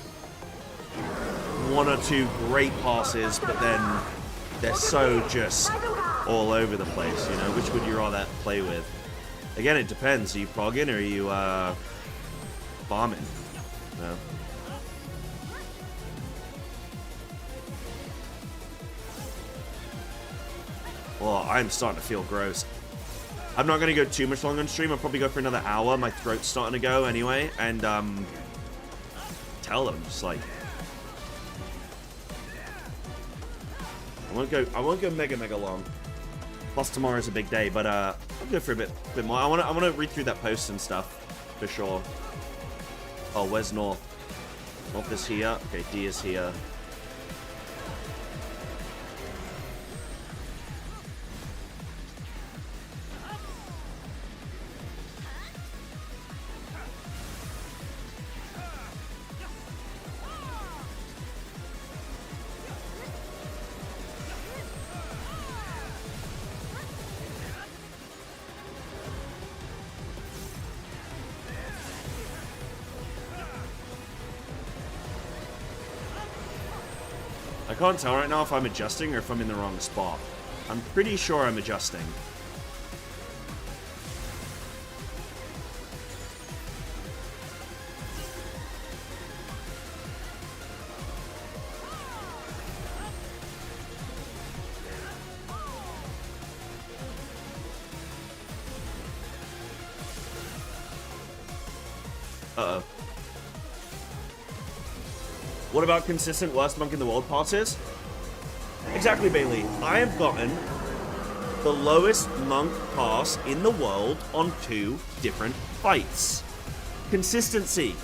one or two great passes, but then they're so just all over the place, you know? Which would you rather play with? Again, it depends. Are you progging or are you farming? No. Well, I'm starting to feel gross. I'm not going to go too much long on stream. I'll probably go for another hour. My throat's starting to go anyway. And, tell them, just like... I won't go mega long. Plus tomorrow's a big day, but, I'll go for a bit more. I want to read through that post and stuff, for sure. Oh, where's North? North is here. Okay, D is here. I can't tell right now if I'm adjusting or if I'm in the wrong spot. I'm pretty sure I'm adjusting. Uh-oh. What about consistent worst monk in the world passes? Exactly, Bailey. I have gotten the lowest monk pass in the world on 2 different fights. Consistency.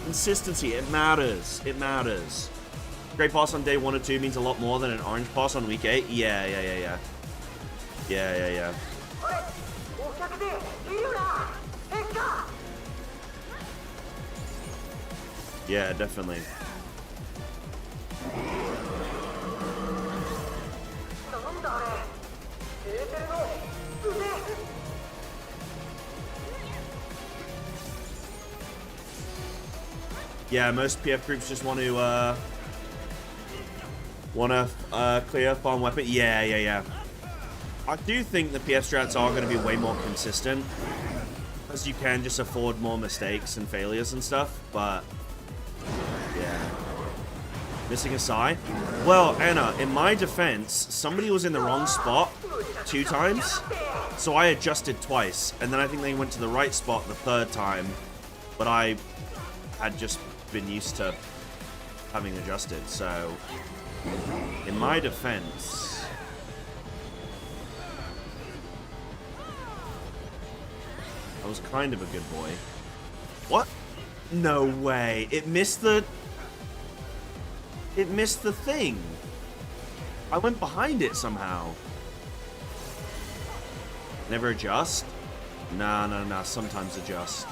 Consistency. It matters. It matters. Great pass on day 1 or 2 means a lot more than an orange pass on week 8. Yeah. Yeah, definitely. Yeah, most PF groups just want to clear farm weapon. Yeah. I do think the PF strats are going to be way more consistent, because you can just afford more mistakes and failures and stuff. But yeah, missing a Psy. Well, Anna, in my defense, somebody was in the wrong spot 2 times, so I adjusted twice, and then I think they went to the right spot the 3rd time, but I had just been used to having adjusted. So in my defense, I was kind of a good boy. What? No way. It missed the thing. I went behind it somehow. Never adjust? Nah. Sometimes adjust.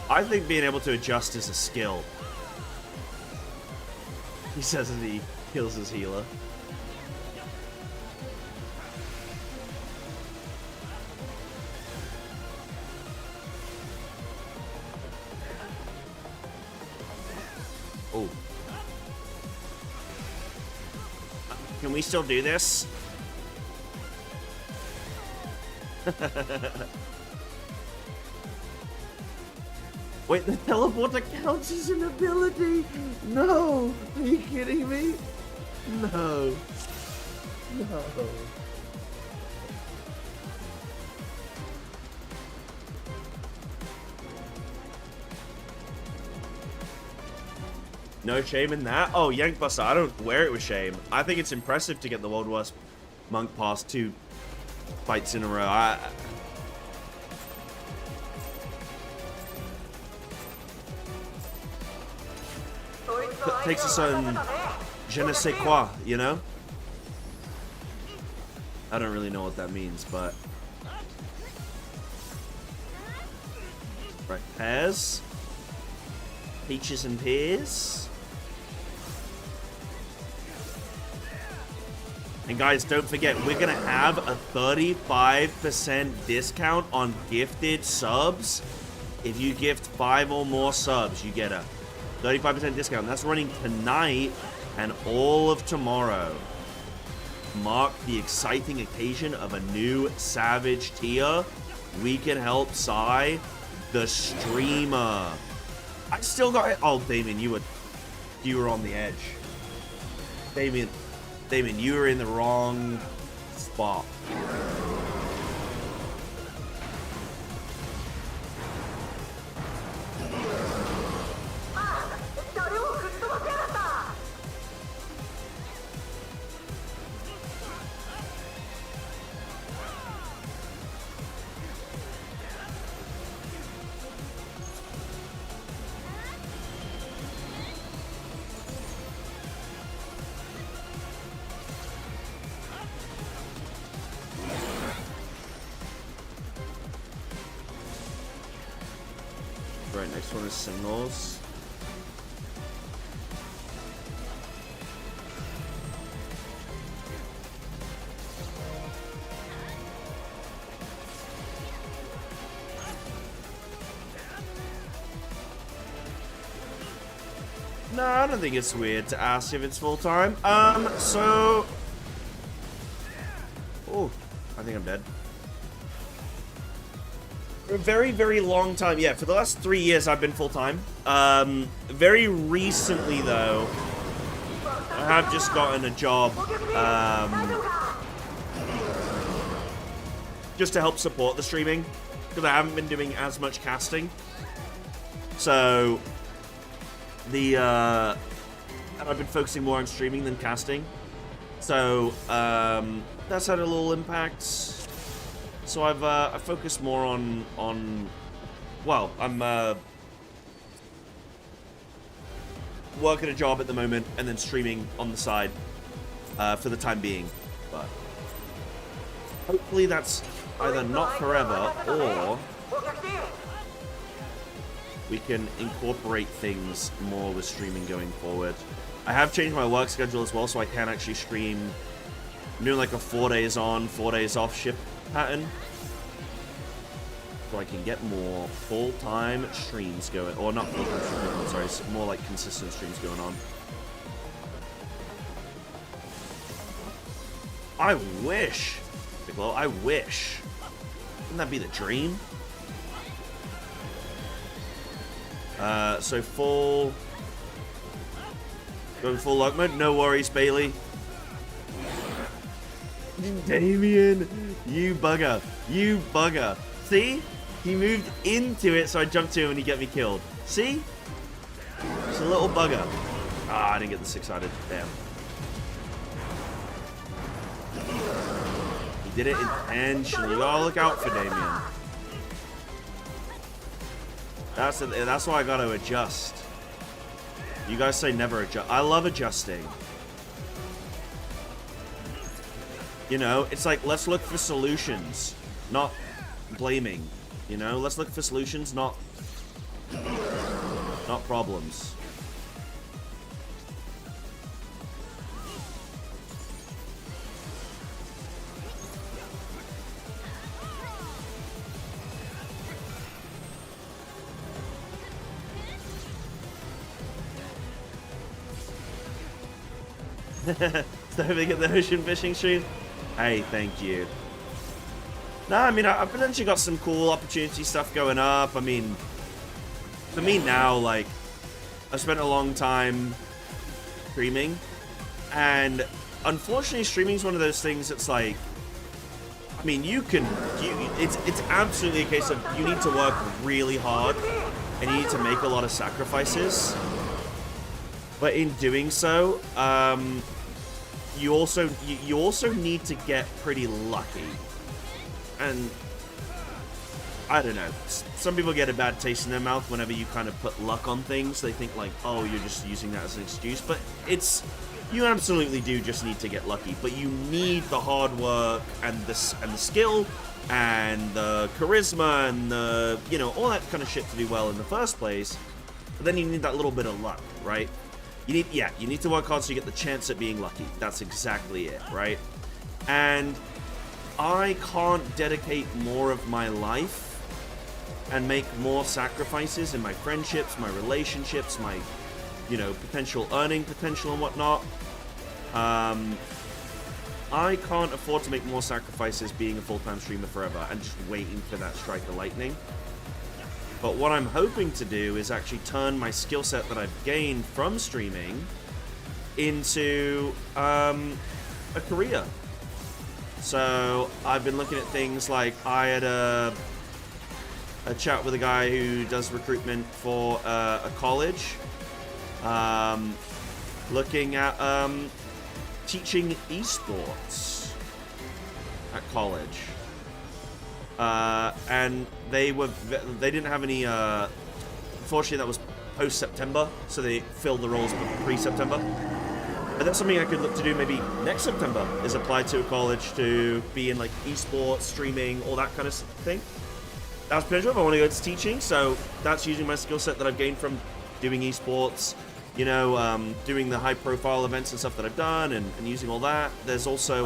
I think being able to adjust is a skill. He says as he heals his healer. Oh. Can we still do this? Wait, the teleporter counts as an ability? No! Are you kidding me? No. No shame in that? Oh, Yank Buster, I don't wear it with shame. I think it's impressive to get the World Worst Monk Pass 2 fights in a row. Takes its own je ne sais quoi, you know? I don't really know what that means, but... Right, pears. Peaches and pears. And guys, don't forget, we're gonna have a 35% discount on gifted subs. If you gift 5 or more subs, you get a 35% discount. That's running tonight and all of tomorrow. Mark the exciting occasion of a new Savage tier. We can help Psy, the streamer. I still got it. Oh, Damien, you were on the edge. Damien, you were in the wrong spot. Right, next one is singles. No, I don't think it's weird to ask if it's full-time. So... Oh, I think I'm dead. For a very, very long time. Yeah, for the last 3 years I've been full-time. Very recently, though, I have just gotten a job, just to help support the streaming, because I haven't been doing as much casting. So... and I've been focusing more on streaming than casting, so that's had a little impact. So I've focused more on well, I'm working a job at the moment and then streaming on the side for the time being, but hopefully that's either not forever, or we can incorporate things more with streaming going forward. I have changed my work schedule as well, so I can actually stream. I'm doing like a 4 days on, 4 days off shift pattern. So I can get more full-time streams going, or not full-time streams, sorry, more like consistent streams going on. I wish, Piccolo, I wish. Wouldn't that be the dream? So going full lock mode, no worries, Bailey. Damien, you bugger, you bugger. See? He moved into it, so I jumped to him and he got me killed. See? Just a little bugger. Ah, I didn't get the six-sided. Damn. He did it intentionally. You gotta look out for Damien. That's why I gotta adjust. You guys say never adjust. I love adjusting. You know, it's like, let's look for solutions, not blaming. You know, let's look for solutions, not problems. Starting at the ocean fishing stream. Hey, thank you. No, I mean, I've potentially got some cool opportunity stuff going up. I mean, for me now, like, I've spent a long time streaming, and unfortunately, streaming is one of those things that's like, I mean, it's absolutely a case of you need to work really hard, and you need to make a lot of sacrifices. But in doing so, you also need to get pretty lucky. And I don't know, some people get a bad taste in their mouth whenever you kind of put luck on things. They think like, oh, you're just using that as an excuse, but you absolutely do just need to get lucky. But you need the hard work and the skill and the charisma and the, you know, all that kind of shit to do well in the first place. But then you need that little bit of luck, right? You need to work hard so you get the chance at being lucky. That's exactly it, right? And I can't dedicate more of my life and make more sacrifices in my friendships, my relationships, my, you know, potential earning potential and whatnot. I can't afford to make more sacrifices being a full-time streamer forever and just waiting for that strike of lightning. But what I'm hoping to do is actually turn my skill set that I've gained from streaming into a career. So I've been looking at things like, I had a chat with a guy who does recruitment for a college, looking at teaching esports at college. And they didn't have any, unfortunately that was post-September, so they filled the roles pre-September. But that's something I could look to do maybe next September, is apply to a college to be in like esports, streaming, all that kind of thing. That's potential if I want to go to teaching, so that's using my skill set that I've gained from doing esports, you know, doing the high profile events and stuff that I've done and using all that. There's also,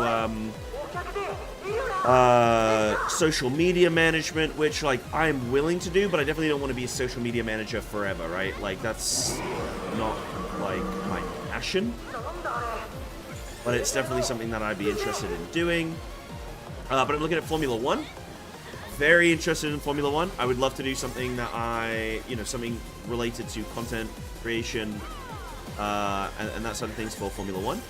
social media management, which like I'm willing to do, but I definitely don't want to be a social media manager forever, right? Like that's not like my passion, but it's definitely something that I'd be interested in doing. But I'm looking at Formula 1. Very interested in Formula 1. I would love to do something that something related to content creation and that sort of things for Formula 1.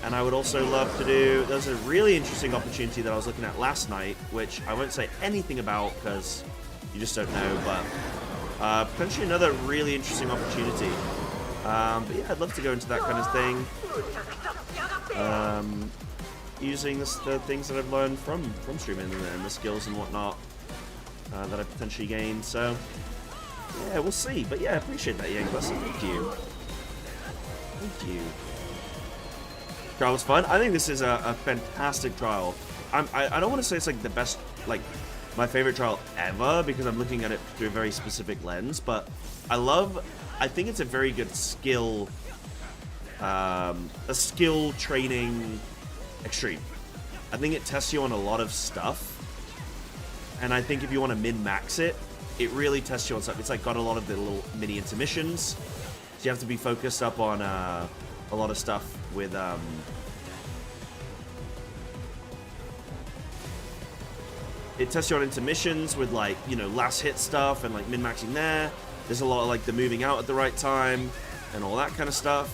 And I would also love to do, there's a really interesting opportunity that I was looking at last night, which I won't say anything about because you just don't know, but potentially another really interesting opportunity. But yeah, I'd love to go into that kind of thing. Using the things that I've learned from streaming and the skills and whatnot that I've potentially gained. So yeah, we'll see. But yeah, I appreciate that, Yang Buster. Thank you. Thank you. Trial was fun. I think this is a fantastic trial. I don't want to say it's like the best, like my favorite trial ever, because I'm looking at it through a very specific lens, but I think it's a very good skill, a skill training extreme. I think it tests you on a lot of stuff, and I think if you want to min-max it, it really tests you on stuff. It's like got a lot of the little mini intermissions, so you have to be focused up on a lot of stuff with it tests you on intermissions with, like, you know, last hit stuff and like min-maxing there. There's a lot of like the moving out at the right time and all that kind of stuff.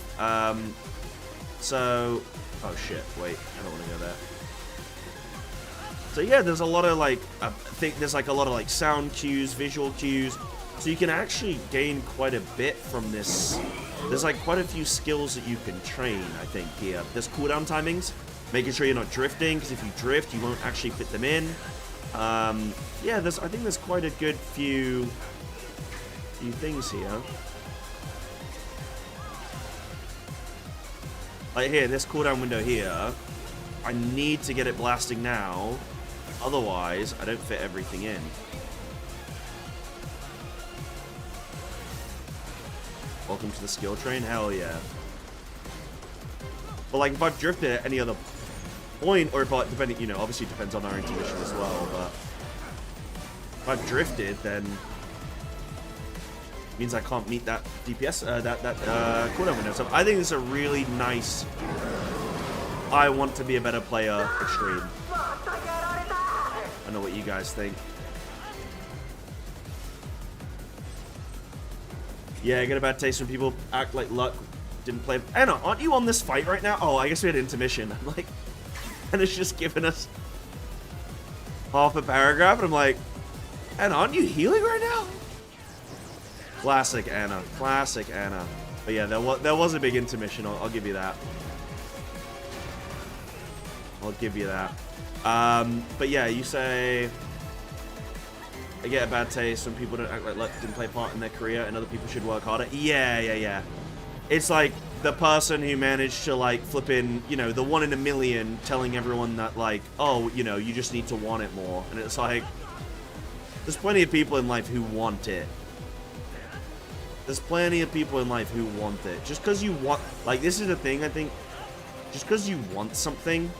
So, oh shit, wait, I don't want to go there. So yeah, there's a lot of like, I think there's like a lot of like sound cues, visual cues. So you can actually gain quite a bit from this. There's like quite a few skills that you can train, I think, here. There's cooldown timings, making sure you're not drifting, because if you drift, you won't actually fit them in. Yeah, I think there's quite a good few things here. Like here, this cooldown window here, I need to get it blasting now, otherwise I don't fit everything in. Welcome to the skill train, hell yeah. But like if I've drifted at any other point, or if I, depending, you know, obviously it depends on our intuition as well, but if I've drifted, then it means I can't meet that DPS, that cooldown window. So I think this is a really nice, I want to be a better player extreme. I don't know what you guys think. Yeah, I get a bad taste when people act like Luck didn't play. Anna, aren't you on this fight right now? Oh, I guess we had intermission. I'm like, and it's just given us half a paragraph, and I'm like, Anna, aren't you healing right now? Classic Anna. Classic Anna. But yeah, there was a big intermission. I'll give you that. I'll give you that. But yeah, you say I get a bad taste when people don't act like Luck didn't play a part in their career and other people should work harder. Yeah. It's like the person who managed to like flip in, you know, the 1 in a million telling everyone that like, oh, you know, you just need to want it more. And it's like, there's plenty of people in life who want it. There's plenty of people in life who want it. Just because you want, like, this is the thing, I think, just because you want something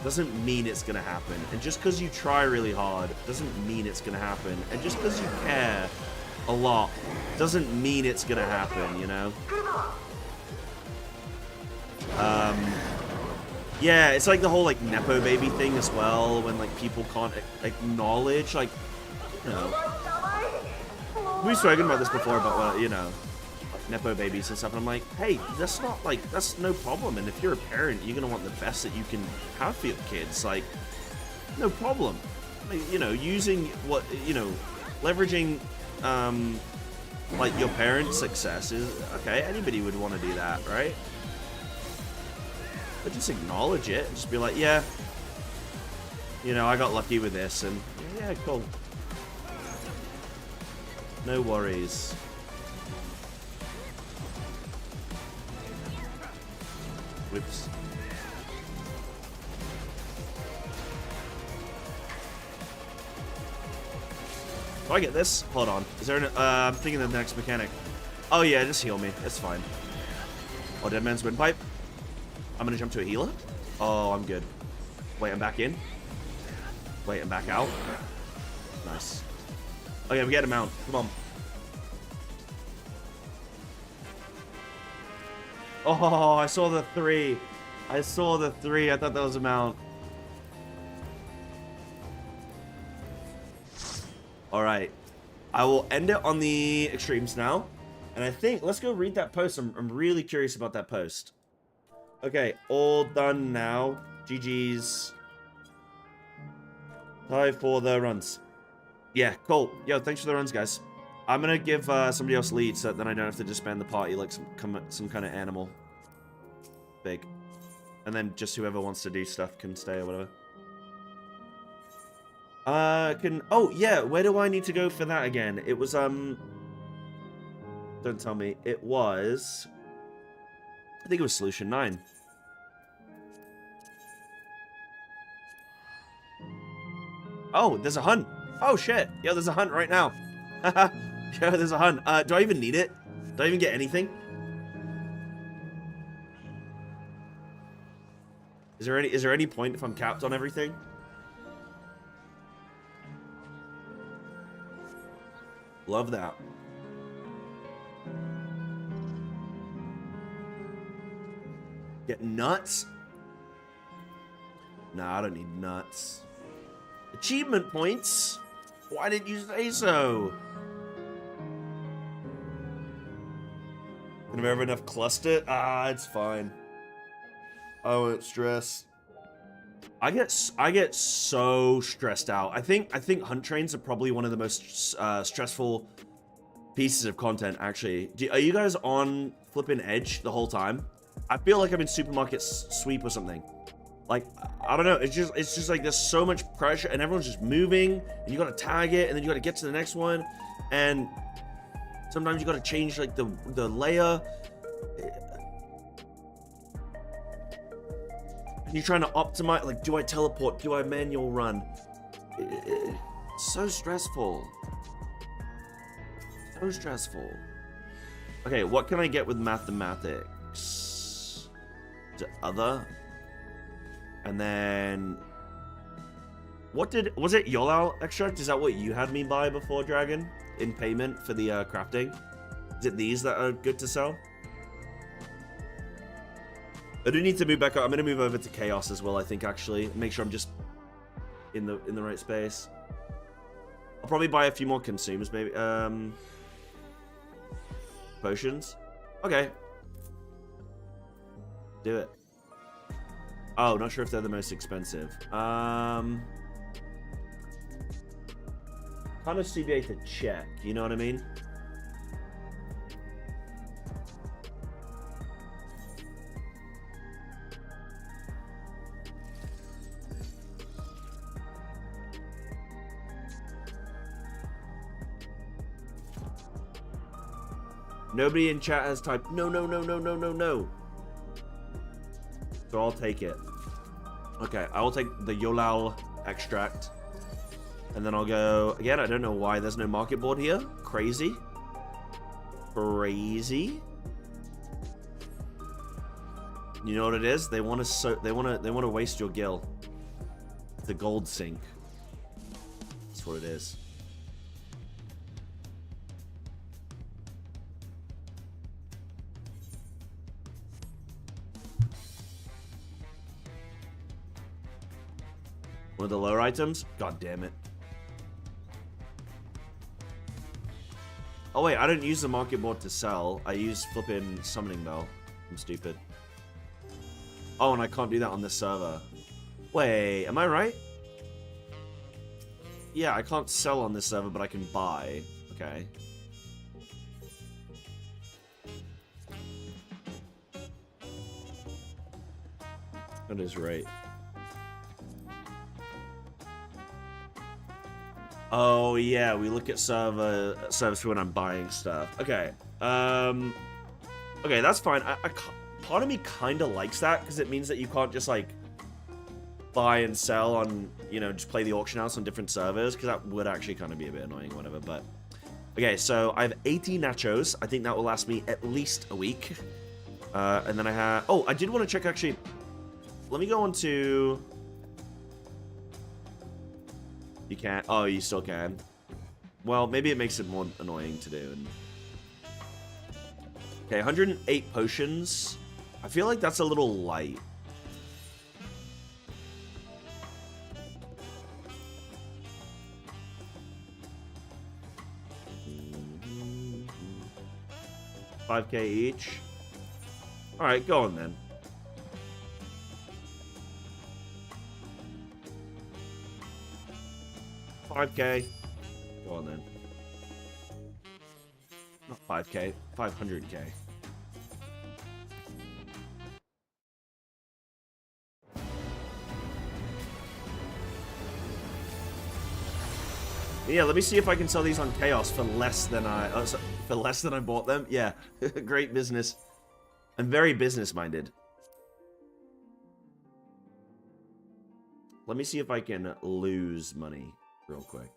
doesn't mean it's gonna happen. And just because you try really hard doesn't mean it's gonna happen. And just because you care a lot doesn't mean it's gonna happen, you know? Yeah, it's like the whole like Nepo baby thing as well, when like people can't acknowledge, like, you know, we've spoken about this before about, you know, like Nepo babies and stuff, and I'm like, hey, that's not like, that's no problem, and if you're a parent, you're gonna want the best that you can have for your kids, like, no problem. You know, using what, you know, leveraging like your parents' success is okay. Anybody would want to do that, right? But just acknowledge it and just be like, yeah, you know, I got lucky with this, and yeah, cool. No worries. Whoops. Do I get this? Hold on. Is there an, I'm thinking of the next mechanic. Oh yeah, just heal me. It's fine. Oh, Dead Man's Windpipe. I'm gonna jump to a healer. Oh, I'm good. Wait, I'm back in. Wait, I'm back out. Nice. Okay, we get him out. Come on. Oh, I saw the 3. I saw the 3. I thought that was a mount. Alright. I will end it on the extremes now. And I think, let's go read that post. I'm really curious about that post. Okay, all done now. GG's. Time for the runs. Yeah, cool. Yo, thanks for the runs, guys. I'm gonna give somebody else lead so that then I don't have to disband the party like some kind of animal. Big. And then just whoever wants to do stuff can stay or whatever. Oh, yeah, where do I need to go for that again? It was, don't tell me. It was, I think it was Solution 9. Oh, there's a hunt. Oh, shit. Yo, there's a hunt right now. Yo, there's a hunt. Do I even need it? Do I even get anything? Is there any point if I'm capped on everything? Love that. Get nuts? Nah, I don't need nuts. Achievement points? Why didn't you say so? Can I ever enough cluster? Ah, it's fine. I won't stress. I get so stressed out. I think hunt trains are probably one of the most stressful pieces of content. Actually, are you guys on flipping Edge the whole time? I feel like I'm in supermarket sweep or something. Like, I don't know. It's just like there's so much pressure and everyone's just moving and you gotta tag it and then you gotta get to the next one. And sometimes you gotta change like the layer. And you're trying to optimize, like, do I teleport? Do I manual run? It's so stressful. So stressful. Okay, what can I get with mathematics? To other? And then... was it Yolal extract? Is that what you had me buy before, Dragon? In payment for the crafting? Is it these that are good to sell? I do need to move back up. I'm going to move over to Chaos as well, I think, actually. Make sure I'm just in the right space. I'll probably buy a few more consumes, maybe. Potions? Okay. Do it. Oh, not sure if they're the most expensive. Kind of CBA to check, you know what I mean? Nobody in chat has typed no. So I'll take it. Okay, I will take the Yolal extract. And then I'll go... Again, I don't know why there's no market board here. Crazy. Crazy. You know what it is? They want to waste your gil. The gold sink. That's what it is. One of the lower items? God damn it. Oh wait, I don't use the market board to sell. I use flipping summoning bell. I'm stupid. Oh, and I can't do that on this server. Wait, am I right? Yeah, I can't sell on this server, but I can buy. Okay. That is right. Oh yeah, we look at servers for when I'm buying stuff. Okay, okay, that's fine. Part of me kind of likes that because it means that you can't just like buy and sell on, you know, just play the auction house on different servers, because that would actually kind of be a bit annoying or whatever. But okay, so I have 80 nachos. I think that will last me at least a week. And then I have... Oh, I did want to check actually. Let me go on to... You can't. Oh, you still can. Well, maybe it makes it more annoying to do. And... Okay, 108 potions. I feel like that's a little light. $5K each. All right, go on then. $5K. Go on then. Not 5K, 500K. Yeah, let me see if I can sell these on Chaos for less than I bought them. Yeah, great business. I'm very business-minded. Let me see if I can lose money. real quick.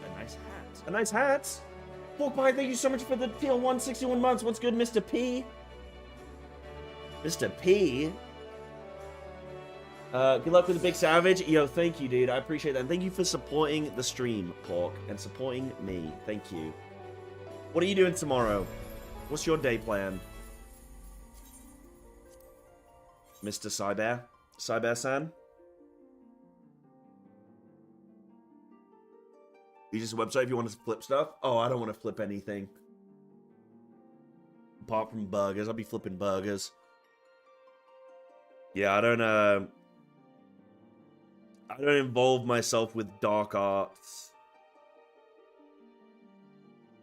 A nice hat. A nice hat. Pork Pie, thank you so much for the tier 1, 61 months. What's good, Mr. P? Mr. P? Good luck with the Big Savage. Yo, thank you, dude. I appreciate that. And thank you for supporting the stream, Pork, and supporting me. Thank you. What are you doing tomorrow? What's your day plan? Mr. Cyber? Cyber-san? You just a website if you want to flip stuff? Oh, I don't want to flip anything. Apart from burgers. I'll be flipping burgers. Yeah, I don't involve myself with dark arts.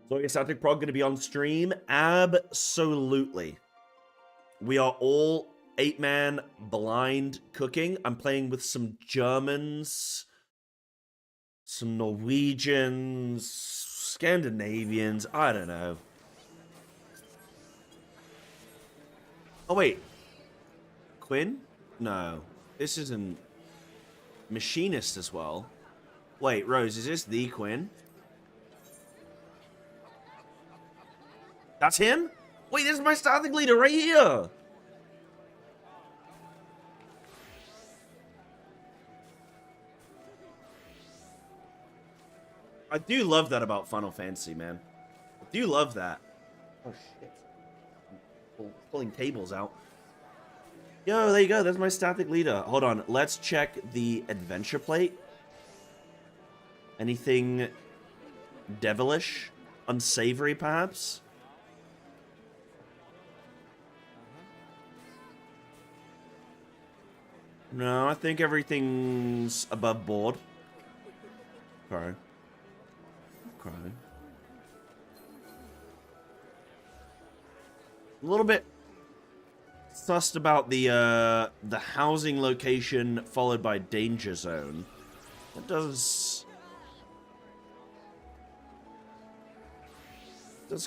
So is Static Prog going to be on stream? Absolutely. We are all 8-man blind cooking. I'm playing with some Germans, some Norwegians, Scandinavians. I don't know. Oh, wait. Quinn? No. This isn't... Machinist as well. Wait, Rose, is this the Quinn? That's him? Wait, this is my starting leader right here! I do love that about Final Fantasy, man. I do love that. Oh, shit. Pulling tables out. Yo, there you go. That's my static leader. Hold on. Let's check the adventure plate. Anything devilish? Unsavory, perhaps? No, I think everything's above board. Okay. Okay. A little bit sussed about the housing location followed by danger zone. That does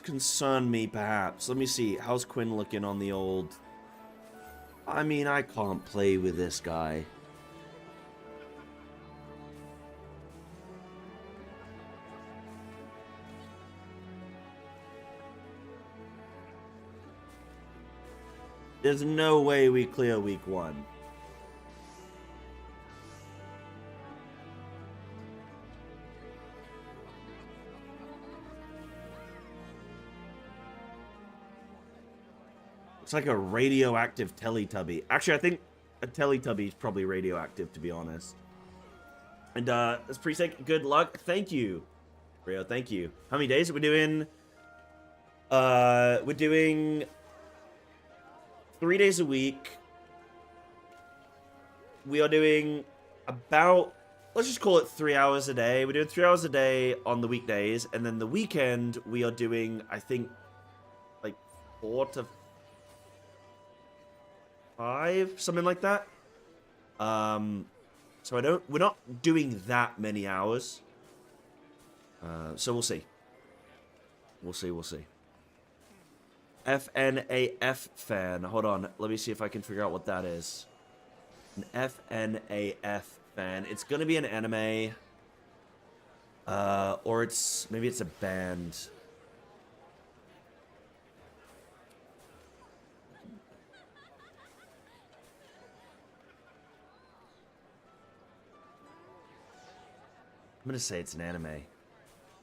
concern me, perhaps. Let me see. How's Quinn looking on the old... I mean, I can't play with this guy. There's no way we clear week 1. It's like a radioactive Teletubby. Actually, I think a Teletubby is probably radioactive, to be honest. And, as pre-sec, good luck. Thank you, Rio. Thank you. How many days are we doing? We're doing 3 days a week. We are doing about, let's just call it 3 hours a day. We're doing 3 hours a day on the weekdays, and then the weekend we are doing, I think, like 4 to 5, something like that. So we're not doing that many hours. So we'll see. We'll see. FNAF fan. Hold on. Let me see if I can figure out what that is. An FNAF fan. It's gonna be an anime. Or maybe it's a band. I'm gonna say it's an anime. Is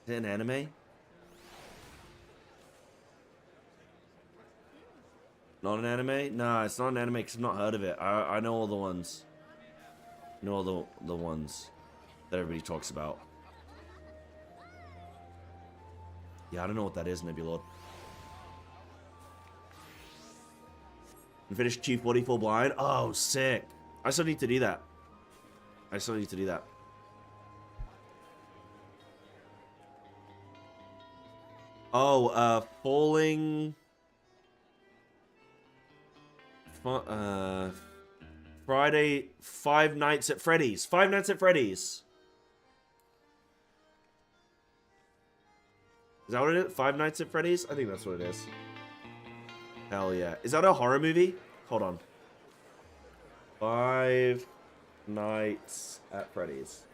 it an anime? Not an anime? No, it's not an anime because I've not heard of it. I know all the ones. I know all the ones that everybody talks about. Yeah, I don't know what that is, Nebulord. And finish Chief Woody full blind? Oh, sick. I still need to do that. Oh, falling Friday, Five Nights at Freddy's. Five Nights at Freddy's. Is that what it is? Five Nights at Freddy's? I think that's what it is. Hell yeah. Is that a horror movie? Hold on. Five Nights at Freddy's.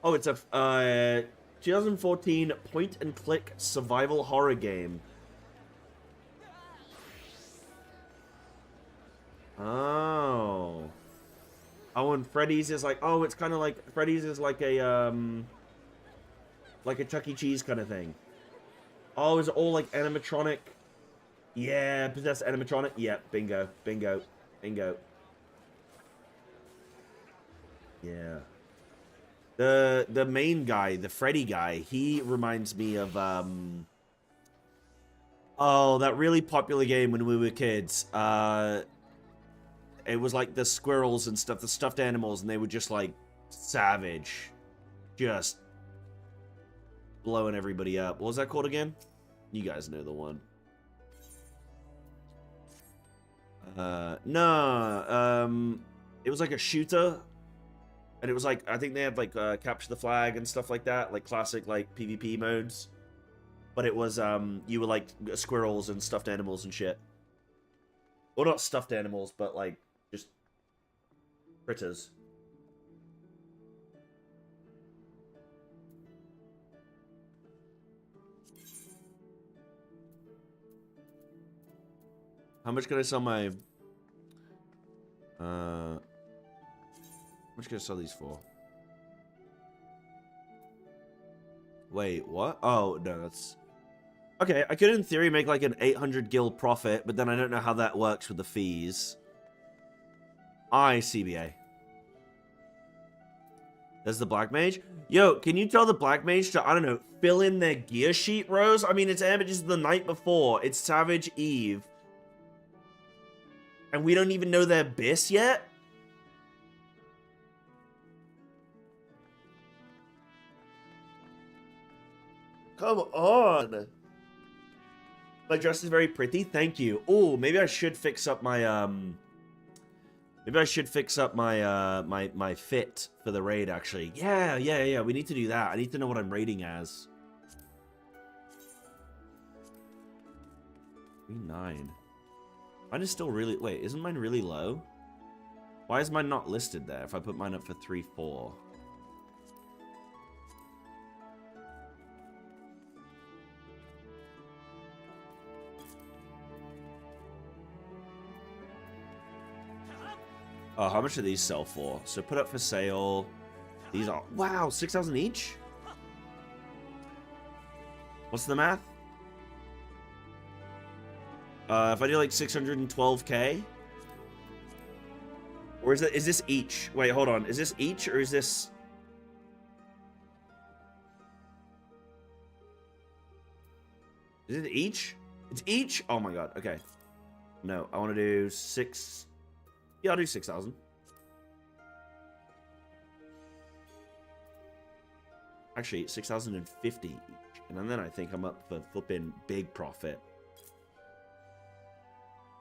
Oh, it's a 2014 point-and-click survival horror game. Oh. Oh, and Freddy's is like, oh, it's kind of like, Freddy's is like a Chuck E. Cheese kind of thing. Oh, is it all like animatronic? Yeah, possessed animatronic? Yeah, bingo, bingo, bingo. Yeah. The main guy, the Freddy guy, he reminds me of, oh, that really popular game when we were kids. It was like the squirrels and stuff, the stuffed animals, and they were just like savage. Just blowing everybody up. What was that called again? You guys know the one. No, it was like a shooter. And it was like, I think they had like capture the flag and stuff like that, like classic like PvP modes. But it was you were like squirrels and stuffed animals and shit. Well, not stuffed animals, but like just critters. How much can I sell my how much can I sell these for? Wait, what? Oh, no, that's... Okay, I could in theory make like an 800 gil profit, but then I don't know how that works with the fees. CBA. There's the Black Mage. Yo, can you tell the Black Mage to, I don't know, fill in their gear sheet rows? I mean, it's Amateurs the night before. It's Savage Eve. And we don't even know their bis yet? Come on. My dress is very pretty. Thank you. Oh, maybe I should fix up my maybe I should fix up my my fit for the raid actually. Yeah. We need to do that. I need to know what I'm raiding as. 3.9. Mine is still really... Wait, isn't mine really low? Why is mine not listed there if I put mine up for 3.4? Oh, how much do these sell for? So put up for sale. These are... Wow, 6,000 each? What's the math? If I do like 612k? Or is this each? Wait, hold on. Is this each or is this... Is it each? It's each? Oh my god, okay. No, I want to do 6... Yeah, I'll do 6,000. Actually, 6,050 each. And then I think I'm up for flipping big profit.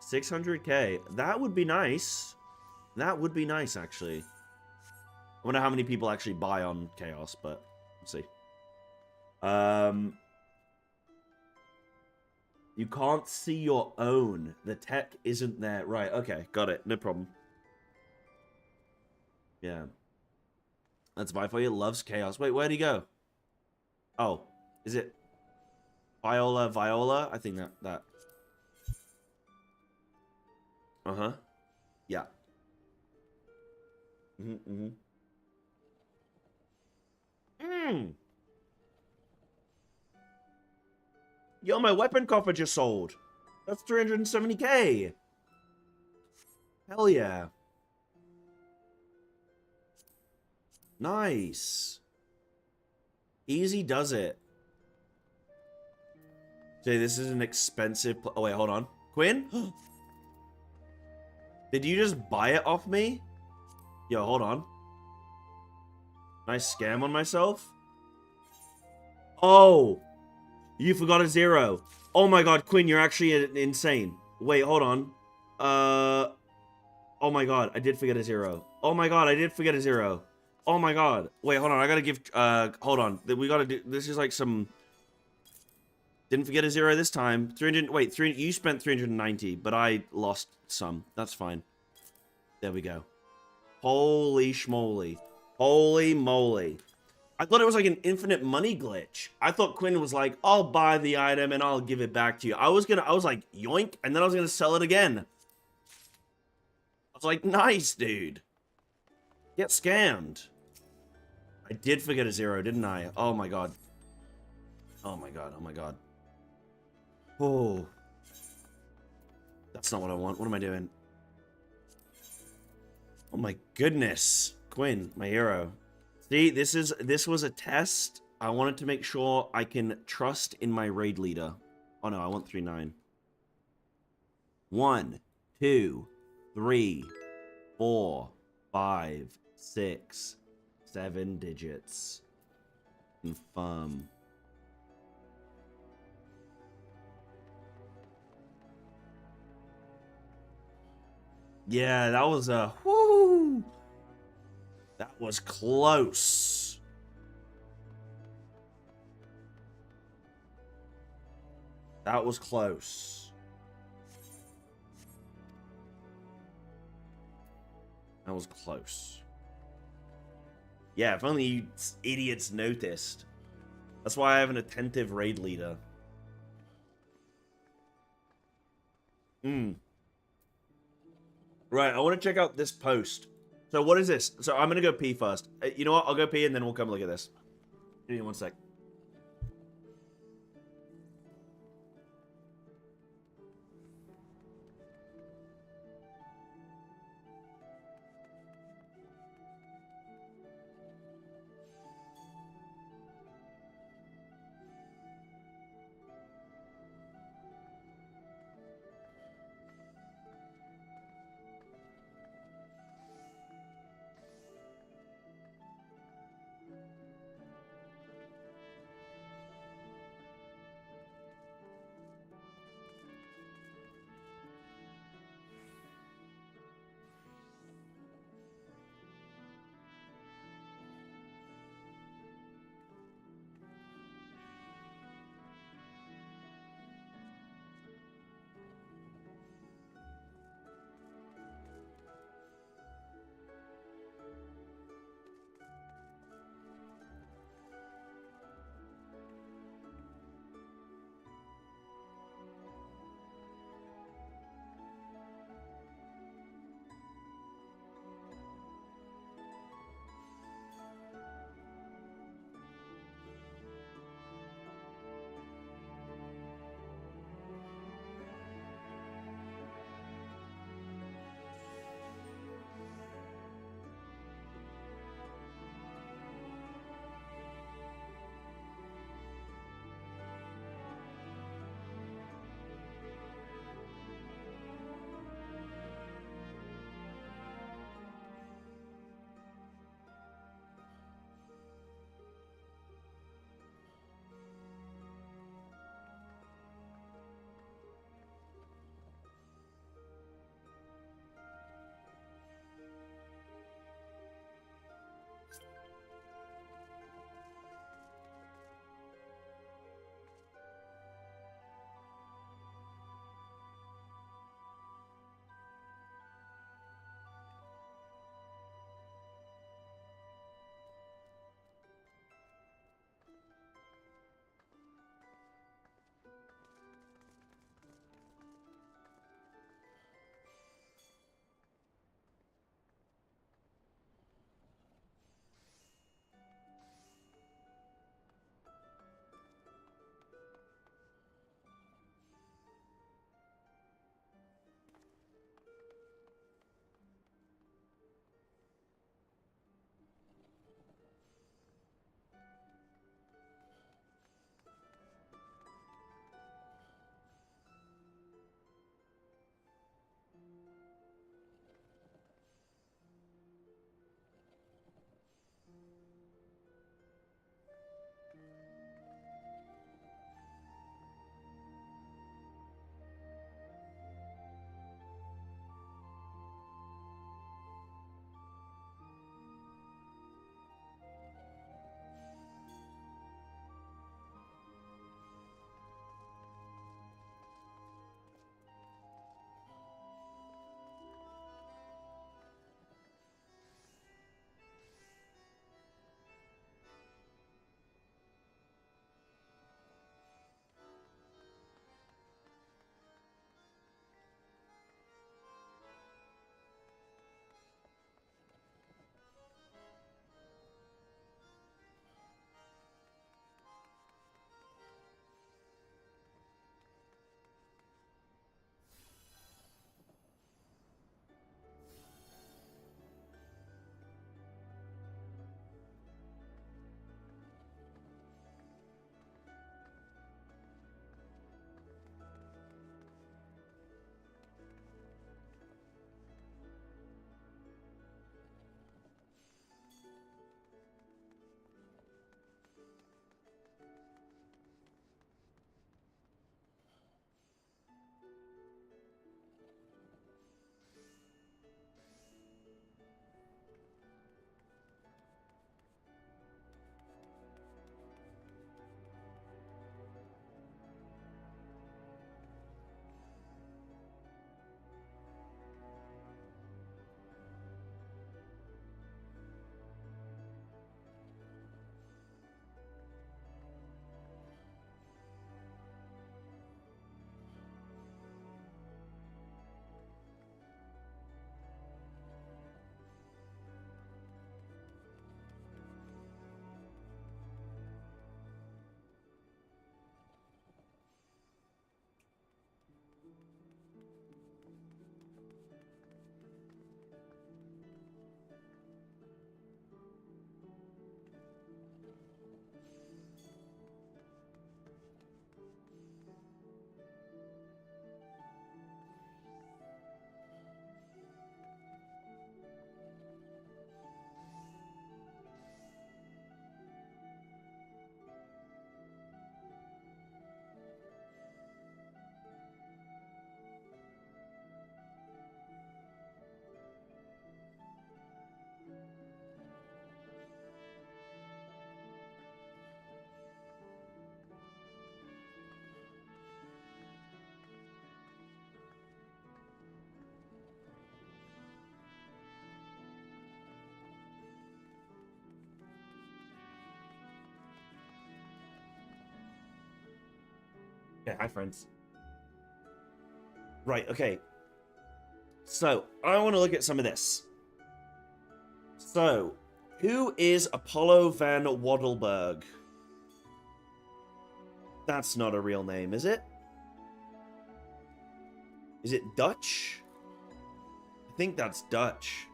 600k. That would be nice. That would be nice, actually. I wonder how many people actually buy on Chaos, but let's see. You can't see your own. The tech isn't there. Right, okay. Got it. No problem. Yeah. That's my for you. Loves Chaos. Wait, where'd he go? Oh. Is it Viola? I think that. Uh-huh. Yeah. Yo, my weapon coffer just sold. That's 370k. Hell yeah. Nice. Easy does it. Say, this is an expensive... Oh, wait, hold on. Quinn? Did you just buy it off me? Yo, hold on. Nice scam on myself? Oh! You forgot a 0. Oh my god, Quinn, you're actually insane. Wait, hold on. Oh my god, I did forget a 0. Oh my god, I did forget a 0. Oh my god. Wait, hold on. I gotta give, hold on. We gotta do, this is like some, didn't forget a 0 this time. 300, wait, 300, you spent 390, but I lost some. That's fine. There we go. Holy schmoly. Holy moly. I thought it was like an infinite money glitch. I thought Quinn was like, I'll buy the item and I'll give it back to you. I was like, yoink, and then I was gonna sell it again. I was like, nice, dude. Get scammed. I did forget a 0, didn't I? Oh my god. Oh my god, oh my god. Oh. That's not what I want. What am I doing? Oh my goodness. Quinn, my hero. See, this was a test. I wanted to make sure I can trust in my raid leader. Oh no, I want 3-9. 1, 2, 3, 4, 5, 6, 7 digits. Confirm. Yeah, that was a whoo. That was close. That was close. That was close. Yeah, if only you idiots noticed. That's why I have an attentive raid leader. Right, I want to check out this post. So what is this? So I'm going to go pee first. You know what? I'll go pee and then we'll come look at this. Give me 1 sec. Yeah, hi, friends. Right, okay. So, I want to look at some of this. So, who is Apollo van Wadelberg? That's not a real name, is it? Is it Dutch? I think that's Dutch.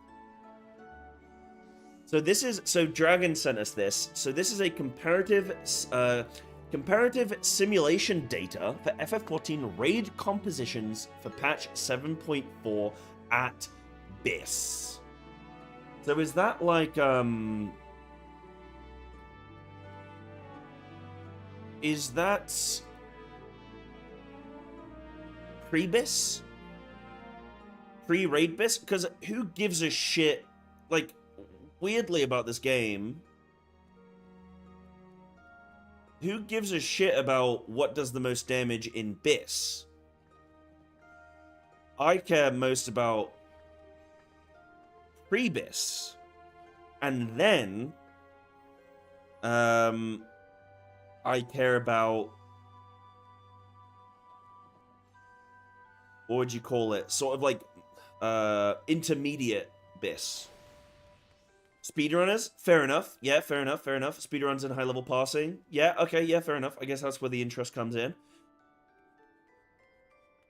So Dragon sent us this. So this is a comparative simulation data for FF14 raid compositions for patch 7.4 at BIS. So is that like is that pre-BIS? Pre-raid BIS? Because who gives a shit, like, weirdly about this game, who gives a shit about what does the most damage in BIS? I care most about pre-BIS. And then I care about, what would you call it? Sort of like intermediate BIS. Speedrunners? Fair enough. Yeah, fair enough, fair enough. Speedruns and high-level passing? Yeah, okay, yeah, fair enough. I guess that's where the interest comes in.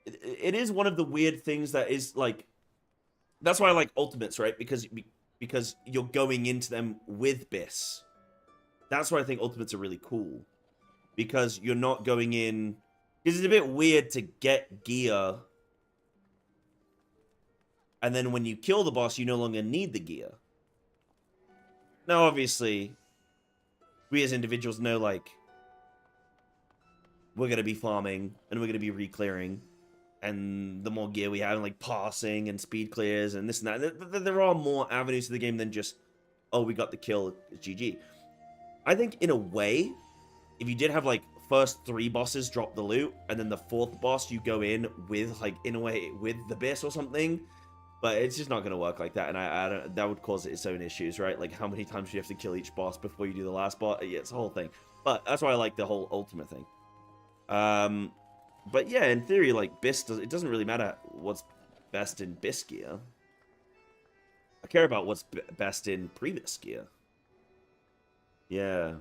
It is one of the weird things that is, like... That's why I like Ultimates, right? Because you're going into them with BIS. That's why I think Ultimates are really cool. Because you're not going in... Because it's a bit weird to get gear... And then when you kill the boss, you no longer need the gear. Now, obviously, we as individuals know, like, we're going to be farming, and we're going to be re-clearing, and the more gear we have, and, like, passing, and speed clears, and this and that, there are more avenues to the game than just, oh, we got the kill, it's GG. I think, in a way, if you did have, like, first 3 bosses drop the loot, and then the 4th boss you go in with, like, in a way, with the BIS or something... But it's just not going to work like that, and I don't, that would cause its own issues, right? Like, how many times do you have to kill each boss before you do the last boss? Yeah, it's a whole thing. But that's why I like the whole Ultimate thing. But yeah, in theory, like, BIS, it doesn't really matter what's best in BIS gear. I care about what's best in pre-BIS gear. Yeah.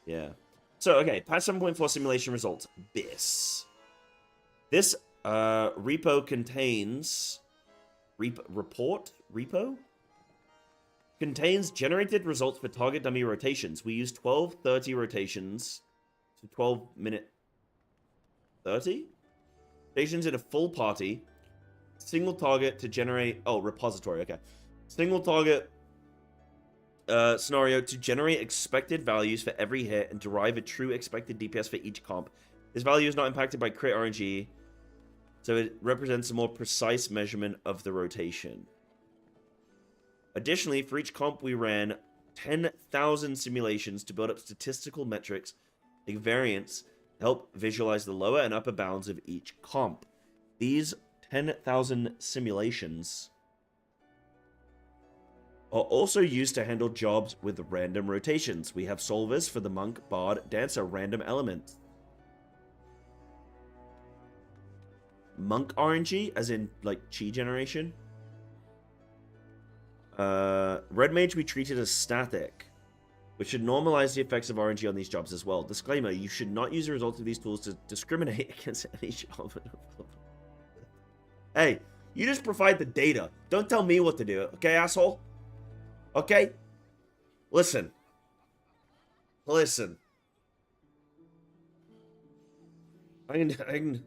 Yeah. So, okay, patch 7.4 simulation results. BIS. This... repo contains... Repo? Contains generated results for target dummy rotations. We use 12:30 rotations. So 12 minute... 30? Rotations in a full party. Single target to generate... Oh, repository, okay. Single target scenario to generate expected values for every hit and derive a true expected DPS for each comp. This value is not impacted by crit RNG. So it represents a more precise measurement of the rotation. Additionally, for each comp we ran 10,000 simulations to build up statistical metrics like variance to help visualize the lower and upper bounds of each comp. These 10,000 simulations are also used to handle jobs with random rotations. We have solvers for the monk, bard, dancer, random elements. Monk RNG, as in, like, chi generation. Red Mage we treated as static, which should normalize the effects of RNG on these jobs as well. Disclaimer, you should not use the results of these tools to discriminate against any job. Hey, you just provide the data. Don't tell me what to do, okay, asshole? Okay? Listen. Listen. I can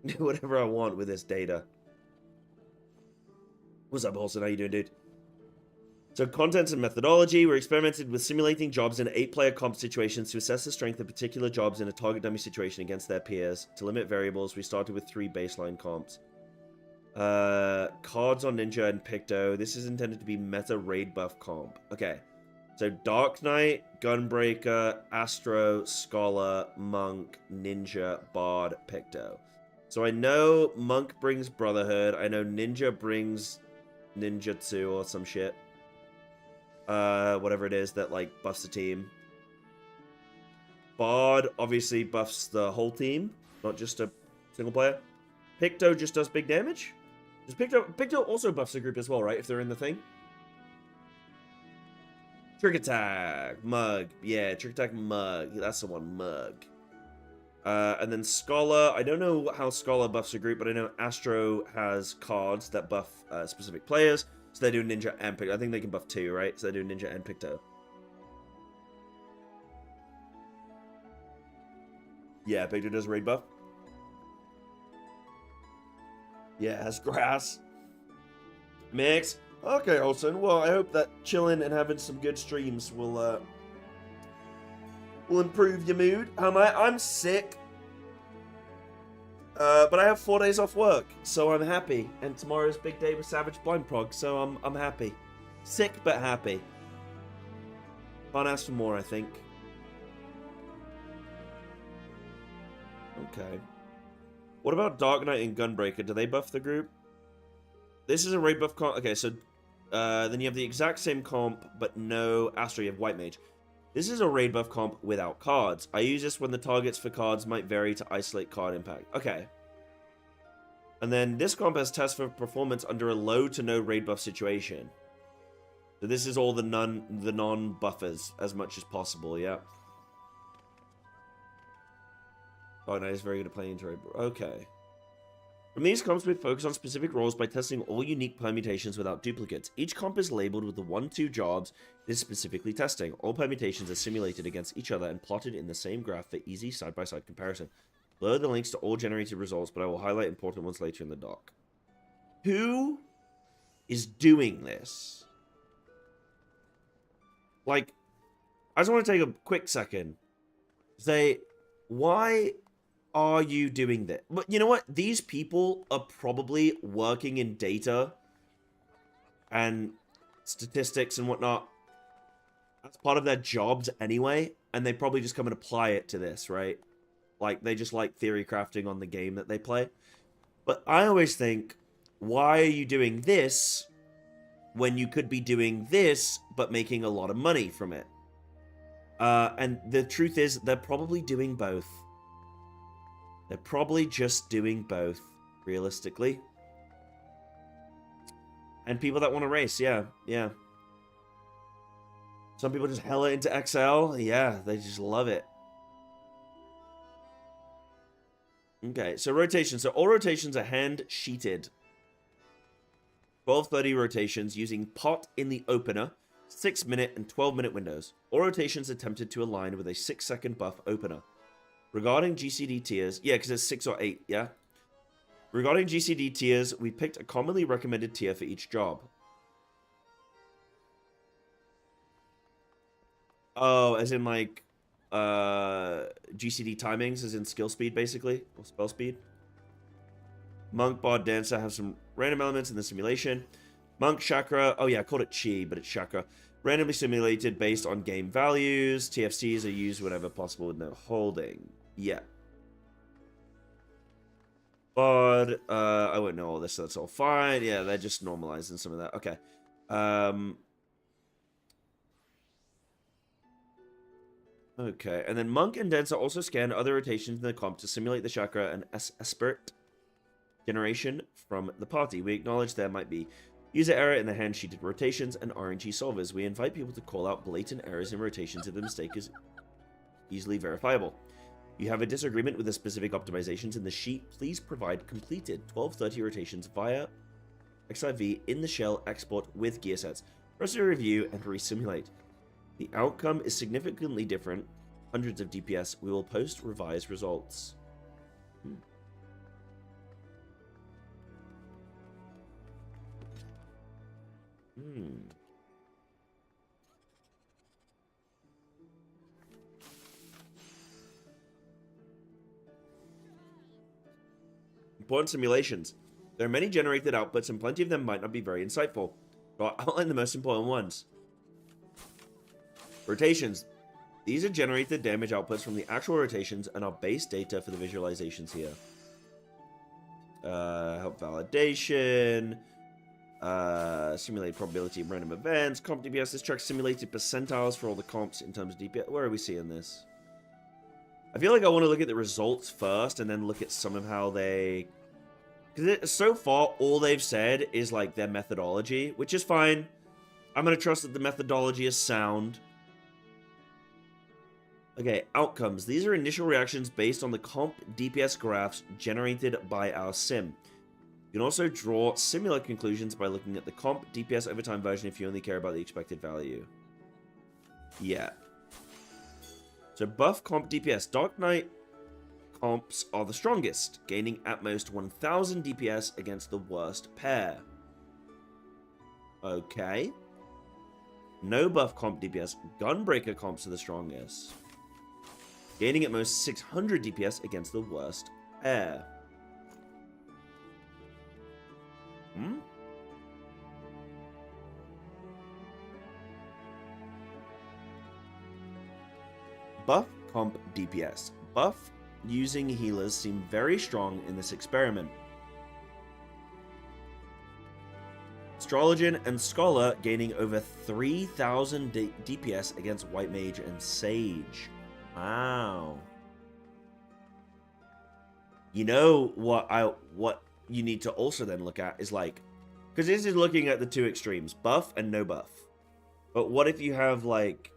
do whatever I want with this data. What's up, Holson? How you doing, dude? So, contents and methodology. We experimented with simulating jobs in 8-player comp situations to assess the strength of particular jobs in a target dummy situation against their peers. To limit variables, we started with 3 baseline comps. Cards on Ninja and Picto. This is intended to be meta raid buff comp. Okay. So, Dark Knight, Gunbreaker, Astro, Scholar, Monk, Ninja, Bard, Picto. So I know Monk brings Brotherhood. I know Ninja brings Ninjutsu or some shit. Whatever it is that, like, buffs the team. Bard obviously buffs the whole team, not just a single player. Picto just does big damage. Does Picto also buffs the group as well, right? If they're in the thing. Trick Attack, Mug. Yeah, Trick Attack, Mug. That's the one, Mug. And then Scholar. I don't know how Scholar buffs a group, but I know Astro has cards that buff specific players. So they do Ninja and Picto. I think they can buff 2, right? So they do Ninja and Picto. Yeah, Picto does raid buff. Yeah, it has grass. Mix. Okay, Olsen. Well, I hope that chilling and having some good streams will improve your mood. How am I? I'm sick. But I have 4 days off work, so I'm happy. And tomorrow's big day with Savage Blind Prog, so I'm happy. Sick but happy. Can't ask for more, I think. Okay. What about Dark Knight and Gunbreaker? Do they buff the group? This is a raid buff comp. Okay, so then you have the exact same comp, but no Astro. You have White Mage. This is a raid buff comp without cards. I use this when the targets for cards might vary to isolate card impact. Okay. And then this comp has tests for performance under a low to no raid buff situation. So this is all the non-buffers as much as possible, yeah. Oh, no, he's very good at playing into raid. Okay. From these comps, we focus on specific roles by testing all unique permutations without duplicates. Each comp is labeled with the 1-2 jobs it is specifically testing. All permutations are simulated against each other and plotted in the same graph for easy side-by-side comparison. Below the links to all generated results, but I will highlight important ones later in the doc. Who is doing this? Like, I just want to take a quick second. Say, why are you doing that? But you know what? These people are probably working in data and statistics and whatnot. That's part of their jobs anyway, and they probably just come and apply it to this, right? Like, they just like theory crafting on the game that they play. But I always think, why are you doing this when you could be doing this, but making a lot of money from it? And the truth is, they're probably doing both. They're probably just doing both, realistically. And people that want to race, yeah. Some people just hella into XL, yeah, they just love it. Okay, so rotation. So all rotations are hand-sheeted. 12:30 rotations using pot in the opener, 6-minute and 12-minute windows. All rotations attempted to align with a 6-second buff opener. Regarding GCD tiers, yeah, because it's 6 or 8, yeah? Regarding GCD tiers, we picked a commonly recommended tier for each job. Oh, as in like, GCD timings, as in skill speed, basically, or spell speed. Monk, Bard, Dancer have some random elements in the simulation. Monk, Chakra, oh yeah, I called it Chi, but it's Chakra. Randomly simulated based on game values. TFCs are used whenever possible with no holding. Yeah. But, I wouldn't know all this, so that's all fine. Yeah, they're just normalizing some of that. Okay. Okay, and then Monk and Dancer also scan other rotations in the comp to simulate the Chakra and Esprit generation from the party. We acknowledge there might be user error in the hand-sheeted rotations and RNG solvers. We invite people to call out blatant errors in rotations if the mistake is easily verifiable. If you have a disagreement with the specific optimizations in the sheet, please provide completed 12:30 rotations via XIV in the shell export with gear sets. Press a review and resimulate. The outcome is significantly different. Hundreds of DPS. We will post revised results. Important simulations. There are many generated outputs and plenty of them might not be very insightful. So I'll outline the most important ones. Rotations. These are generated damage outputs from the actual rotations and are base data for the visualizations here. Help validation. Simulate probability of random events. Comp DPS. This tracks simulated percentiles for all the comps in terms of DPS. Where are we seeing this? I feel like I want to look at the results first and then look at some of how they... Because so far, all they've said is, like, their methodology, which is fine. I'm going to trust that the methodology is sound. Okay, outcomes. These are initial reactions based on the comp DPS graphs generated by our sim. You can also draw similar conclusions by looking at the comp DPS over time version if you only care about the expected value. Yeah. So buff comp DPS. Dark Knight comps are the strongest, gaining at most 1000 DPS against the worst pair. Okay. No buff comp DPS. Gunbreaker comps are the strongest, gaining at most 600 DPS against the worst pair. Buff comp DPS. Buff using healers seem very strong in this experiment. Astrologian and Scholar gaining over 3000 DPS against White Mage and Sage. Wow. You know what you need to also then look at is like, because this is looking at the two extremes, buff and no buff. But what if you have like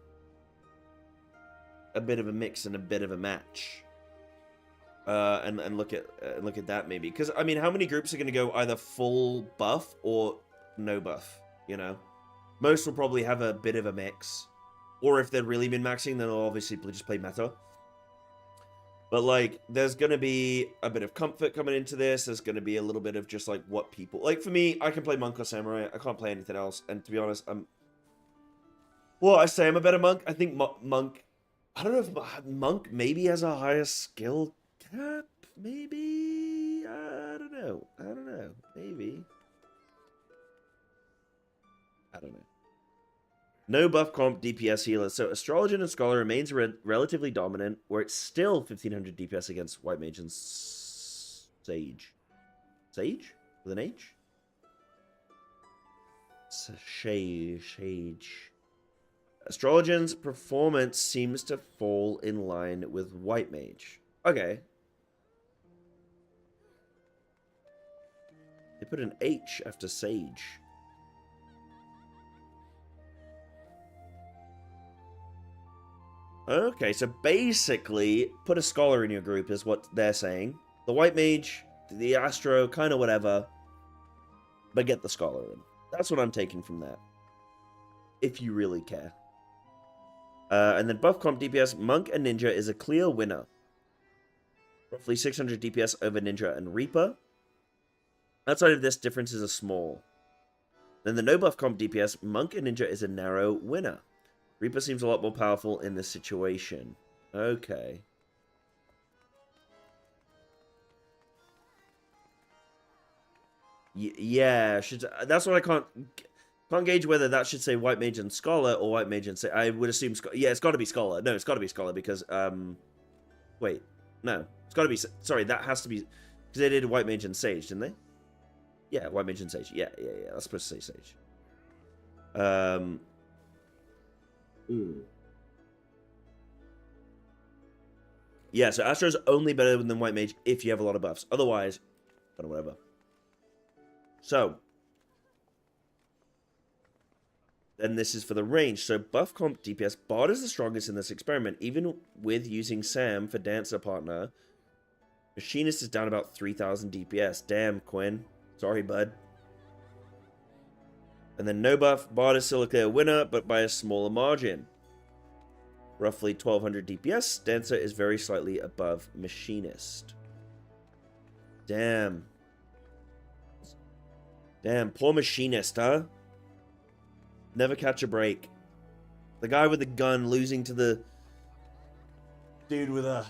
a bit of a mix and a bit of a match? And look at that maybe, because I mean, how many groups are going to go either full buff or no buff? You know, most will probably have a bit of a mix, or if they've really been maxing, then they'll obviously just play meta. But like, there's going to be a bit of comfort coming into this. There's going to be a little bit of just like what people like. For me, I can play monk or samurai. I can't play anything else. And to be honest, well, I say I'm a better monk. I think monk. I don't know if monk maybe has a higher skill cap. Maybe I don't know. Maybe I don't know. No buff comp DPS healer. So Astrologian and Scholar remains relatively dominant, where it's still 1500 DPS against White Mage and Sage. Sage? With an H? Sage. Astrologian's performance seems to fall in line with White Mage. Okay. They put an H after Sage. Okay, so basically, put a Scholar in your group is what they're saying. The White Mage, the Astro, kind of whatever. But get the Scholar in. That's what I'm taking from that. If you really care. And then buff comp DPS, Monk and Ninja is a clear winner. Roughly 600 DPS over Ninja and Reaper. Outside of this, differences are small. Then the no buff comp DPS, Monk and Ninja is a narrow winner. Reaper seems a lot more powerful in this situation. Okay. Yeah, that's what I can't gauge whether that should say White Mage and Scholar or White Mage and I would assume yeah, it's got to be Scholar. No, it's got to be Scholar because wait, no, it's got to be. Sorry, that has to be because they did White Mage and Sage, didn't they? Yeah, White Mage and Sage. Yeah. That's supposed to say Sage. Yeah, so Astro's only better than White Mage if you have a lot of buffs. Otherwise, kind of whatever. So, then this is for the range. So buff comp DPS, Bard is the strongest in this experiment, even with using Sam for Dancer partner. Machinist is down about 3000 DPS. Damn, Quinn. Sorry, bud. And then no buff, Bard is still a clear winner, but by a smaller margin. Roughly 1200 DPS. Dancer is very slightly above Machinist. Damn. Damn, poor Machinist, huh? Never catch a break. The guy with the gun losing to the dude with a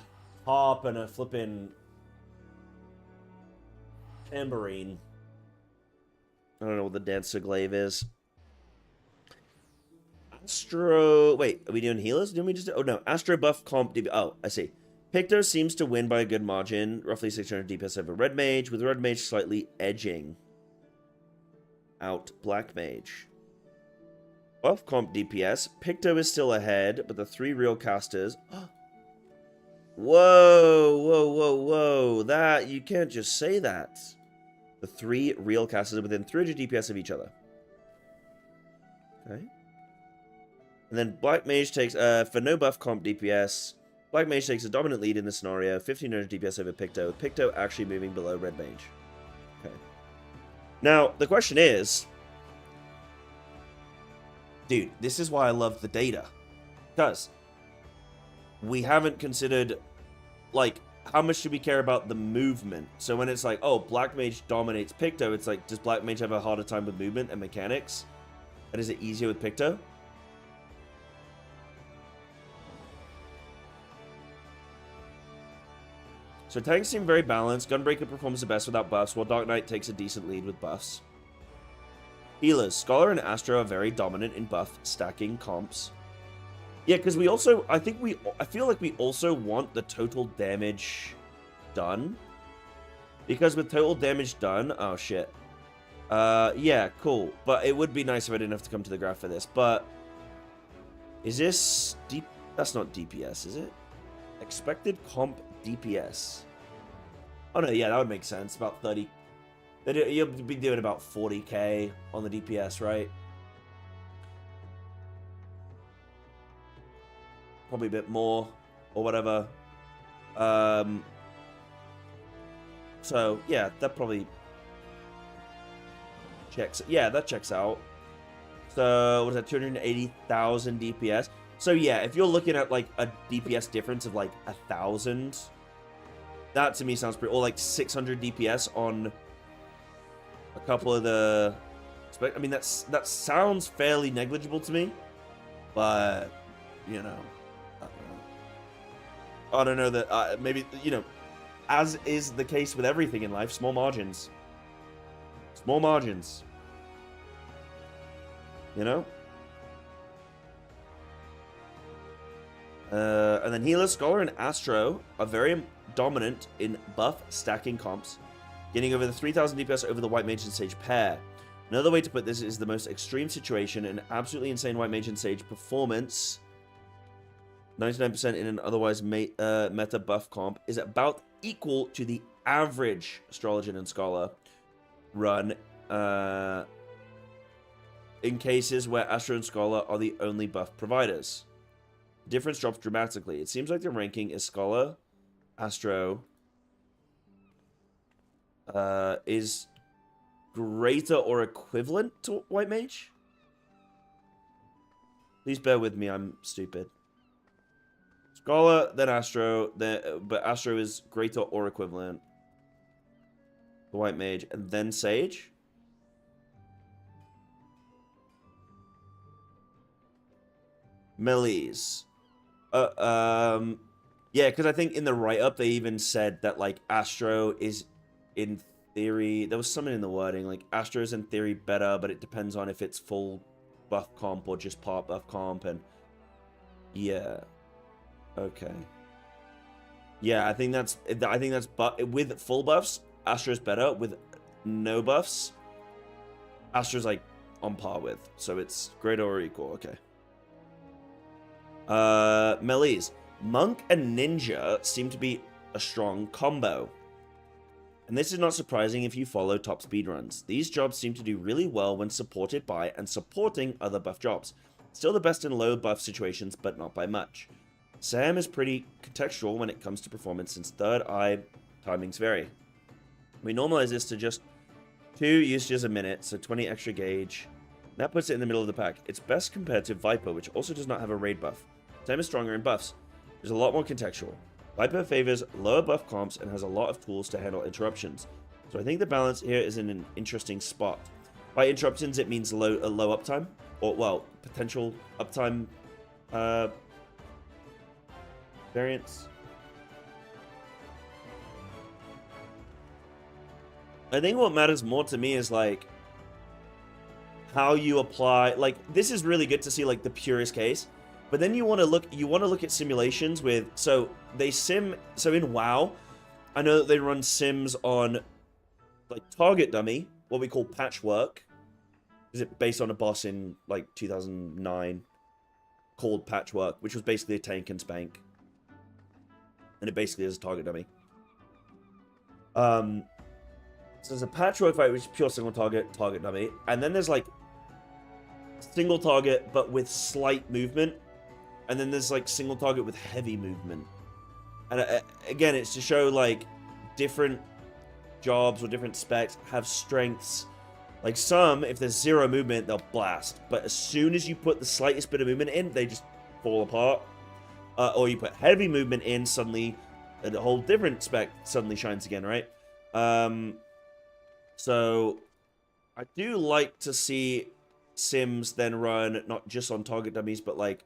harp and a flippin' tambourine. I don't know what the Dancer glaive is. Astro... Wait, are we doing healers? Didn't we just... Oh, no. Astro buff comp... Oh, I see. Picto seems to win by a good margin. Roughly 600 DPS over Red Mage, with Red Mage slightly edging out Black Mage. Buff comp DPS. Picto is still ahead, but the three real casters... Whoa, whoa, whoa, whoa. That, you can't just say that. The 3 real casters are within 300 DPS of each other. Okay. And then Black Mage takes, for no buff comp DPS, Black Mage takes a dominant lead in the scenario, 1500 DPS over Picto, with Picto actually moving below Red Mage. Okay. Now, the question is, dude, this is why I love the data. Because we haven't considered, like, how much do we care about the movement? So when it's like, oh, Black Mage dominates Picto, it's like, does Black Mage have a harder time with movement and mechanics? And is it easier with Picto? So tanks seem very balanced. Gunbreaker performs the best without buffs, while Dark Knight takes a decent lead with buffs. Healers. Scholar and Astro are very dominant in buff stacking comps. Yeah, because we also, I feel like we also want the total damage done. Because with total damage done, oh shit. Yeah, cool. But it would be nice if I didn't have to come to the graph for this. But is this deep? That's not DPS, is it? Expected comp DPS. Oh no, yeah, that would make sense. About 30. You'll be doing about 40k on the DPS, right? Probably a bit more or whatever. So yeah, that probably checks. Yeah, that checks out. So what is that? 280,000 DPS. So yeah, if you're looking at like a DPS difference of like 1,000, that to me sounds pretty. Or like 600 DPS on a couple of the. I mean, that sounds fairly negligible to me, but you know. I don't know that maybe, you know, as is the case with everything in life, small margins. Small margins. You know? And then Healer, Scholar, and Astro are very dominant in buff stacking comps, getting over the 3,000 DPS over the White Mage and Sage pair. Another way to put this is the most extreme situation, an absolutely insane White Mage and Sage performance 99% in an otherwise meta buff comp is about equal to the average Astrologian and Scholar run in cases where Astro and Scholar are the only buff providers. The difference drops dramatically. It seems like the ranking is Scholar, Astro is greater or equivalent to White Mage. Please bear with me, I'm stupid. Scholar, then Astro, but Astro is greater or equivalent to White Mage, and then Sage. Melees. Yeah, because I think in the write-up they even said that like Astro is in theory, there was something in the wording, like Astro is in theory better, but it depends on if it's full buff comp or just part buff comp, and yeah. Okay. Yeah, I think that's but with full buffs, Astro's better. With no buffs, Astro's like on par with. So it's greater or equal. Okay. Melees. Monk and Ninja seem to be a strong combo. And this is not surprising if you follow top speedruns. These jobs seem to do really well when supported by and supporting other buff jobs. Still the best in low buff situations, but not by much. Sam is pretty contextual when it comes to performance since third eye timings vary. We normalize this to just 2 usages a minute, so 20 extra gauge. That puts it in the middle of the pack. It's best compared to Viper, which also does not have a raid buff. Sam is stronger in buffs. There's a lot more contextual. Viper favors lower buff comps and has a lot of tools to handle interruptions. So I think the balance here is in an interesting spot. By interruptions, it means low uptime, or well, potential uptime variance. I think what matters more to me is like how you apply. Like this is really good to see like the purest case, but then you want to look at simulations with so in WoW, I know that they run sims on like target dummy, what we call patchwork. Is it based on a boss in like 2009 called Patchwork, which was basically a tank and spank. And it basically is a target dummy. So there's a patchwork fight, which is pure single target dummy. And then there's like single target, but with slight movement. And then there's like single target with heavy movement. And again, it's to show like different jobs or different specs have strengths. Like some, if there's zero movement, they'll blast. But as soon as you put the slightest bit of movement in, they just fall apart. Or you put heavy movement in, suddenly a whole different spec suddenly shines again, right? So I do like to see sims then run not just on target dummies, but like,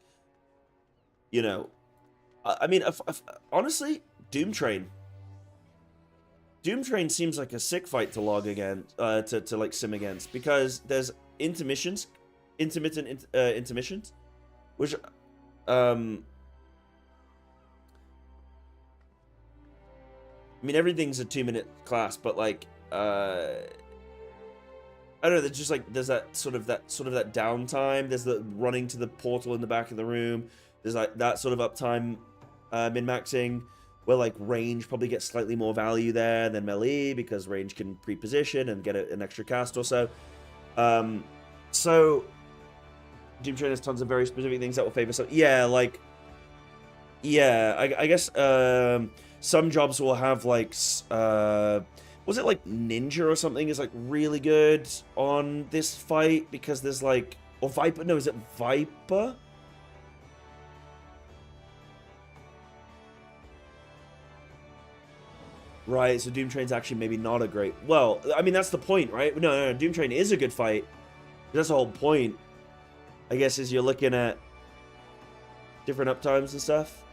you know, I mean, honestly, Doom Train seems like a sick fight to log against, to like sim against, because there's intermittent intermissions, which, I mean, everything's a 2-minute class, but like, I don't know. There's just like there's that sort of that downtime. There's the running to the portal in the back of the room. There's like that sort of uptime, min-maxing, where like range probably gets slightly more value there than melee because range can pre-position and get an extra cast or so. So Doom Train has tons of very specific things that will favor. So yeah, like yeah, I guess some jobs will have like was it like Ninja or something is like really good on this fight because there's like, or Viper? No, is it Viper? Right, so Doom Train's actually maybe not a great... Well, I mean, that's the point, right? No, Doom Train is a good fight. That's the whole point, I guess, is you're looking at different uptimes and stuff.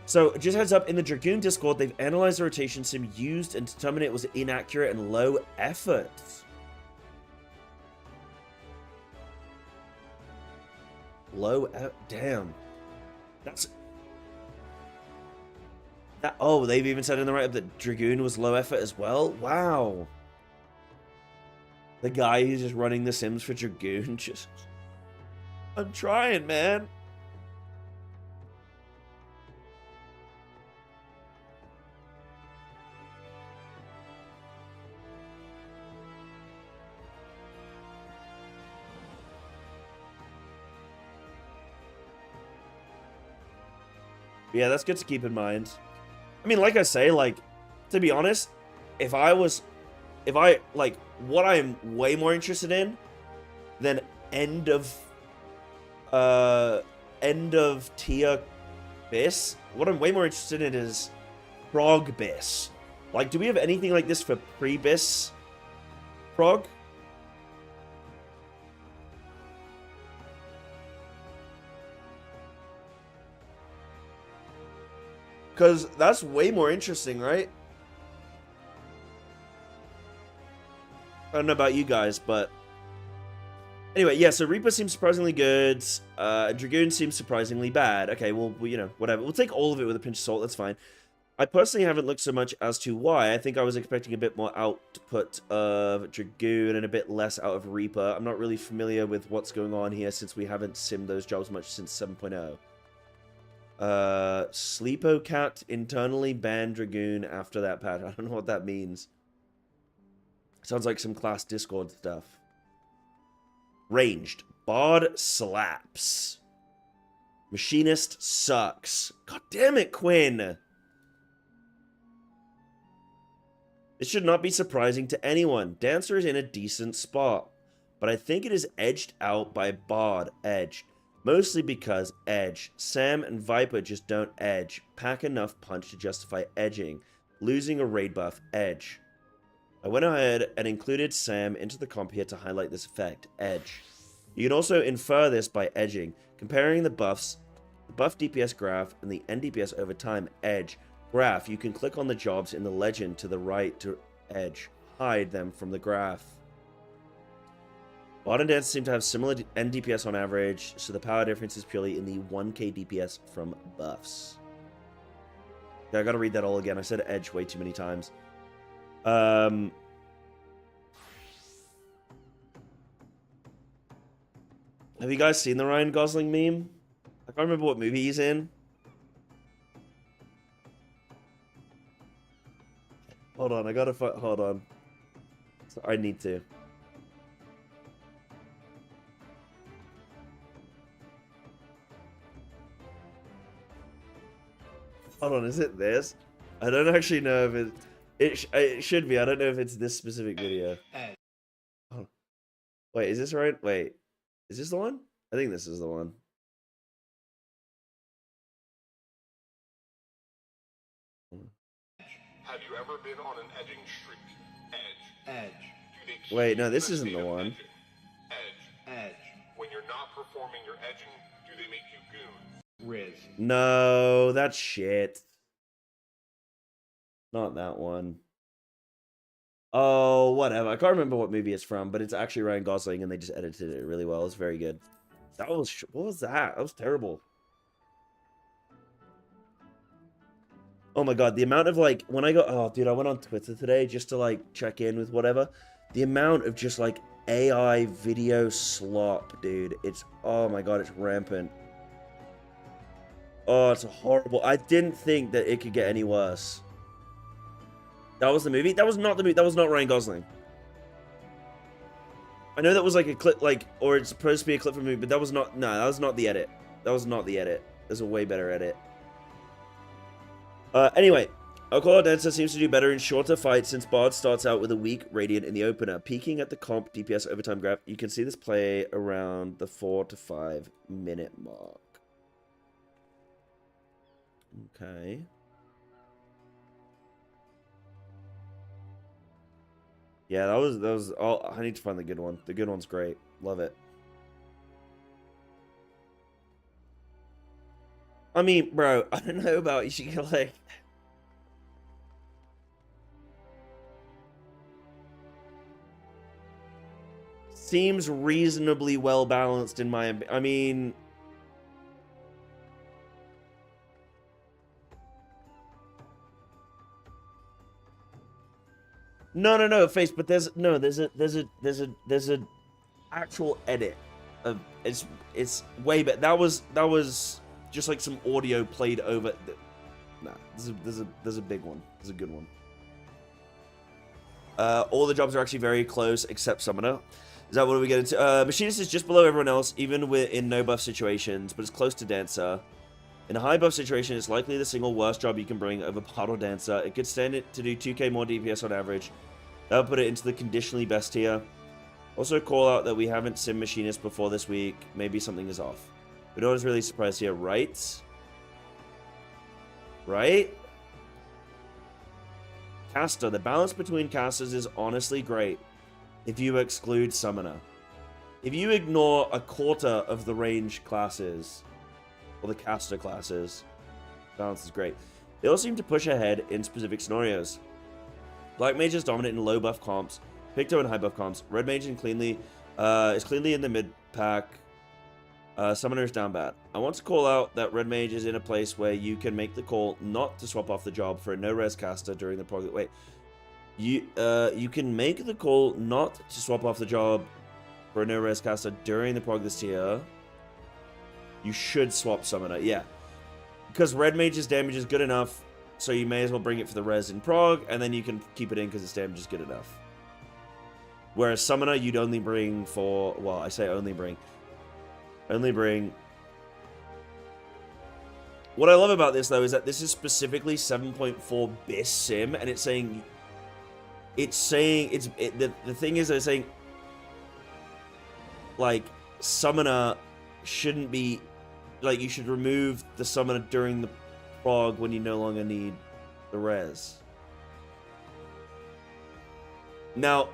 So, just heads up, in the Dragoon Discord, they've analyzed the rotation sim used and determined it was inaccurate and low effort. Damn. That's... Oh, they've even said in the write-up that Dragoon was low effort as well? Wow. The guy who's just running the sims for Dragoon just... I'm trying, man. Yeah, that's good to keep in mind. I mean, like I say, like, to be honest, if I, like, what I am way more interested in than end of tier BIS, what I'm way more interested in is Prog BIS. Like, do we have anything like this for pre-BIS Prog? Because that's way more interesting, right? I don't know about you guys, but... Anyway, yeah, so Reaper seems surprisingly good. Dragoon seems surprisingly bad. Okay, well, you know, whatever. We'll take all of it with a pinch of salt, that's fine. I personally haven't looked so much as to why. I think I was expecting a bit more output of Dragoon and a bit less out of Reaper. I'm not really familiar with what's going on here since we haven't simmed those jobs much since 7.0. Sleepo Cat internally banned Dragoon after that patch. I don't know what that means. Sounds like some class Discord stuff. Ranged. Bard slaps. Machinist sucks. God damn it, Quinn. This should not be surprising to anyone. Dancer is in a decent spot, but I think it is edged out by Bard Edge. Mostly because edge. Sam and Viper just don't edge. Pack enough punch to justify edging. Losing a raid buff, edge. I went ahead and included Sam into the comp here to highlight this effect, edge. You can also infer this by edging. Comparing the buffs, the buff DPS graph and the NDPS over time, edge. Graph, you can click on the jobs in the legend to the right to edge. Hide them from the graph. Bard and Dancer seem to have similar NDPS on average, so the power difference is purely in the 1k DPS from buffs. Yeah, I gotta read that all again. I said edge way too many times. Have you guys seen the Ryan Gosling meme? I can't remember what movie he's in. Hold on, I gotta hold on. So I need to. Hold on, is it this? I don't actually know if it should be. I don't know if it's this specific video. Oh. Wait, is this right? Wait. Is this the one? I think this is the one. Have you ever been on an edging streak? Edge. Wait, no, this isn't the one. Edge. When you're not performing your edging, do they make you goons? Riz. No, that's shit. Not that one. Oh, whatever. I can't remember what movie it's from, but it's actually Ryan Gosling, and they just edited it really well. It's very good. That was... What was that? That was terrible. Oh my god, the amount of, like, when I got... Oh, dude, I went on Twitter today just to, like, check in with whatever. The amount of just, like, AI video slop, dude. It's... Oh my god, it's rampant. Oh, it's horrible. I didn't think that it could get any worse. That was the movie? That was not the movie. That was not Ryan Gosling. I know that was like a clip, like, or it's supposed to be a clip from a movie, but that was not... No, that was not the edit. That was not the edit. There's a way better edit. Anyway, our call-out dancer seems to do better in shorter fights since Bard starts out with a weak Radiant in the opener, peaking at the comp DPS overtime graph. You can see this play around the 4 to 5 minute mark. Okay. Yeah, that was all. I need to find the good one. The good one's great. Love it. I mean, bro, I don't know about you, like... Seems reasonably well balanced in my... I mean... No, Face, but there's a actual edit of... It's way better. That was just like some audio played over... Nah, there's a big one. There's a good one. All the jobs are actually very close, except Summoner. Is that what we get into? Machinist is just below everyone else, even in no buff situations, but it's close to Dancer. In a high buff situation, it's likely the single worst job you can bring over Bard or Dancer. It could stand it to do 2k more DPS on average. That would put it into the conditionally best tier. Also call out that we haven't sim Machinist before this week. Maybe something is off. But no one's really surprised here, right? Right? Caster. The balance between casters is honestly great if you exclude Summoner. If you ignore a quarter of the range classes, or the caster classes, balance is great. They all seem to push ahead in specific scenarios. Black Mage is dominant in low buff comps, Picto in high buff comps, Red Mage is cleanly in the mid pack, Summoner is down bad. I want to call out that Red Mage is in a place where you can make the call not to swap off the job for a no-res caster during the prog. Wait, you can make the call not to swap off the job for a no-res caster during the prog this tier. You should swap Summoner, yeah. Because Red Mage's damage is good enough, so you may as well bring it for the res in prog, and then you can keep it in because its damage is good enough. Whereas Summoner, you'd only bring for... Well, I say only bring... Only bring... What I love about this, though, is that this is specifically 7.4 BIS sim, and it's saying... the thing is, they're saying... Like, Summoner shouldn't be... Like, you should remove the Summoner during the prog when you no longer need the res. Now,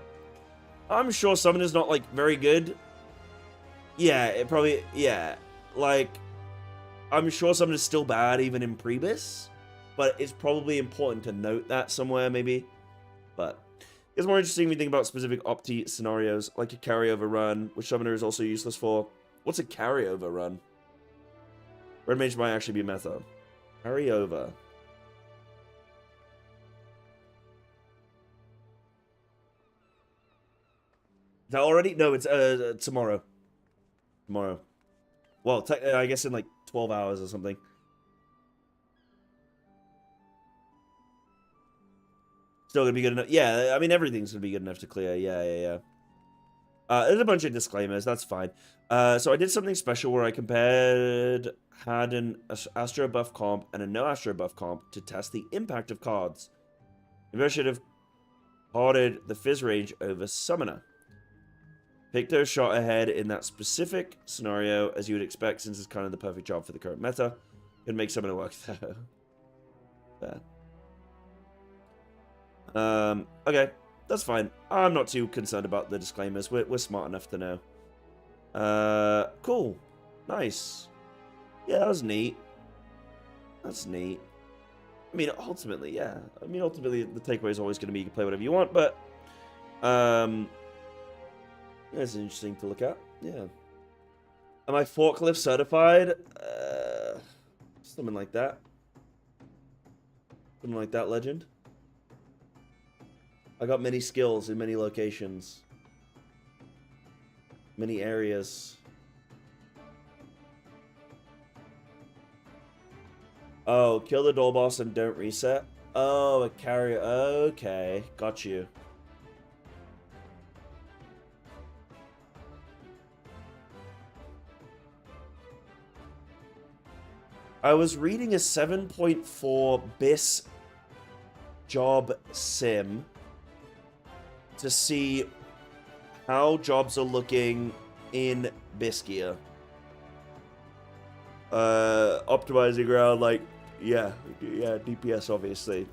I'm sure Summoner's not, like, very good. Yeah, it probably... Yeah, like... I'm sure Summoner's still bad, even in Prebis. But it's probably important to note that somewhere, maybe. But it's more interesting when you think about specific Opti scenarios, like a carryover run, which Summoner is also useless for. What's a carryover run? Red Mage might actually be meta. Carryover. Is that already? No, it's tomorrow. Tomorrow. Well, I guess in like 12 hours or something. Still gonna be good enough. Yeah, I mean, everything's gonna be good enough to clear. Yeah. There's a bunch of disclaimers. That's fine. So I did something special where I had an Astro buff comp and a no Astro buff comp to test the impact of cards. Maybe I should have carded the Fizz range over Summoner. Picto shot ahead in that specific scenario, as you would expect, since it's kind of the perfect job for the current meta. Could make Summoner work though. Fair. Okay. That's fine. I'm not too concerned about the disclaimers. We're smart enough to know. Cool. Nice. Yeah, that was neat. That's neat. I mean, ultimately, yeah. I mean, ultimately, the takeaway is always going to be you can play whatever you want, but... That's interesting to look at. Yeah. Am I forklift certified? Something like that. Something like that, legend. I got many skills in many locations. Many areas. Oh, kill the door boss and don't reset? Oh, a carrier. Okay, got you. I was reading a 7.4 BIS job sim to see how jobs are looking in Biskia. Optimizing around, like, yeah, DPS, obviously.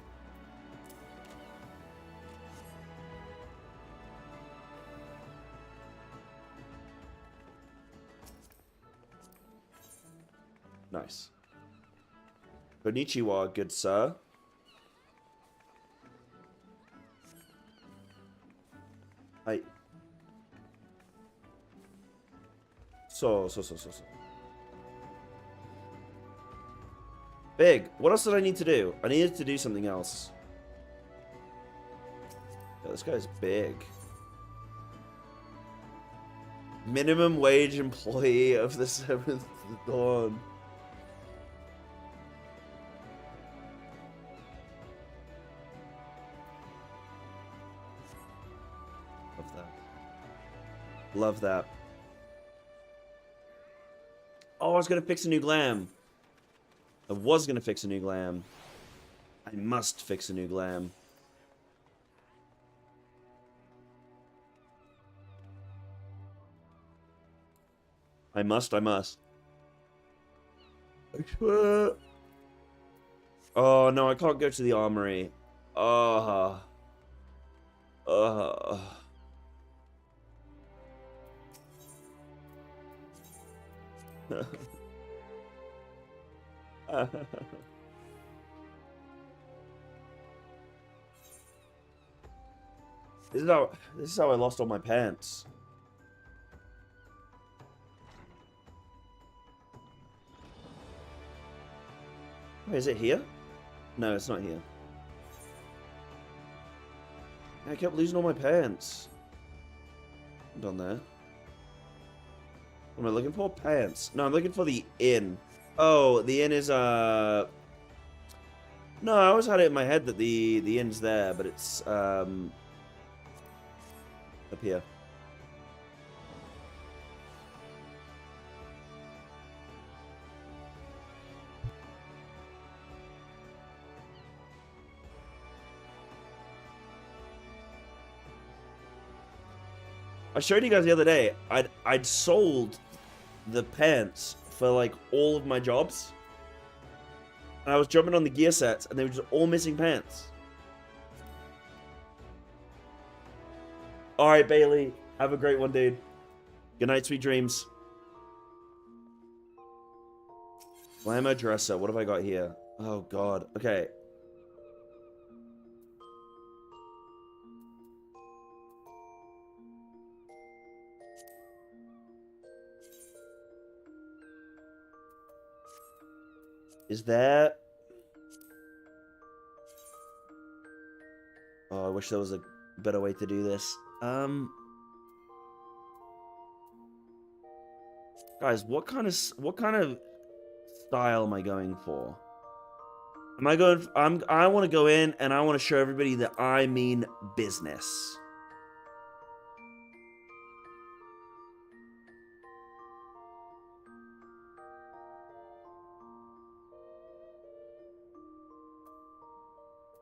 Nice. Konnichiwa, good sir. Hi. So. Big. What else did I need to do? I needed to do something else. Yeah, this guy's big. Minimum wage employee of the 7th Dawn. Love that. Love that. Oh, I was gonna fix a new glam. I was gonna fix a new glam. I must fix a new glam. I must. I swear. Oh no, I can't go to the armory. This is how I lost all my pants. Wait, is it here? No, it's not here. I kept losing all my pants. I'm done there. What am I looking for? Pants. No, I'm looking for the inn. Oh, the inn is, No, I always had it in my head that the inn's there, but it's, up here. I showed you guys the other day, I'd sold the pants for, like, all of my jobs. And I was jumping on the gear sets, and they were just all missing pants. Alright, Bailey. Have a great one, dude. Good night, sweet dreams. Glamour dresser. What have I got here? Oh, God. Okay. Is there... Oh, I wish there was a better way to do this. Guys, what kind of style am I going for? Am I going? I want to go in and I want to show everybody that I mean business.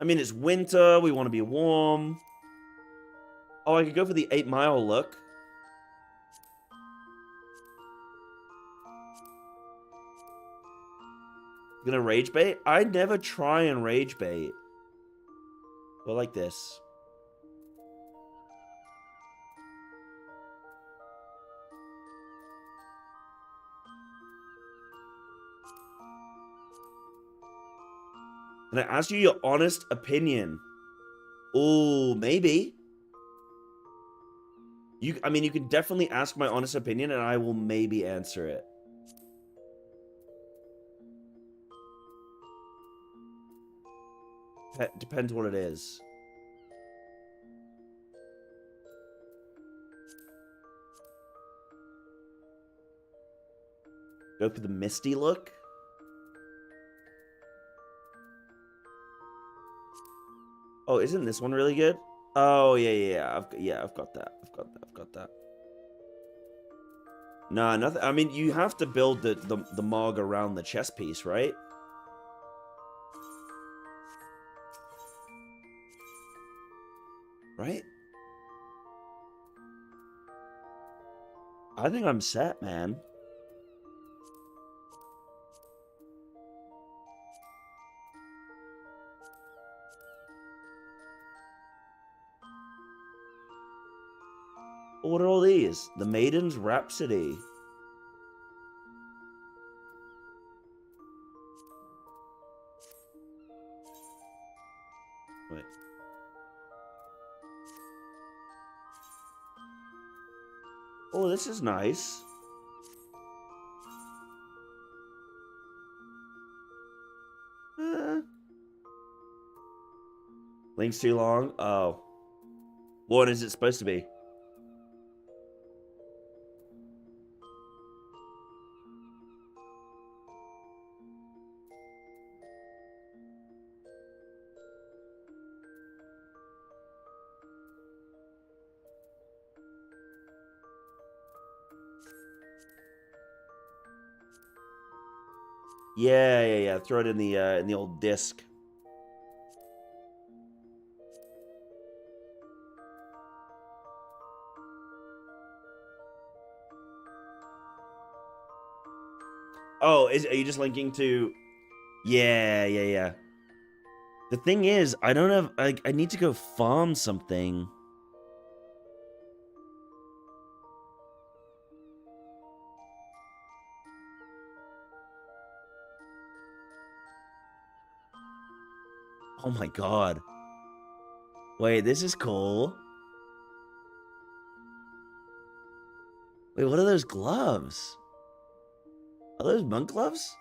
I mean, it's winter. We want to be warm. Oh, I could go for the 8 Mile look. Gonna rage bait? I never try and rage bait. But like this. Can I ask you your honest opinion? Oh, maybe. I mean, you can definitely ask my honest opinion, and I will maybe answer it. Depends what it is. Go for the misty look. Oh, isn't this one really good? Oh, yeah. I've got that. I've got that. Nah, nothing. I mean, you have to build the Mog around the chess piece, right? Right? I think I'm set, man. What are all these? The Maiden's Rhapsody. Wait. Oh, this is nice. Link's too long? Oh. What is it supposed to be? Yeah. Throw it in the old disc. Oh, are you just linking to? Yeah. The thing is, I don't have. I need to go farm something. Oh my god. Wait, this is cool. Wait, what are those gloves? Are those monk gloves?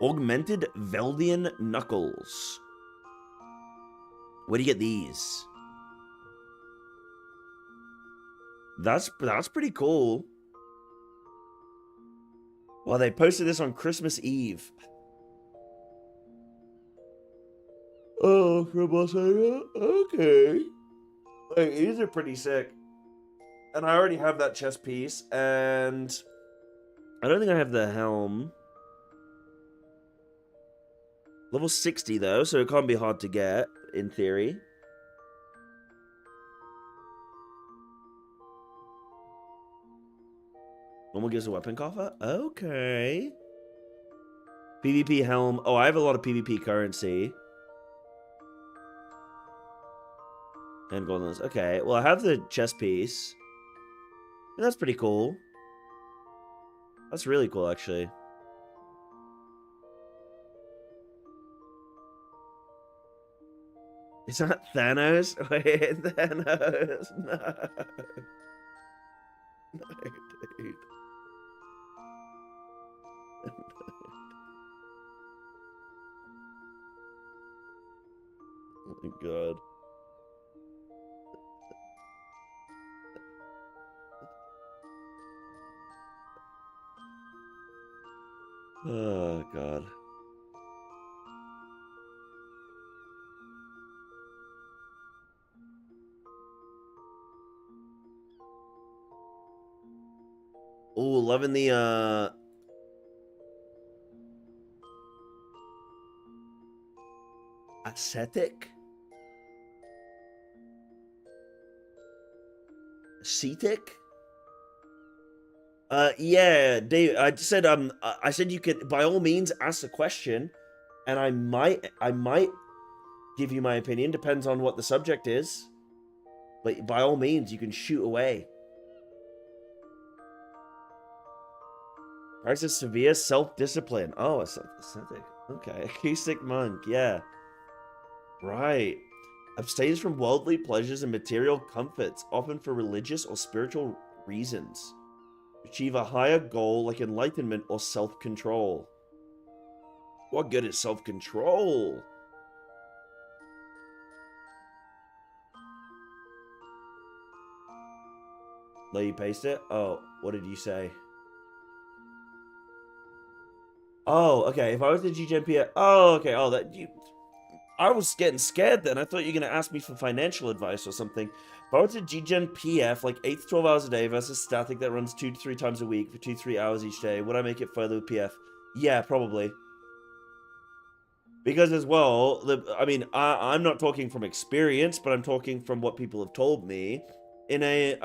Augmented Veldian Knuckles. Where do you get these? That's pretty cool. Well, they posted this on Christmas Eve. Oh, from Australia? Okay. Like, these are pretty sick. And I already have that chest piece, and I don't think I have the helm. Level 60, though, so it can't be hard to get, in theory. Normal gives a weapon coffer? Okay. PvP helm. Oh, I have a lot of PvP currency. And golden. Okay, well, I have the chest piece. And that's pretty cool. That's really cool, actually. Is that Thanos? Wait, Thanos. No. No, dude. Oh my god. Oh, God. Oh, loving the, ascetic? Ascetic? Yeah, Dave, I said you could, by all means, ask a question, and I might give you my opinion, depends on what the subject is, but by all means, you can shoot away. Practice severe self-discipline. Oh, ascetic. Okay, acoustic monk, yeah. Right. Abstains from worldly pleasures and material comforts, often for religious or spiritual reasons. Achieve a higher goal like enlightenment or self-control. What good is self-control? Let you paste it? Oh, what did you say? Oh, okay. If I was to GGMP, oh, okay. Oh, that you. I was getting scared then. I thought you were gonna ask me for financial advice or something. If I were to GGen PF like 8 to 12 hours a day versus static that runs 2 to 3 times a week for 2 to 3 hours each day, would I make it further with PF? Yeah, probably. Because as well, I'm not talking from experience, but I'm talking from what people have told me. In a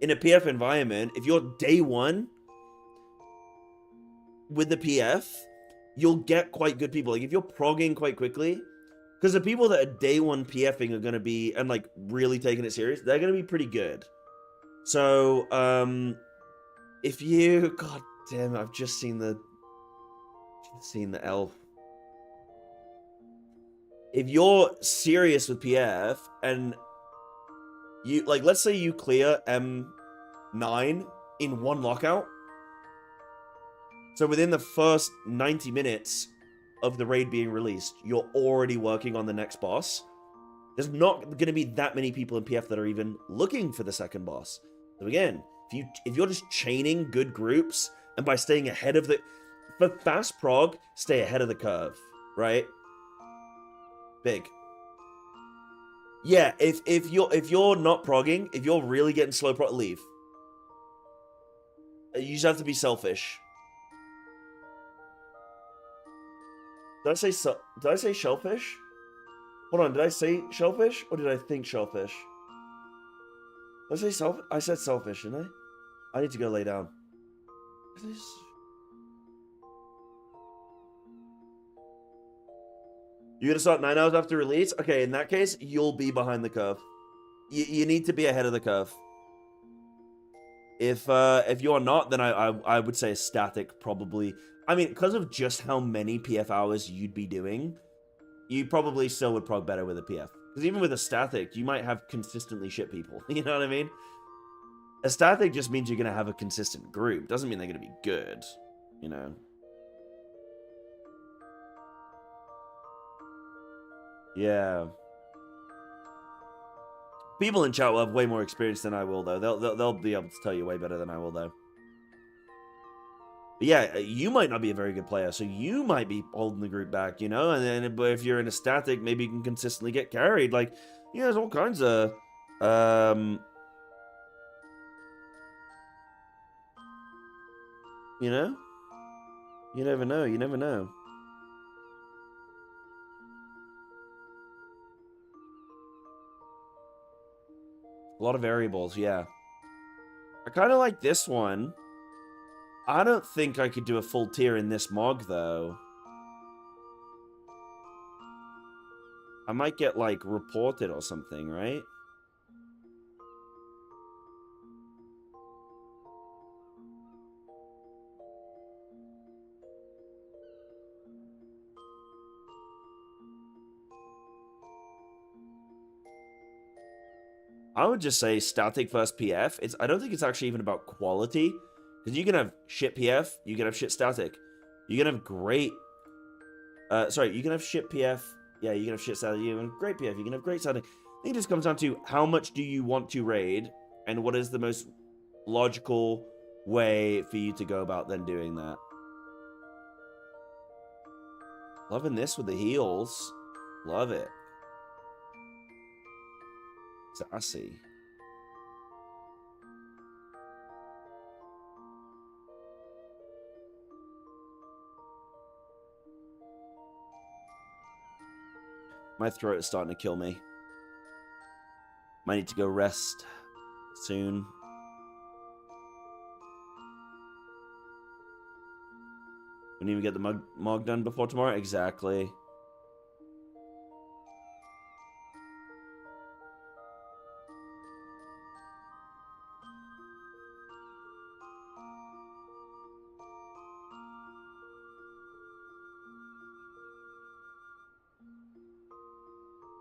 PF environment, if you're day one with the PF, you'll get quite good people. Like if you're progging quite quickly, because the people that are day one PFing are gonna be and like really taking it serious, they're gonna be pretty good. So if you, god damn it, I've just seen the elf. If you're serious with PF and you like, let's say you clear M9 in one lockout. So within the first 90 minutes of the raid being released, you're already working on the next boss. There's not going to be that many people in PF that are even looking for the second boss. So again, if you're just chaining good groups, and by staying ahead of the... For fast prog, stay ahead of the curve, right? Big. Yeah, if you're not progging, if you're really getting slow prog, leave. You just have to be selfish. Did I say shellfish? Hold on, did I say shellfish or did I think shellfish? Did I say selfish? I said selfish, didn't I? I need to go lay down. You're gonna start 9 hours after release? Okay, in that case, you'll be behind the curve. You need to be ahead of the curve. If you're not, then I would say static probably. I mean, because of just how many PF hours you'd be doing, you probably still would prog better with a PF. Because even with a static, you might have consistently shit people. You know what I mean? A static just means you're going to have a consistent group. Doesn't mean they're going to be good. You know? Yeah. People in chat will have way more experience than I will, though. They'll be able to tell you way better than I will, though. But yeah, you might not be a very good player, so you might be holding the group back, you know? And then but if you're in a static, maybe you can consistently get carried. Like, you know, there's all kinds of... you know? You never know, you never know. A lot of variables, yeah. I kind of like this one. I don't think I could do a full tier in this mog, though. I might get, like, reported or something, right? I would just say static first PF. I don't think it's actually even about quality. Because you can have shit PF, you can have shit static. You can have great... you can have shit PF. Yeah, you can have shit static. You can have great PF. You can have great static. I think it just comes down to how much do you want to raid, and what is the most logical way for you to go about then doing that. Loving this with the heels. Love it. Sassy. My throat is starting to kill me. Might need to go rest soon. Wouldn't even get the mog done before tomorrow? Exactly.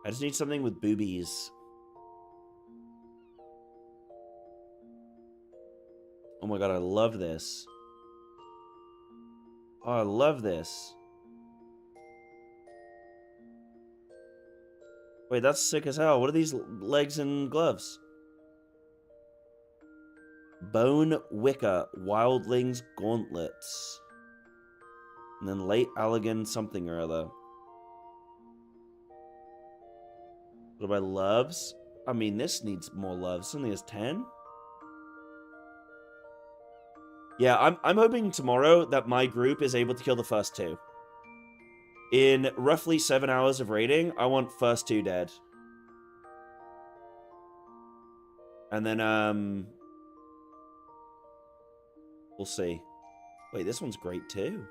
I just need something with boobies. Oh my god, I love this. Oh, I love this. Wait, that's sick as hell. What are these legs and gloves? Bone Wicker Wildlings Gauntlets. And then Late Allegan something or other. What about loves? I mean, this needs more loves. Something has 10. Yeah, I'm hoping tomorrow that my group is able to kill the first 2. In roughly 7 hours of raiding, I want first 2 dead. And then, we'll see. Wait, this one's great too.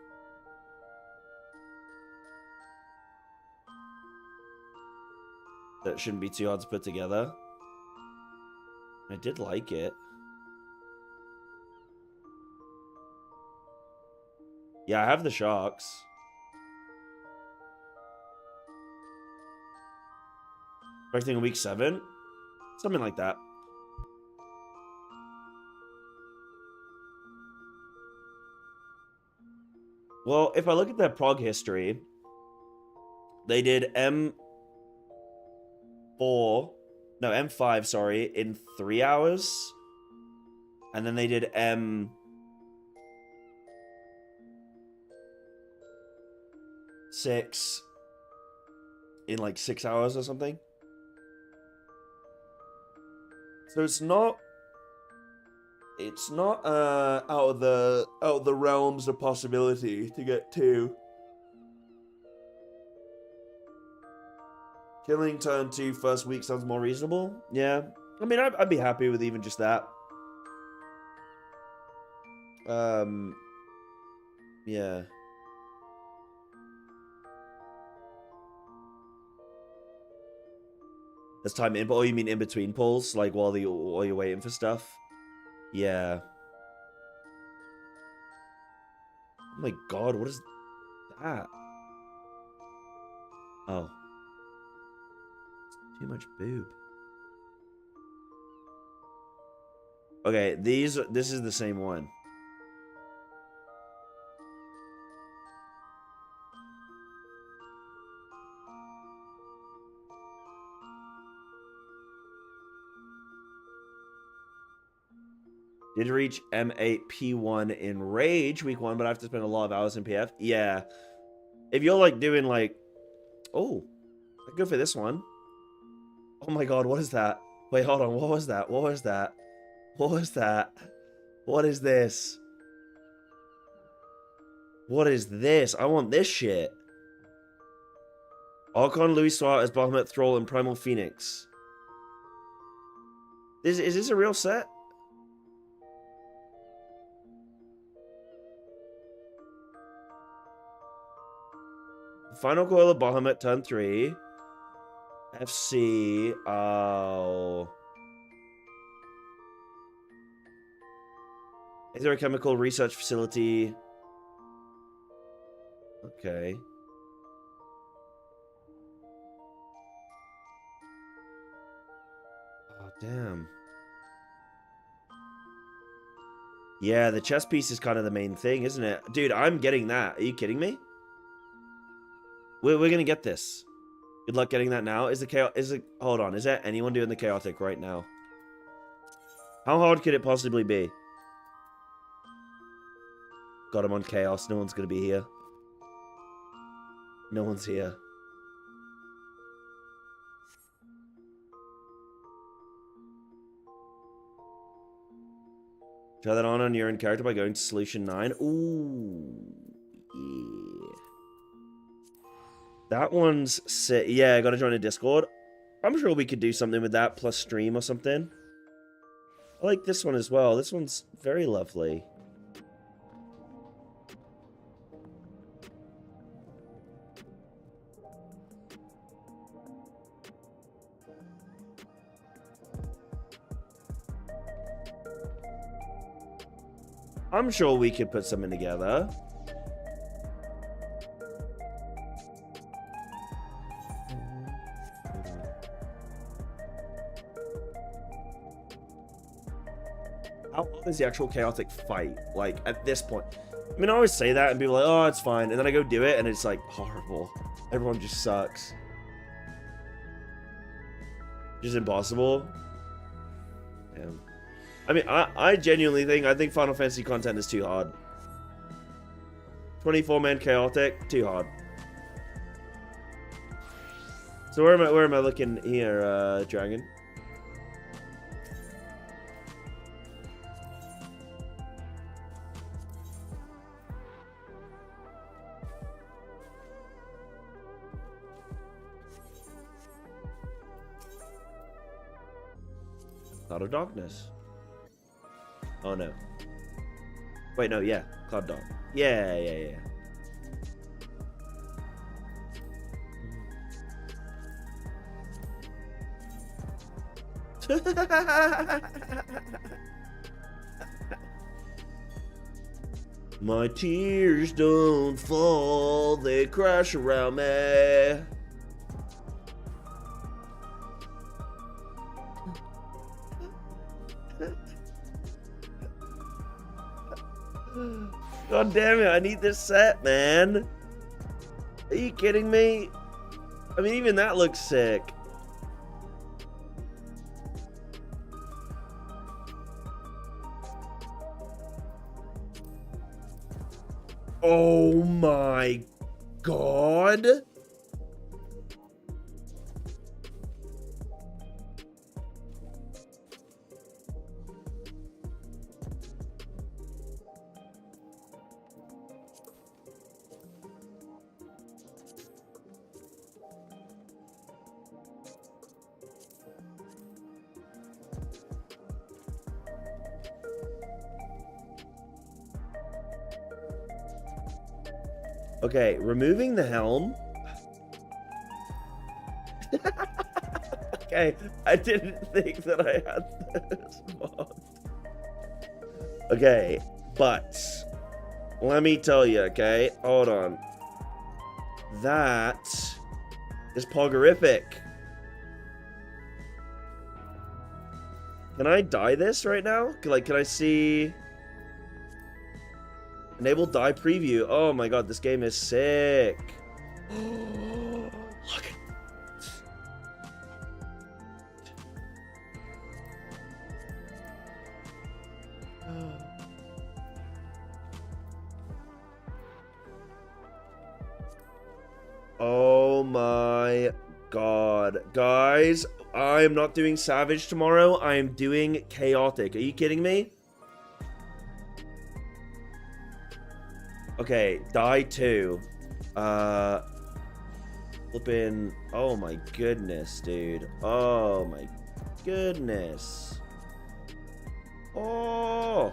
That shouldn't be too hard to put together. I did like it. Yeah, I have the sharks. Expecting week 7? Something like that. Well, if I look at their Prog history, they did M5, sorry, in 3 hours. And then they did M6 in like 6 hours or something. So it's not out of the realms of possibility to get 2. Killing turn 2 first week sounds more reasonable. Yeah. I mean, I'd be happy with even just that. Yeah. That's time in, but oh, you mean in between pulls, like while you're waiting for stuff? Yeah. Oh my god, what is that? Oh. Too much boob. Okay, this is the same one. Did reach M8P1 in Rage week 1, but I have to spend a lot of hours in PF. Yeah. If you're like doing like... Oh. Good for this one. Oh my god, what is that? Wait, hold on. What was that? What was that? What was that? What is this? What is this? I want this shit. Archon, Louis Suarez, Bahamut, Thrall, and Primal Phoenix. Is this a real set? Final Coil of Bahamut, turn 3. FC. Oh. Is there a chemical research facility? Okay. Oh, damn. Yeah, the chess piece is kind of the main thing, isn't it? Dude, I'm getting that. Are you kidding me? We're gonna get this. Good luck getting that now. Hold on, is there anyone doing the chaotic right now? How hard could it possibly be? God, I'm on chaos. No one's gonna be here. No one's here. Try that on your own character by going to solution 9. Ooh. Yeah. That one's sick. Yeah, I gotta join a Discord. I'm sure we could do something with that, plus stream or something. I like this one as well. This one's very lovely. I'm sure we could put something together. How long is the actual chaotic fight? Like, at this point. I mean, I always say that and people are like, oh, it's fine. And then I go do it and it's like horrible. Everyone just sucks. Just impossible. Damn. I mean, I genuinely think Final Fantasy content is too hard. 24-man chaotic, too hard. So where am I looking here, Dragon? Cloud of Darkness. Oh no. Wait, no, yeah. Cloud Dark. Yeah. My tears don't fall, they crash around me. God damn it, I need this set, man. Are you kidding me? I mean, even that looks sick. Oh my God. Okay, removing the helm. Okay, I didn't think that I had this mod. Okay, but let me tell you, okay? Hold on. That is poggerific. Can I dye this right now? Like, can I see... Enable dye preview. Oh my God, this game is sick. Look at Oh my God. Guys, I am not doing Savage tomorrow. I am doing Chaotic. Are you kidding me? Okay, die 2. Flippin'. Oh my goodness, dude. Oh my goodness. Oh.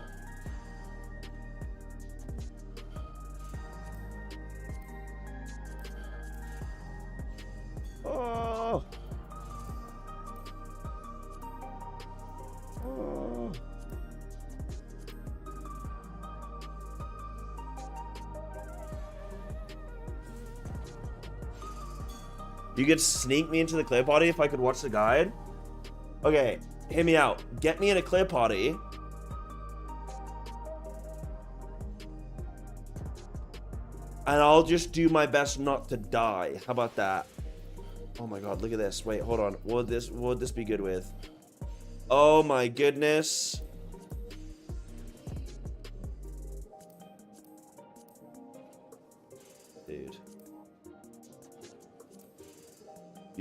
Oh. Oh. You could sneak me into the clear party if I could watch the guide? Okay, hear me out. Get me in a clear party. And I'll just do my best not to die. How about that? Oh my God, look at this. Wait, hold on. What would this be good with? Oh my goodness.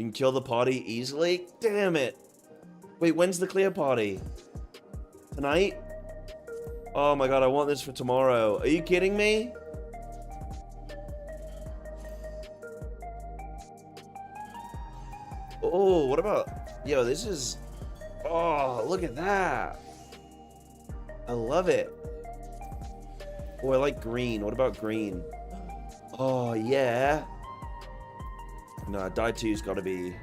You can kill the party easily? Damn it. Wait, when's the clear party? Tonight? Oh my god, I want this for tomorrow. Are you kidding me? Oh, what about... Yo, this is... Oh, look at that. I love it. Oh, I like green. What about green? Oh, yeah. No, die 2's gotta be...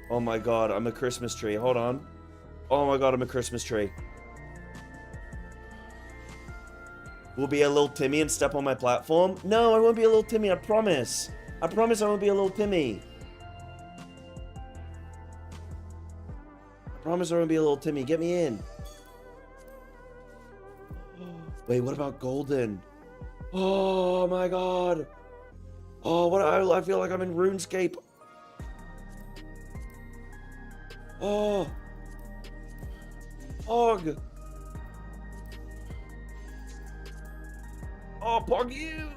Oh my god, I'm a Christmas tree. Hold on. Oh my god, I'm a Christmas tree. We'll be a little Timmy and step on my platform? No, I won't be a little Timmy, I promise. I promise I won't be a little Timmy. I promise I won't be a little Timmy. Get me in. Wait, what about golden? Oh my god. Oh, what? I feel like I'm in RuneScape. Oh. Pog. Oh, Pog you.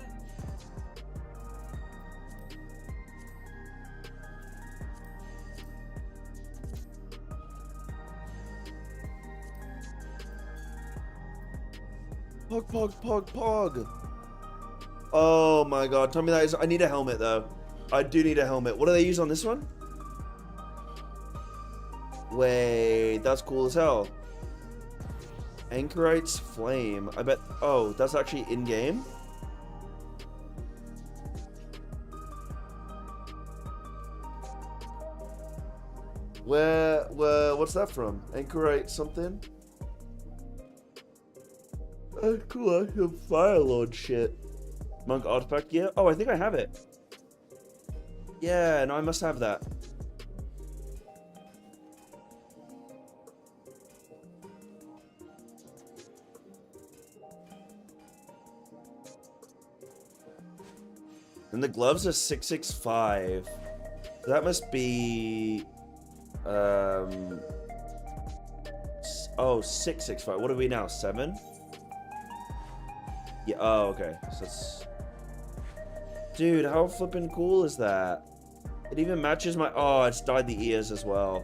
Pog, Pog, Pog, Pog. Oh my god, tell me that is... I need a helmet though. I do need a helmet. What do they use on this one? Wait, that's cool as hell. Anchorite's Flame. I bet... Oh, that's actually in-game? Where, what's that from? Anchorite something? Oh, cool, I have Firelord shit. Monk artifact gear? Oh, I think I have it. Yeah, no, I must have that. And the gloves are 665. So that must be... Oh, 665. What are we now? 7? Yeah, oh, okay. So it's... Dude, how flippin' cool is that? It even matches my... Oh, it's dyed the ears as well.